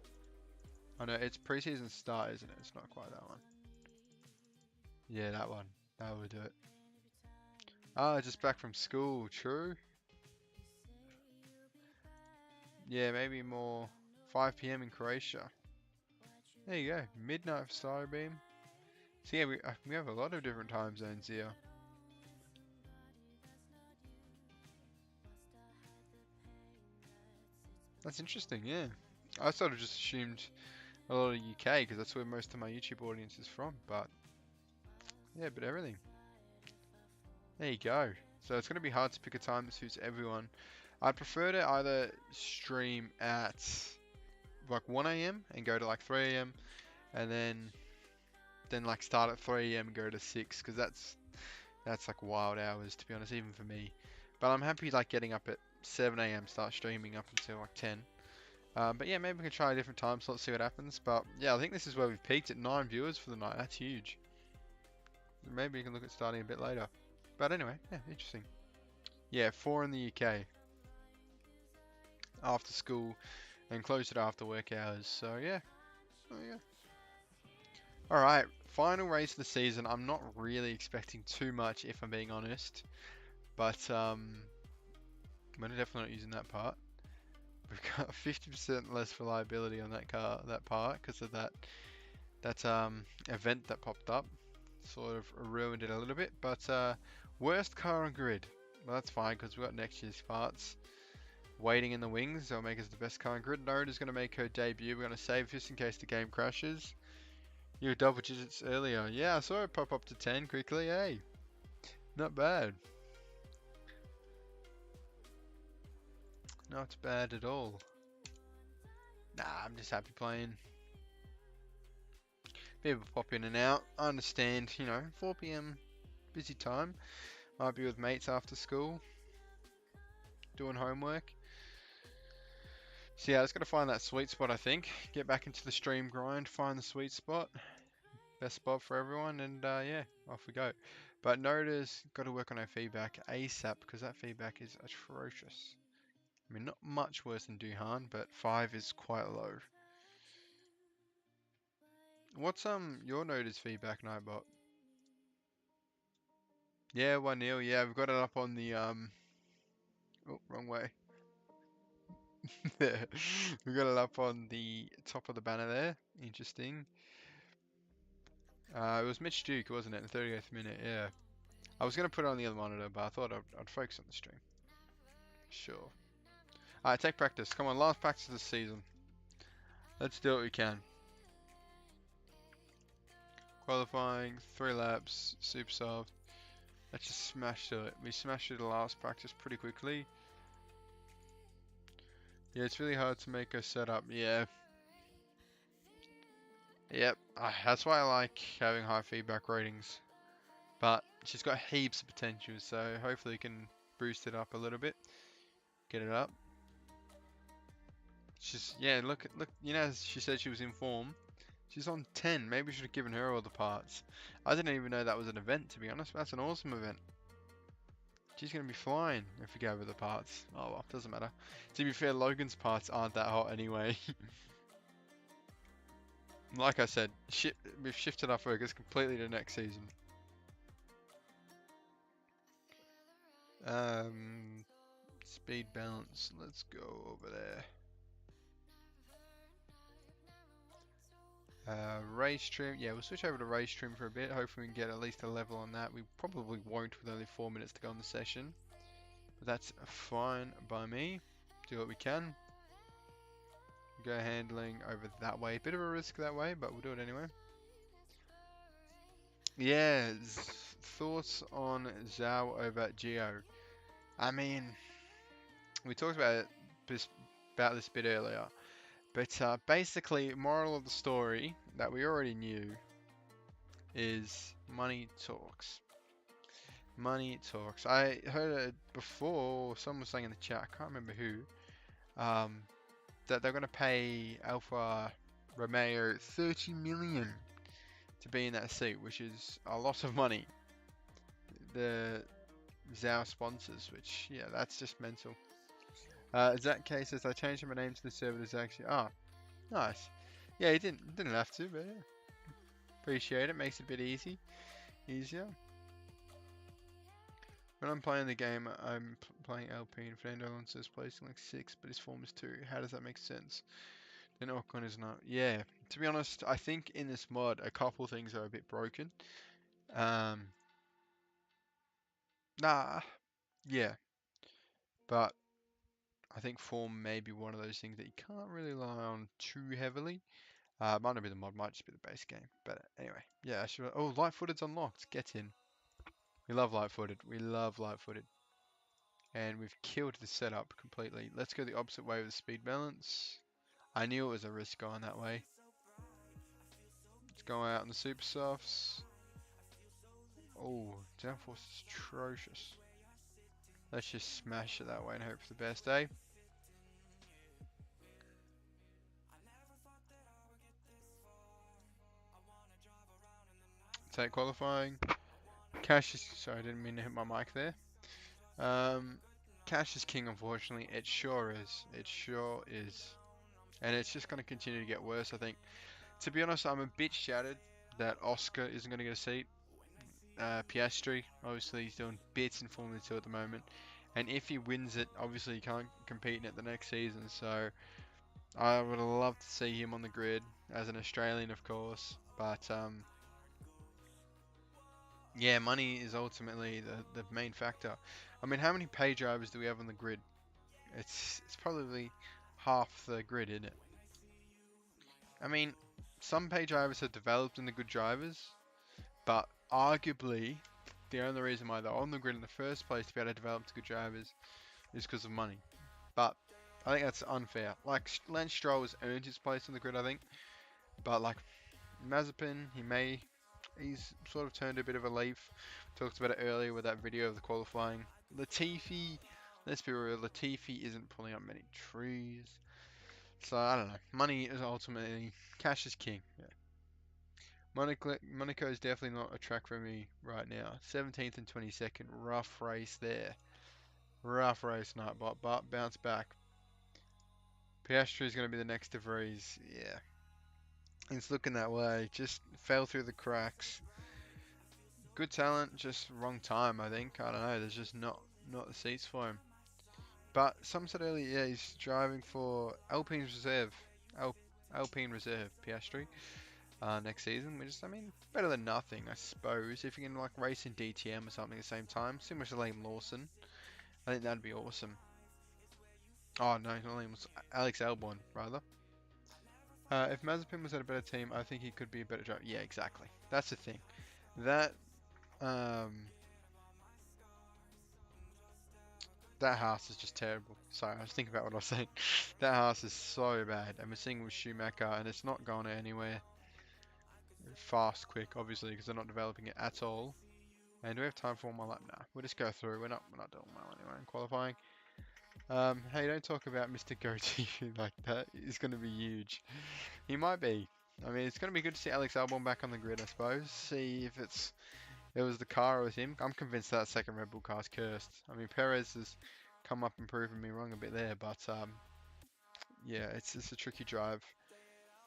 Oh no, it's pre-season start, isn't it? It's not quite that one. Yeah, that one. That will do it. Ah, just back from school. True. Yeah, maybe more 5 PM in Croatia. There you go. Midnight for Starbeam. So yeah, we have a lot of different time zones here. That's interesting, yeah. I sort of just assumed a lot of UK because that's where most of my YouTube audience is from, but yeah, but everything. There you go. So it's going to be hard to pick a time that suits everyone. I prefer to either stream at like 1 a.m. and go to like 3 a.m. and then like start at 3 a.m. and go to 6, because that's like wild hours, to be honest, even for me. But I'm happy like getting up at 7 a.m. start streaming up until like 10. But yeah, maybe we can try a different time slot, see what happens. But yeah, I think this is where we've peaked at 9 viewers for the night. That's huge. Maybe you can look at starting a bit later. But anyway, yeah, interesting. Yeah, 4 in the UK. After school and closed at after work hours. So yeah. Oh yeah. Alright, final race of the season. I'm not really expecting too much, if I'm being honest. But I'm definitely not using that part. We've got 50% less reliability on that part, because of that event that popped up. Sort of ruined it a little bit. But worst car on grid. Well, that's fine, because we've got next year's parts waiting in the wings. That'll make us the best car on grid. Node is going to make her debut. We're going to save this in case the game crashes. You were double digits earlier. Yeah, I saw it pop up to 10 quickly. Hey, not bad. Not bad at all. Nah, I'm just happy playing. People pop in and out. I understand, 4 p.m. busy time. Might be with mates after school, doing homework. So yeah, I just got to find that sweet spot, I think. Get back into the stream grind, find the sweet spot. Best spot for everyone, and yeah, off we go. But Noda's got to work on our feedback ASAP, because that feedback is atrocious. I mean, not much worse than Duhan, but 5 is quite low. What's your Noda's feedback, Nightbot? Yeah, 1-0. Yeah, we've got it up on the oh, wrong way. We got it up on the top of the banner there. Interesting. It was Mitch Duke, wasn't it? In the 38th minute, yeah. I was going to put it on the other monitor, but I thought I'd focus on the stream. Sure. Alright, take practice. Come on, last practice of the season. Let's do what we can. Qualifying, 3 laps, super soft. Let's just smash through it. We smashed through the last practice pretty quickly. Yeah, it's really hard to make a setup. Yeah. Yep. That's why I like having high feedback ratings. But she's got heaps of potential, so hopefully we can boost it up a little bit. Get it up. She's, yeah, look, she said she was in form. She's on 10. Maybe we should have given her all the parts. I didn't even know that was an event, to be honest. That's an awesome event. She's going to be flying if we go with the parts. Oh well, doesn't matter. To be fair, Logan's parts aren't that hot anyway. Like I said, we've shifted our focus completely to next season. Speed balance. Let's go over there. Race trim. Yeah, we'll switch over to race trim for a bit. Hopefully we can get at least a level on that. We probably won't with only 4 minutes to go in the session. But that's fine by me. Do what we can. Go handling over that way. Bit of a risk that way, but we'll do it anyway. Yeah, thoughts on Zhao over Gio? I mean, we talked about this bit earlier. But basically, moral of the story that we already knew is money talks. Money talks. I heard it before, someone was saying in the chat, I can't remember who, that they're going to pay Alfa Romeo 30 million to be in that seat, which is a lot of money. The Zhao sponsors, which, yeah, that's just mental. Zach K says, I changed my name to the server to actually. Ah, nice. Yeah, he didn't have to, but yeah. Appreciate it. Makes it a bit easier. When I'm playing the game, I'm playing LP and Fernando Alonso is placing like 6, but his form is 2. How does that make sense? Then Ocon is not. Yeah, to be honest, I think in this mod, a couple things are a bit broken. Yeah. But I think form may be one of those things that you can't really rely on too heavily. Might not be the mod, might just be the base game. But anyway, yeah. Oh, light footed's unlocked. Get in. We love light-footed. We love light-footed. And we've killed the setup completely. Let's go the opposite way with the speed balance. I knew it was a risk going that way. Let's go out on the super softs. Oh, downforce is atrocious. Let's just smash it that way and hope for the best, eh? Take qualifying. Cash is... Sorry, I didn't mean to hit my mic there. Cash is king, unfortunately. It sure is. It sure is. And it's just going to continue to get worse, I think. To be honest, I'm a bit shattered that Oscar isn't going to get a seat. Piastri, obviously, he's doing bits in Formula 2 at the moment. And if he wins it, obviously he can't compete in it the next season. So I would love to see him on the grid as an Australian, of course. But yeah, money is ultimately the main factor. I mean, how many pay drivers do we have on the grid? It's probably half the grid, isn't it? I mean, some pay drivers have developed into good drivers, but arguably the only reason why they're on the grid in the first place to be able to develop to good drivers is because of money. But I think that's unfair. Like, Lance Stroll has earned his place on the grid, I think. But like Mazepin, he's sort of turned a bit of a leaf. Talked about it earlier with that video of the qualifying. Latifi, let's be real, Latifi isn't pulling up many trees. So I don't know. Money is ultimately, cash is king. Yeah. Monaco is definitely not a track for me right now. 17th and 22nd, rough race there. Rough race, Nightbot, but bounce back. Piastri is going to be the next De Vries. Yeah. It's looking that way. Just fell through the cracks. Good talent, just wrong time, I think. I don't know. There's just not the seats for him. But some said earlier, yeah, he's driving for Alpine Reserve. Alpine Reserve, Piastri. Next season, which is, I mean, better than nothing, I suppose. If you can like race in DTM or something at the same time, similar to Liam Lawson, I think that'd be awesome. Oh no, not Liam, Alex Albon rather. If Mazepin was at a better team, I think he could be a better driver. Yeah, exactly. That's the thing. That that house is just terrible. Sorry, I was thinking about what I was saying. That house is so bad, and we're seeing with Schumacher, and it's not going anywhere fast, quick, obviously, because they're not developing it at all. And do we have time for one more lap? Nah, we'll just go through. We're not doing well anyway in qualifying. Hey, don't talk about Mr. Goatee like that. He's going to be huge. He might be. I mean, it's going to be good to see Alex Albon back on the grid, I suppose. See if it was the car or was him. I'm convinced that second Red Bull car's cursed. I mean, Perez has come up and proven me wrong a bit there, but yeah, it's a tricky drive.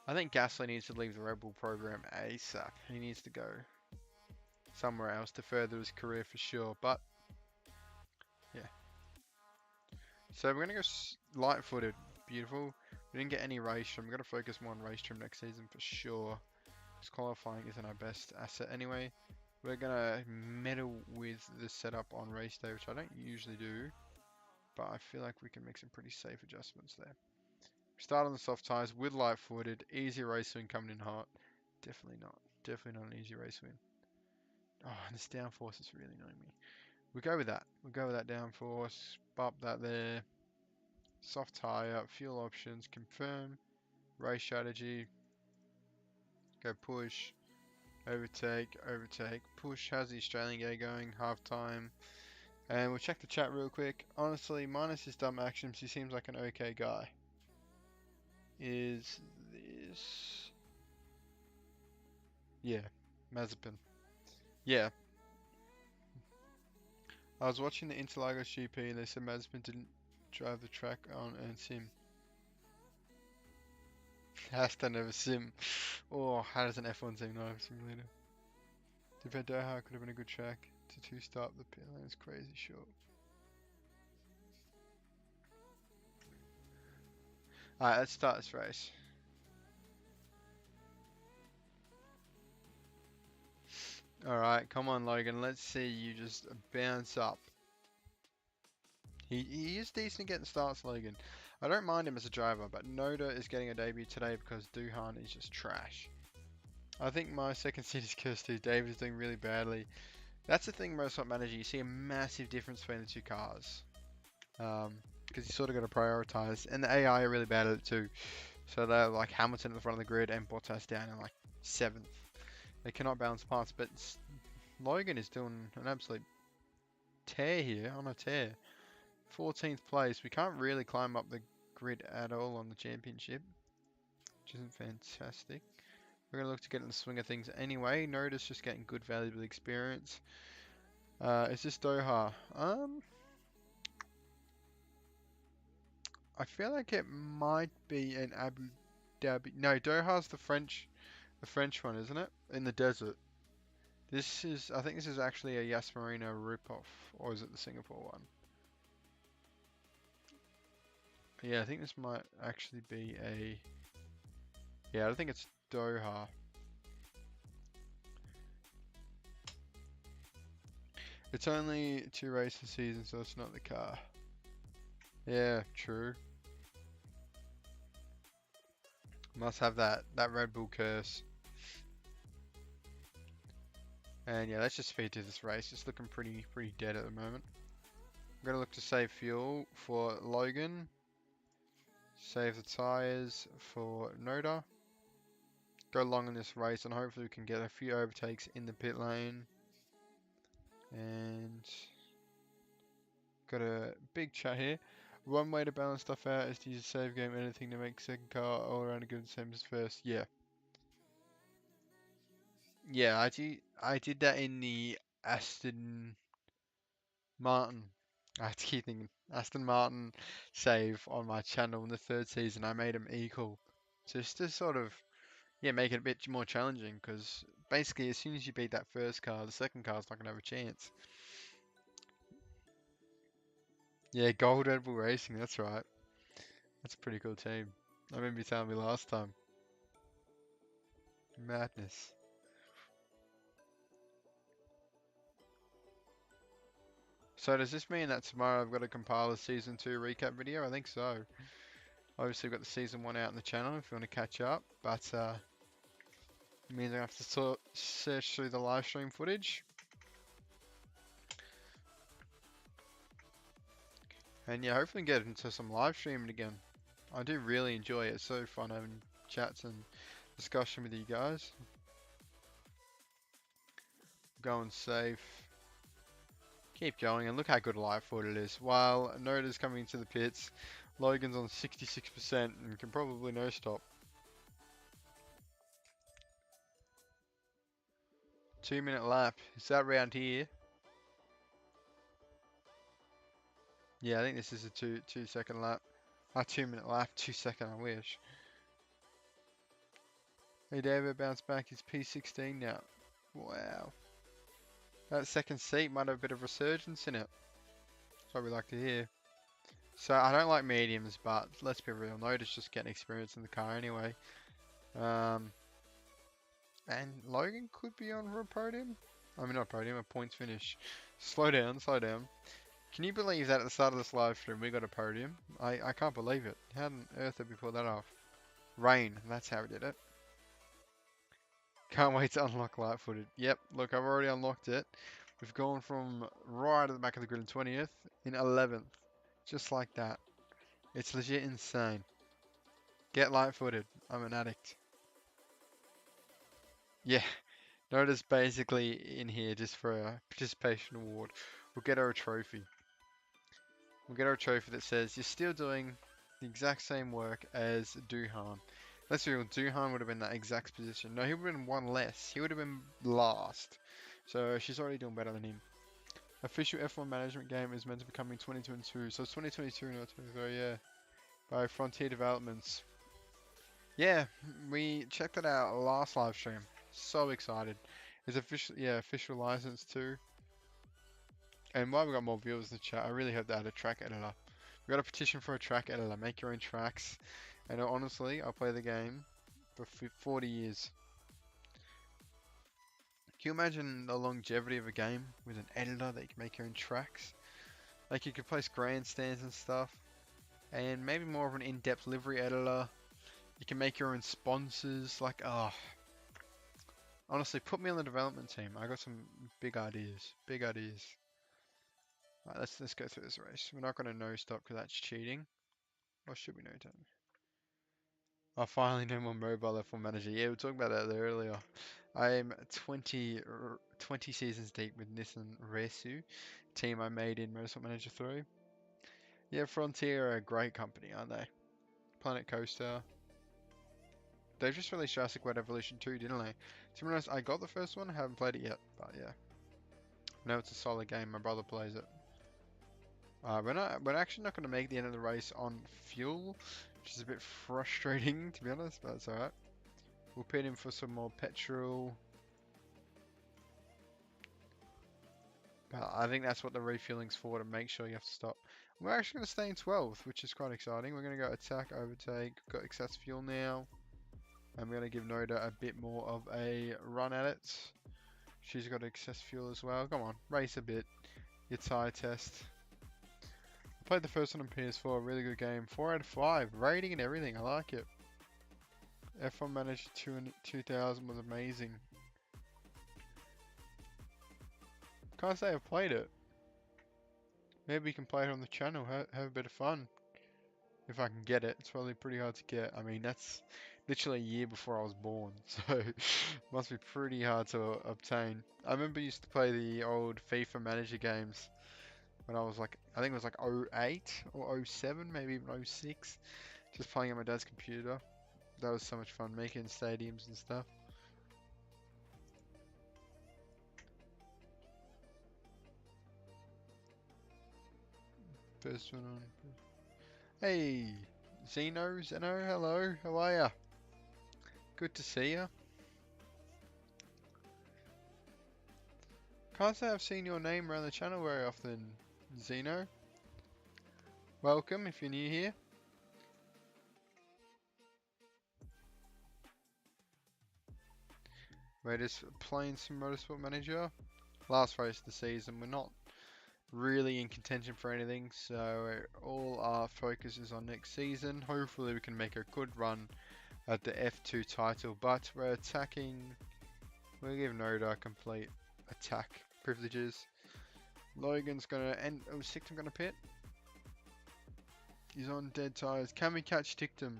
I think Gasly needs to leave the Red Bull program ASAP. He needs to go somewhere else to further his career for sure, but yeah. So we're going to go light-footed. Beautiful. We didn't get any race trim. We're going to focus more on race trim next season for sure. Because qualifying isn't our best asset anyway. We're going to meddle with the setup on race day, which I don't usually do. But I feel like we can make some pretty safe adjustments there. Start on the soft tyres with light-footed. Easy race win coming in hot. Definitely not. Definitely not an easy race win. Oh, and this downforce is really annoying me. We'll go with that. We'll go with that downforce. Bump that there. Soft tyre. Fuel options. Confirm. Race strategy. Go push. Overtake. Overtake. Push. How's the Australian guy going? Half time. And we'll check the chat real quick. Honestly, minus his dumb actions, he seems like an okay guy. Is this... Yeah. Mazepin. Yeah. I was watching the Interlagos GP and they said Mazepin didn't drive the track on and sim. Aston never sim. Oh, how does an F1 team not have a simulator? Defend Doha could have been a good track to two-stop the pit lane. It's crazy short. Alright, let's start this race. Alright, come on Logan, let's see you just bounce up. He is decent at getting starts, Logan. I don't mind him as a driver, but Noda is getting a debut today because Duhan is just trash. I think my second seat is cursed too. Dave is doing really badly. That's the thing, Motorsport Manager. You see a massive difference between the two cars. Because you sort of got to prioritize, and the AI are really bad at it too. So they're like Hamilton at the front of the grid and Bottas down in like 7th. They cannot balance parts, but Logan is doing an absolute tear here, on a tear. 14th place. We can't really climb up the grid at all on the championship, which isn't fantastic. We're going to look to get in the swing of things anyway. Noda's just getting good valuable experience. Is this Doha? I feel like it might be an Abu Dhabi. No, Doha's the French one, isn't it? In the desert. I think this is actually a Yas Marina ripoff, or is it the Singapore one? Yeah, I think this might actually be a... Yeah, I think it's Doha. It's only 2 races a season, so it's not the car. Yeah, true. Must have that Red Bull curse. And yeah, let's just speed to this race. It's looking pretty dead at the moment. I'm gonna look to save fuel for Logan. Save the tyres for Noda. Go long in this race and hopefully we can get a few overtakes in the pit lane. And got a big chat here. One way to balance stuff out is to use a save game, anything to make second car all around good the same as first. Yeah. Yeah, I did that in the Aston Martin. I have to keep thinking. Aston Martin save on my channel in the 3rd season. I made them equal. Just to sort of, yeah, make it a bit more challenging. Because basically, as soon as you beat that first car, the second car's not going to have a chance. Yeah, Gold Red Bull Racing, that's right. That's a pretty cool team. I remember you telling me last time. Madness. So does this mean that tomorrow I've got to compile a Season 2 recap video? I think so. Obviously, we've got the Season 1 out on the channel if you want to catch up, but it means I have to search through the live stream footage. And yeah, hopefully get into some live streaming again. I do really enjoy it. It's so fun having chats and discussion with you guys. Going safe. Keep going, and look how good live foot it is. While Noda's coming into the pits, Logan's on 66% and can probably no stop. 2-minute lap. Is that round here? Yeah, I think this is a 2-second lap. 2-minute lap, 2-second, I wish. Hey David, bounce back. He's P16 now. Wow. That second seat might have a bit of resurgence in it. That's what we like to hear. So I don't like mediums, but let's be real. Noda's just getting experience in the car anyway. And Logan could be on for a podium. I mean, not a podium, a points finish. Slow down, slow down. Can you believe that at the start of this live stream we got a podium? I can't believe it. How on earth did we pull that off? Rain, that's how we did it. Can't wait to unlock light footed. Yep, look, I've already unlocked it. We've gone from right at the back of the grid in 20th in 11th. Just like that. It's legit insane. Get light footed. I'm an addict. Yeah, Noda's basically in here just for a participation award. We'll get her a trophy. We'll get her a trophy that says you're still doing the exact same work as Duhan. Let's be real, Duhan would have been that exact position. No, he would have been one less. He would have been last. So she's already doing better than him. Official F1 management game is meant to be coming 2022. So it's 2022, not 2023, yeah. By Frontier Developments. Yeah, we checked it out last live stream. So excited. It's official license too. And while we got more viewers in the chat, I really hope they had a track editor. We got a petition for a track editor. Make your own tracks. And honestly, I'll play the game for 40 years. Can you imagine the longevity of a game with an editor that you can make your own tracks? Like you could place grandstands and stuff. And maybe more of an in-depth livery editor. You can make your own sponsors. Like, oh. Honestly, put me on the development team. I got some big ideas. Big ideas. Right, let's go through this race. We're not going to no stop because that's cheating. Or should we no time? I finally know my mobile F1 manager. Yeah, we were talking about that earlier. I'm 20 seasons deep with Nissan Resu, team I made in Motorsport Manager 3. Yeah, Frontier are a great company, aren't they? Planet Coaster. They just released Jurassic World Evolution 2, didn't they? To be honest, I got the first one, haven't played it yet, but yeah. No, it's a solid game. My brother plays it. We're actually not going to make the end of the race on fuel, which is a bit frustrating to be honest, but it's alright. We'll pit in for some more petrol. But I think that's what the refueling's for, to make sure you have to stop. We're actually going to stay in 12th, which is quite exciting. We're going to go attack, overtake, got excess fuel now. I'm going to give Noda a bit more of a run at it. She's got excess fuel as well. Come on, race a bit. Your tyre test. I played the first one on PS4, really good game. 4 out of 5, rating and everything, I like it. F1 Manager 2000 was amazing. Can't say I've played it. Maybe you can play it on the channel, have a bit of fun. If I can get it. It's probably pretty hard to get. I mean, that's literally a year before I was born, so must be pretty hard to obtain. I remember I used to play the old FIFA manager games when I was like, I think it was like 08 or 07, maybe even 06. Just playing on my dad's computer. That was so much fun, making stadiums and stuff. First one on. Hey, Zeno, hello, how are ya? Good to see ya. Can't say I've seen your name around the channel very often, Zeno. Welcome if you're new here. We're just playing some Motorsport Manager. Last race of the season, we're not really in contention for anything, so all our focus is on next season. Hopefully we can make a good run at the F2 title, but we're attacking. We'll give Noda complete attack privileges. Logan's gonna end. Oh, Sictum gonna pit. He's on dead tires. Can we catch Tictum?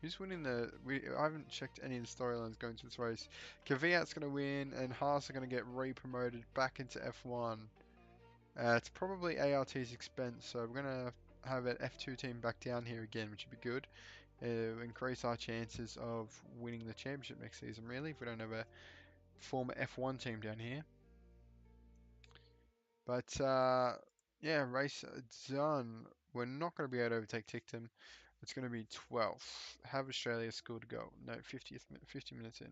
Who's winning the? I haven't checked any of the storylines going to this race. Kvyat's gonna win, and Haas are gonna get re-promoted back into F1. It's probably ART's expense, so we're gonna have an F2 team back down here again, which would be good. Increase our chances of winning the championship next season, really, if we don't have a former F1 team down here. But yeah, race done. We're not going to be able to overtake Tictum. It's going to be 12th. Have Australia score to go? No, 50 minutes in.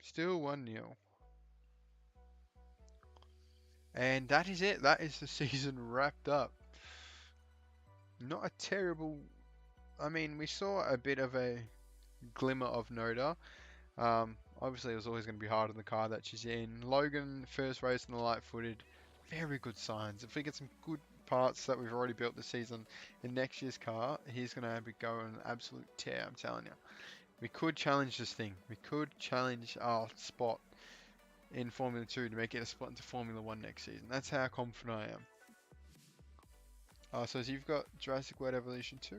Still 1-0. And that is it. That is the season wrapped up. Not a terrible. I mean, we saw a bit of a glimmer of Noda. Obviously, it was always going to be hard on the car that she's in. Logan, first race in the light footed. Very good signs. If we get some good parts that we've already built this season in next year's car, he's going to be going an absolute tear, I'm telling you. We could challenge this thing. We could challenge our spot in Formula 2 to make it a spot into Formula 1 next season. That's how confident I am. So you've got Jurassic World Evolution 2.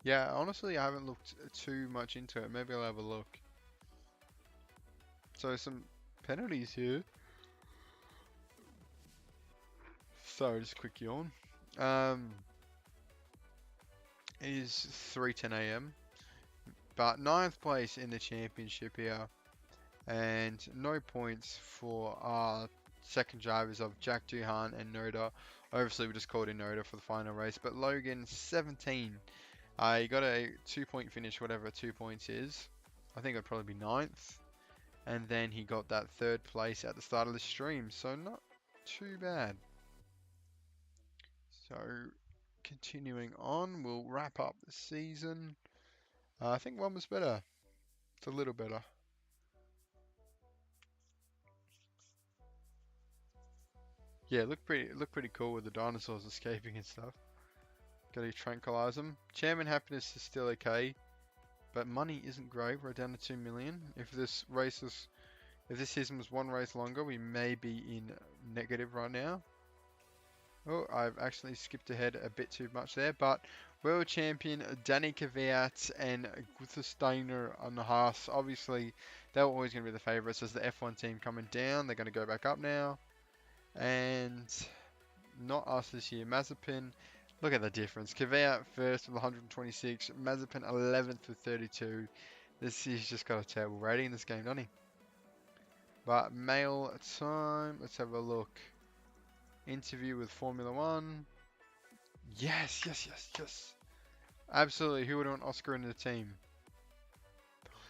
Yeah, honestly, I haven't looked too much into it. Maybe I'll have a look. So some penalties here. Sorry, just a quick yawn. It is 3:10 AM. But 9th place in the championship here. And no points for our second drivers of Jack Duhan and Noda. Obviously, we just called in Noda for the final race. But Logan, 17. He got a 2-point finish, whatever 2 points is. I think it'd probably be 9th. And then he got that 3rd place at the start of the stream. So not too bad. So continuing on, we'll wrap up the season. I think one was better. It's a little better. Yeah, look pretty cool with the dinosaurs escaping and stuff. Gotta tranquilize them. Chairman happiness is still okay. but money isn't great. We're down to 2 million. If this season was one race longer, we may be in negative right now. Oh, I've actually skipped ahead a bit too much there, but world champion Danny Kvyat and Gunther Steiner on the Haas. Obviously, they were always going to be the favourites as the F1 team coming down. They're going to go back up now. And not us this year. Mazepin, look at the difference. Kvyat first with 126, Mazepin 11th with 32. He's just got a terrible rating in this game, doesn't he? But mail time, let's have a look. Interview with Formula One. Yes. Absolutely, who would want Oscar in the team?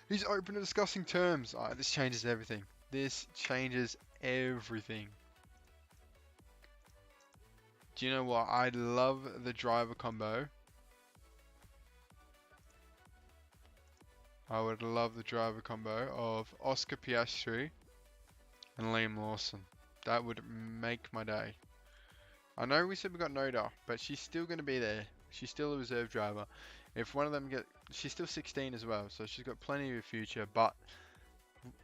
He's open to discussing terms. Alright, this changes everything. This changes everything. Do you know what? I love the driver combo. I would love the driver combo of Oscar Piastri and Liam Lawson. That would make my day. I know we said we got Noda, but she's still going to be there. She's still a reserve driver. If one of them she's still 16 as well, so she's got plenty of a future, but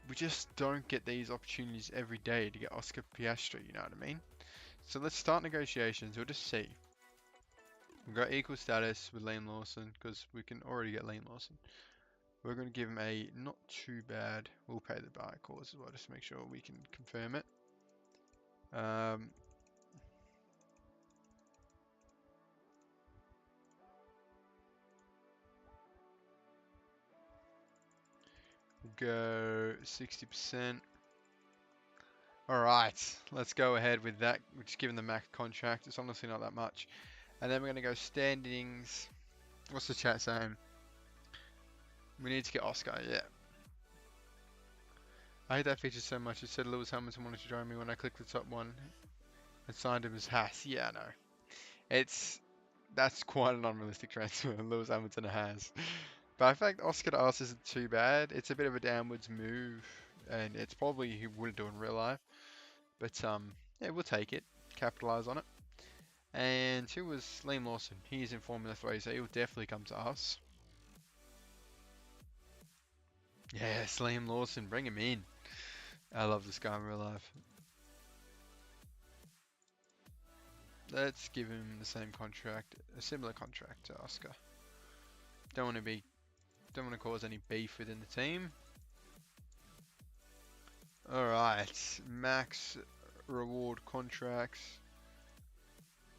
we just don't get these opportunities every day to get Oscar Piastri, you know what I mean? So let's start negotiations. We'll just see. We've got equal status with Liam Lawson, because we can already get Liam Lawson. We're going to give him a not too bad. We'll pay the buy clause as well, just to make sure we can confirm it. We'll go 60%. Alright, let's go ahead with that. We're just giving the max contract. It's honestly not that much. And then we're going to go standings. What's the chat saying? We need to get Oscar, yeah. I hate that feature so much. It said Lewis Hamilton wanted to join me when I clicked the top one and signed him as Haas. Yeah, I know. That's quite an unrealistic transfer. Lewis Hamilton has. But in fact, Oscar to us isn't too bad. It's a bit of a downwards move, and it's probably he wouldn't do in real life. But yeah, we'll take it, capitalize on it. And who was Liam Lawson? He's in Formula 3, so he'll definitely come to us. Yes, Liam Lawson, bring him in. I love this guy in real life. Let's give him the same contract, a similar contract to Oscar. Don't want to cause any beef within the team. Alright, max reward contracts.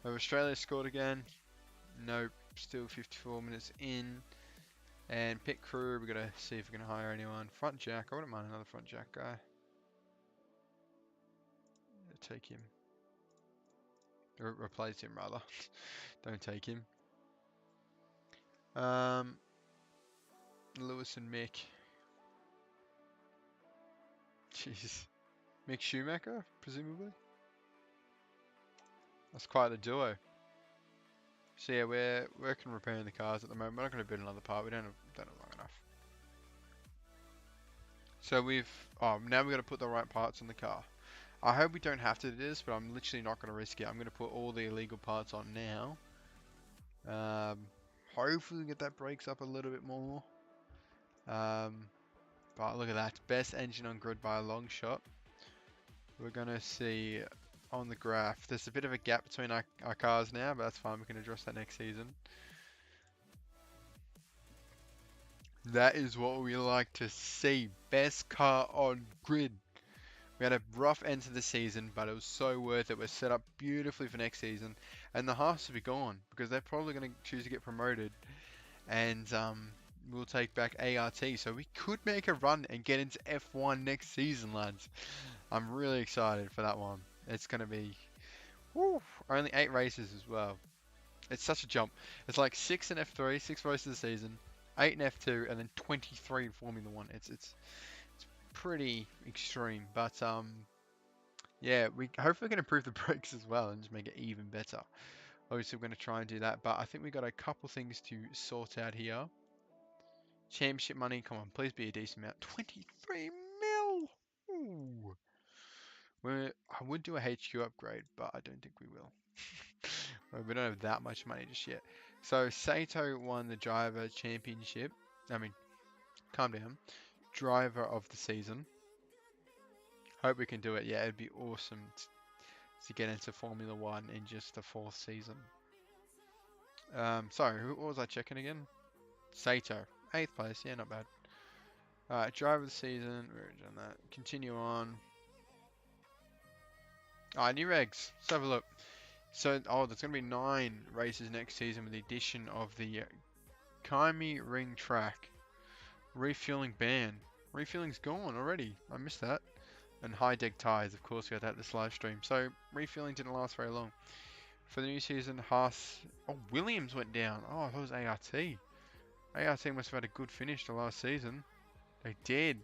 Have Australia scored again? Nope, still 54 minutes in. And pit crew, we're gonna see if we can hire anyone. Front jack, I wouldn't mind another front jack guy. Take him. Or replace him rather. Don't take him. Lewis and Mick. Jeez. Mick Schumacher, presumably? That's quite a duo. So yeah, we're working on repairing the cars at the moment. We're not going to build another part. We don't have long enough. So now we've got to put the right parts on the car. I hope we don't have to do this, but I'm literally not going to risk it. I'm going to put all the illegal parts on now. Hopefully we get that brakes up a little bit more. But look at that. Best engine on grid by a long shot. We're going to see on the graph. There's a bit of a gap between our cars now, but that's fine. We can address that next season. That is what we like to see. Best car on grid. We had a rough end to the season, but it was so worth it. We're set up beautifully for next season. And the Haas will be gone, because they're probably going to choose to get promoted. And we'll take back ART. So we could make a run and get into F1 next season, lads. I'm really excited for that one. It's going to be only 8 races as well. It's such a jump. It's like 6 in F3, 6 races a season, 8 in F2, and then 23 in Formula 1. It's pretty extreme, but yeah, we hopefully can improve the brakes as well and just make it even better. Obviously, we're going to try and do that, but I think we got a couple things to sort out here. Championship money, come on, please be a decent amount. 23 mil! Ooh. I would do a HQ upgrade, but I don't think we will. We don't have that much money just yet. So Sato won the driver championship. I mean, calm down. Driver of the season. Hope we can do it. Yeah, it'd be awesome to get into Formula One in just the 4th season. Sorry, what was I checking again? Sato, 8th place. Yeah, not bad. Alright, driver of the season. We've already done that. Continue on. Alright, new regs. Let's have a look. So, there's going to be 9 races next season with the addition of the Kaimi Ring Track. Refueling ban. Refueling's gone already. I missed that. And high deck tires, of course, we had that this live stream. So, refueling didn't last very long. For the new season, Haas... Oh, Williams went down. Oh, I thought it was ART. ART must have had a good finish the last season. They did.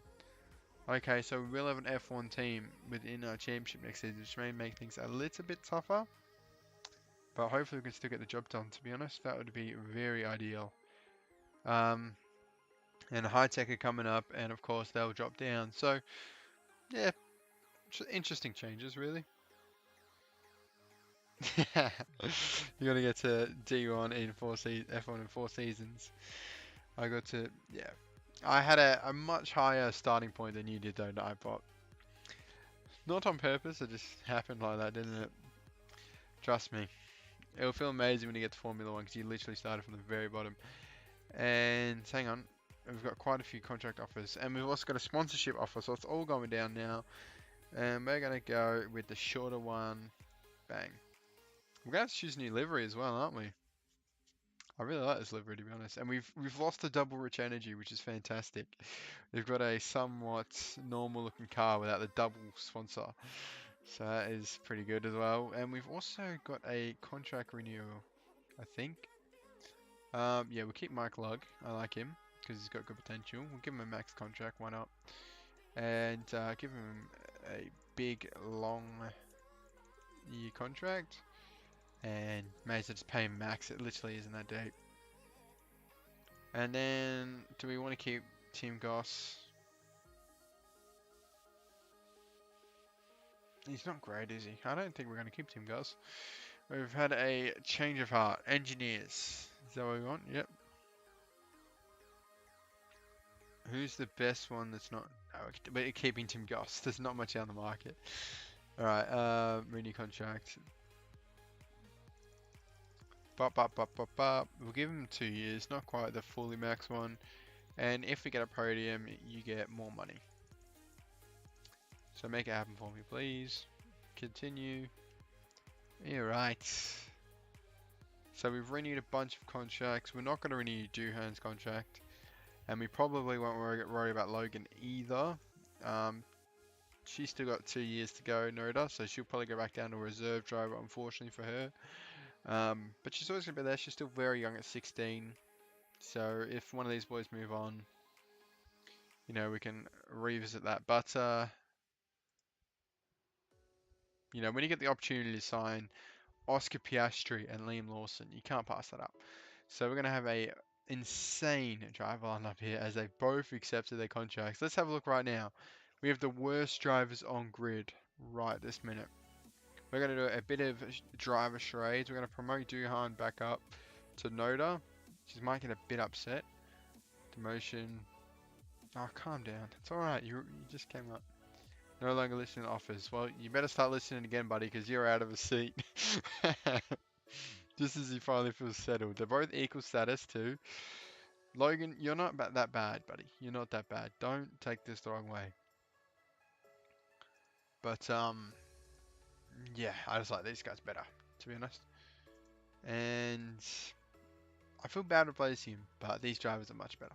Okay, so we will have an F1 team within our championship next season, which may make things a little bit tougher. But hopefully we can still get the job done, to be honest. That would be very ideal. And High Tech are coming up, and of course they'll drop down. So, yeah, interesting changes, really. You're gonna get to D1 in F1 in 4 seasons. I got to, yeah. I had a much higher starting point than you did, though, Nightbot. Not on purpose, it just happened like that, didn't it? Trust me. It'll feel amazing when you get to Formula 1 because you literally started from the very bottom. And hang on, we've got quite a few contract offers, and we've also got a sponsorship offer, so it's all going down now. And we're gonna go with the shorter one. Bang. We're gonna have to choose a new livery as well, aren't we? I really like this livery, to be honest. And we've lost the double rich energy, which is fantastic. We've got a somewhat normal looking car without the double sponsor. So that is pretty good as well. And we've also got a contract renewal, I think. Yeah, we'll keep Mike Lugg. I like him because he's got good potential. We'll give him a max contract, why not? And give him a big, long year contract. And may as well just pay him max. It literally isn't that deep. And then, do we want to keep Tim Goss? He's not great, is he? I don't think we're going to keep Tim Goss. We've had a change of heart. Engineers. Is that what we want? Yep. Who's the best one that's not... Oh, we're keeping Tim Goss. There's not much on the market. Alright, renew contract. We'll give him 2 years. Not quite the fully max one. And if we get a podium, you get more money. So make it happen for me, please. Continue. Alright. So we've renewed a bunch of contracts. We're not going to renew Duhan's contract. And we probably won't worry about Logan either. She's still got 2 years to go, Noda. So she'll probably go back down to a reserve driver, unfortunately for her. But she's always going to be there. She's still very young at 16. So if one of these boys move on, you know, we can revisit that. But, you know, when you get the opportunity to sign Oscar Piastri and Liam Lawson, you can't pass that up. So we're going to have a insane driver lineup here as they both accepted their contracts. Let's have a look right now. We have the worst drivers on grid right this minute. We're going to do a bit of driver charades. We're going to promote Duhan back up to Noda. She's might get a bit upset. Demotion. Oh, calm down. It's alright. You just came up. No longer listening to offers. Well, you better start listening again, buddy, because you're out of a seat. Just as he finally feels settled. They're both equal status, too. Logan, you're not that bad, buddy. You're not that bad. Don't take this the wrong way. But, yeah, I just like these guys better, to be honest. And I feel bad replacing him, but these drivers are much better.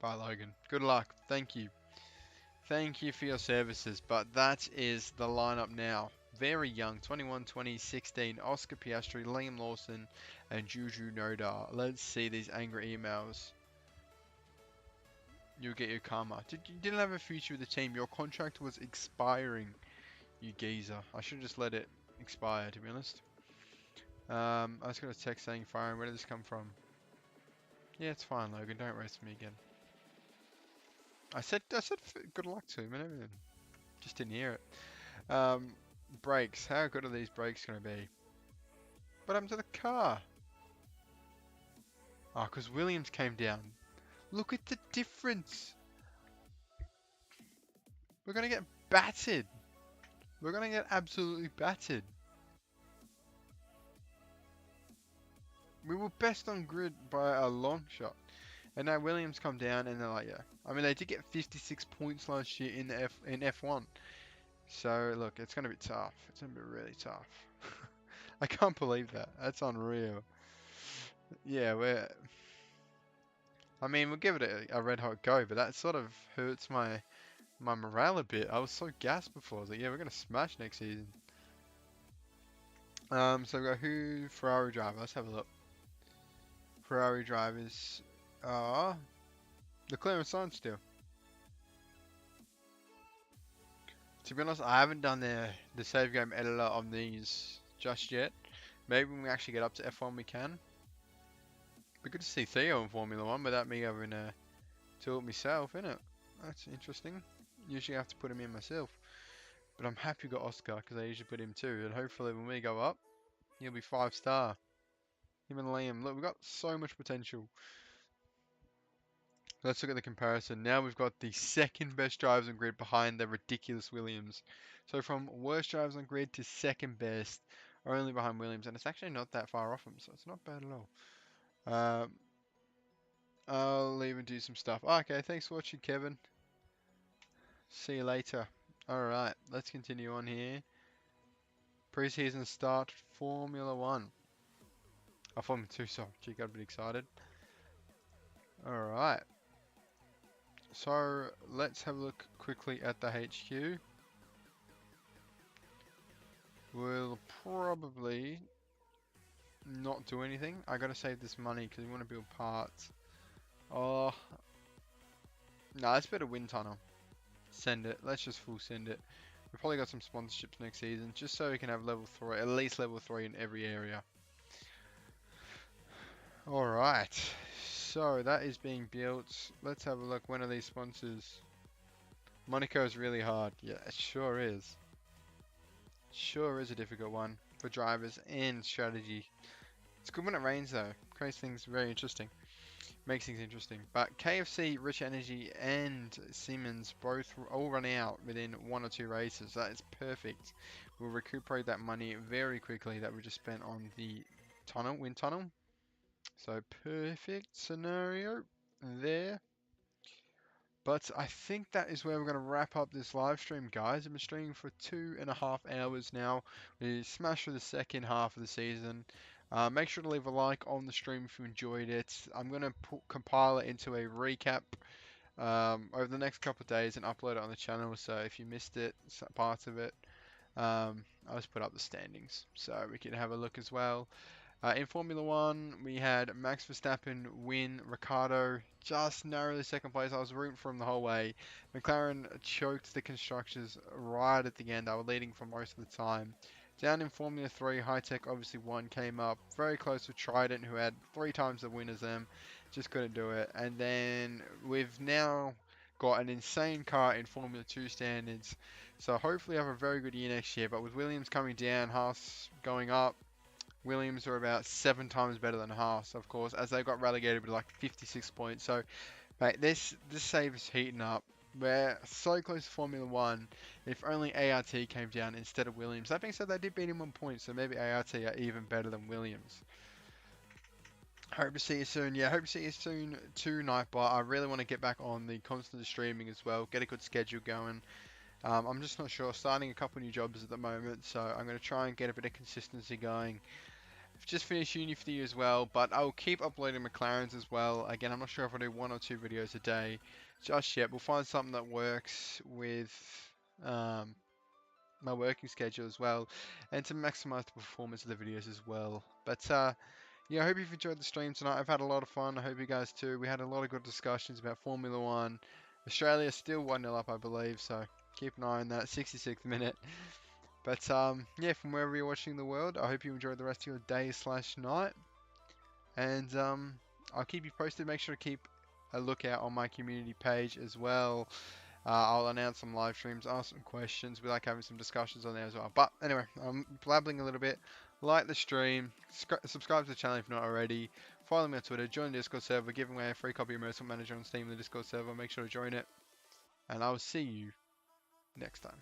Bye, Logan. Good luck. Thank you. Thank you for your services. But that is the lineup now. Very young. 21, 20, 16. Oscar Piastri, Liam Lawson, and Juju Noda. Let's see these angry emails. You'll get your karma. You didn't have a future with the team. Your contract was expiring, you geezer. I should have just let it expire, to be honest. I just got a text saying firing. Where did this come from? Yeah, it's fine, Logan. Don't roast me again. I said good luck to him and everything. Just didn't hear it. Brakes. How good are these brakes going to be? What happened to the car? Oh, because Williams came down. Look at the difference. We're going to get battered. We're going to get absolutely battered. We were best on grid by a long shot. And now Williams come down and they're like, yeah. I mean, they did get 56 points last year in F1. So, look, it's going to be tough. It's going to be really tough. I can't believe that. That's unreal. Yeah, I mean, we'll give it a red hot go, but that sort of hurts my morale a bit. I was so gassed before. I was like, yeah, we're going to smash next season. So we've got who? Ferrari driver. Let's have a look. Ferrari drivers are the clearance sign still. To be honest, I haven't done the save game editor on these just yet. Maybe when we actually get up to F1 we can. Be good to see Theo in Formula 1 without me having to it myself, innit? That's interesting. Usually I have to put him in myself. But I'm happy we got Oscar because I usually put him too. And hopefully when we go up, he'll be 5-star. Him and Liam. Look, we've got so much potential. Let's look at the comparison. Now we've got the second best drivers on grid behind the ridiculous Williams. So from worst drivers on grid to second best, only behind Williams. And it's actually not that far off him, so it's not bad at all. I'll even do some stuff. Oh, okay, thanks for watching, Kevin. See you later. Alright, let's continue on here. Pre-season start, Formula 1. Oh, Formula 2, sorry. Gee, got a bit excited. Alright. So, let's have a look quickly at the HQ. We'll probably not do anything. I gotta save this money because we want to build parts. Oh. No, let's build a wind tunnel. Send it. Let's just full send it. We've probably got some sponsorships next season, just so we can have level 3, at least level 3 in every area. Alright, so that is being built. Let's have a look. When are these sponsors? Monaco is really hard. Yeah, it sure is. Sure is a difficult one for drivers and strategy. It's good when it rains though. Creates things very interesting. Makes things interesting. But KFC, Rich Energy and Siemens both all run out within 1 or 2 races. That is perfect. We'll recuperate that money very quickly that we just spent on the tunnel, wind tunnel. So perfect scenario there. But I think that is where we're going to wrap up this live stream, guys. I've been streaming for 2.5 hours now. We smashed through the second half of the season. Make sure to leave a like on the stream if you enjoyed it. I'm going to compile it into a recap over the next couple of days and upload it on the channel. So if you missed it, parts of it, I'll just put up the standings so we can have a look as well. In Formula 1, we had Max Verstappen win, Ricciardo just narrowly second place. I was rooting for him the whole way. McLaren choked the constructors right at the end. They were leading for most of the time. Down in Formula 3, High Tech obviously won, came up very close with Trident, who had 3 times the win as them. Just couldn't do it. And then we've now got an insane car in Formula 2 standards. So hopefully have a very good year next year. But with Williams coming down, Haas going up, Williams are about 7 times better than Haas, of course, as they got relegated with like 56 points. So, mate, this save is heating up. We're so close to Formula 1. If only ART came down instead of Williams. That being said, they did beat him on points, so maybe ART are even better than Williams. Hope to see you soon. Yeah, hope to see you soon too, Nightbot. I really want to get back on the constant streaming as well. Get a good schedule going. I'm just not sure. Starting a couple new jobs at the moment, so I'm going to try and get a bit of consistency going. I've just finished uni for the year as well, but I'll keep uploading McLarens as well. Again, I'm not sure if I'll do 1 or 2 videos a day just yet. We'll find something that works with my working schedule as well, and to maximize the performance of the videos as well. But yeah, I hope you've enjoyed the stream tonight. I've had a lot of fun. I hope you guys too. We had a lot of good discussions about Formula 1. Australia still 1-0 up, I believe, so keep an eye on that. 66th minute. But yeah, from wherever you're watching the world, I hope you enjoy the rest of your day/night. And I'll keep you posted. Make sure to keep a lookout on my community page as well. I'll announce some live streams, ask some questions. We like having some discussions on there as well. But anyway, I'm blabbling a little bit. like the stream, subscribe to the channel if not already, follow me on Twitter, join the Discord server, giving away a free copy of Motorsport Manager on Steam in the Discord server, make sure to join it, and I will see you next time.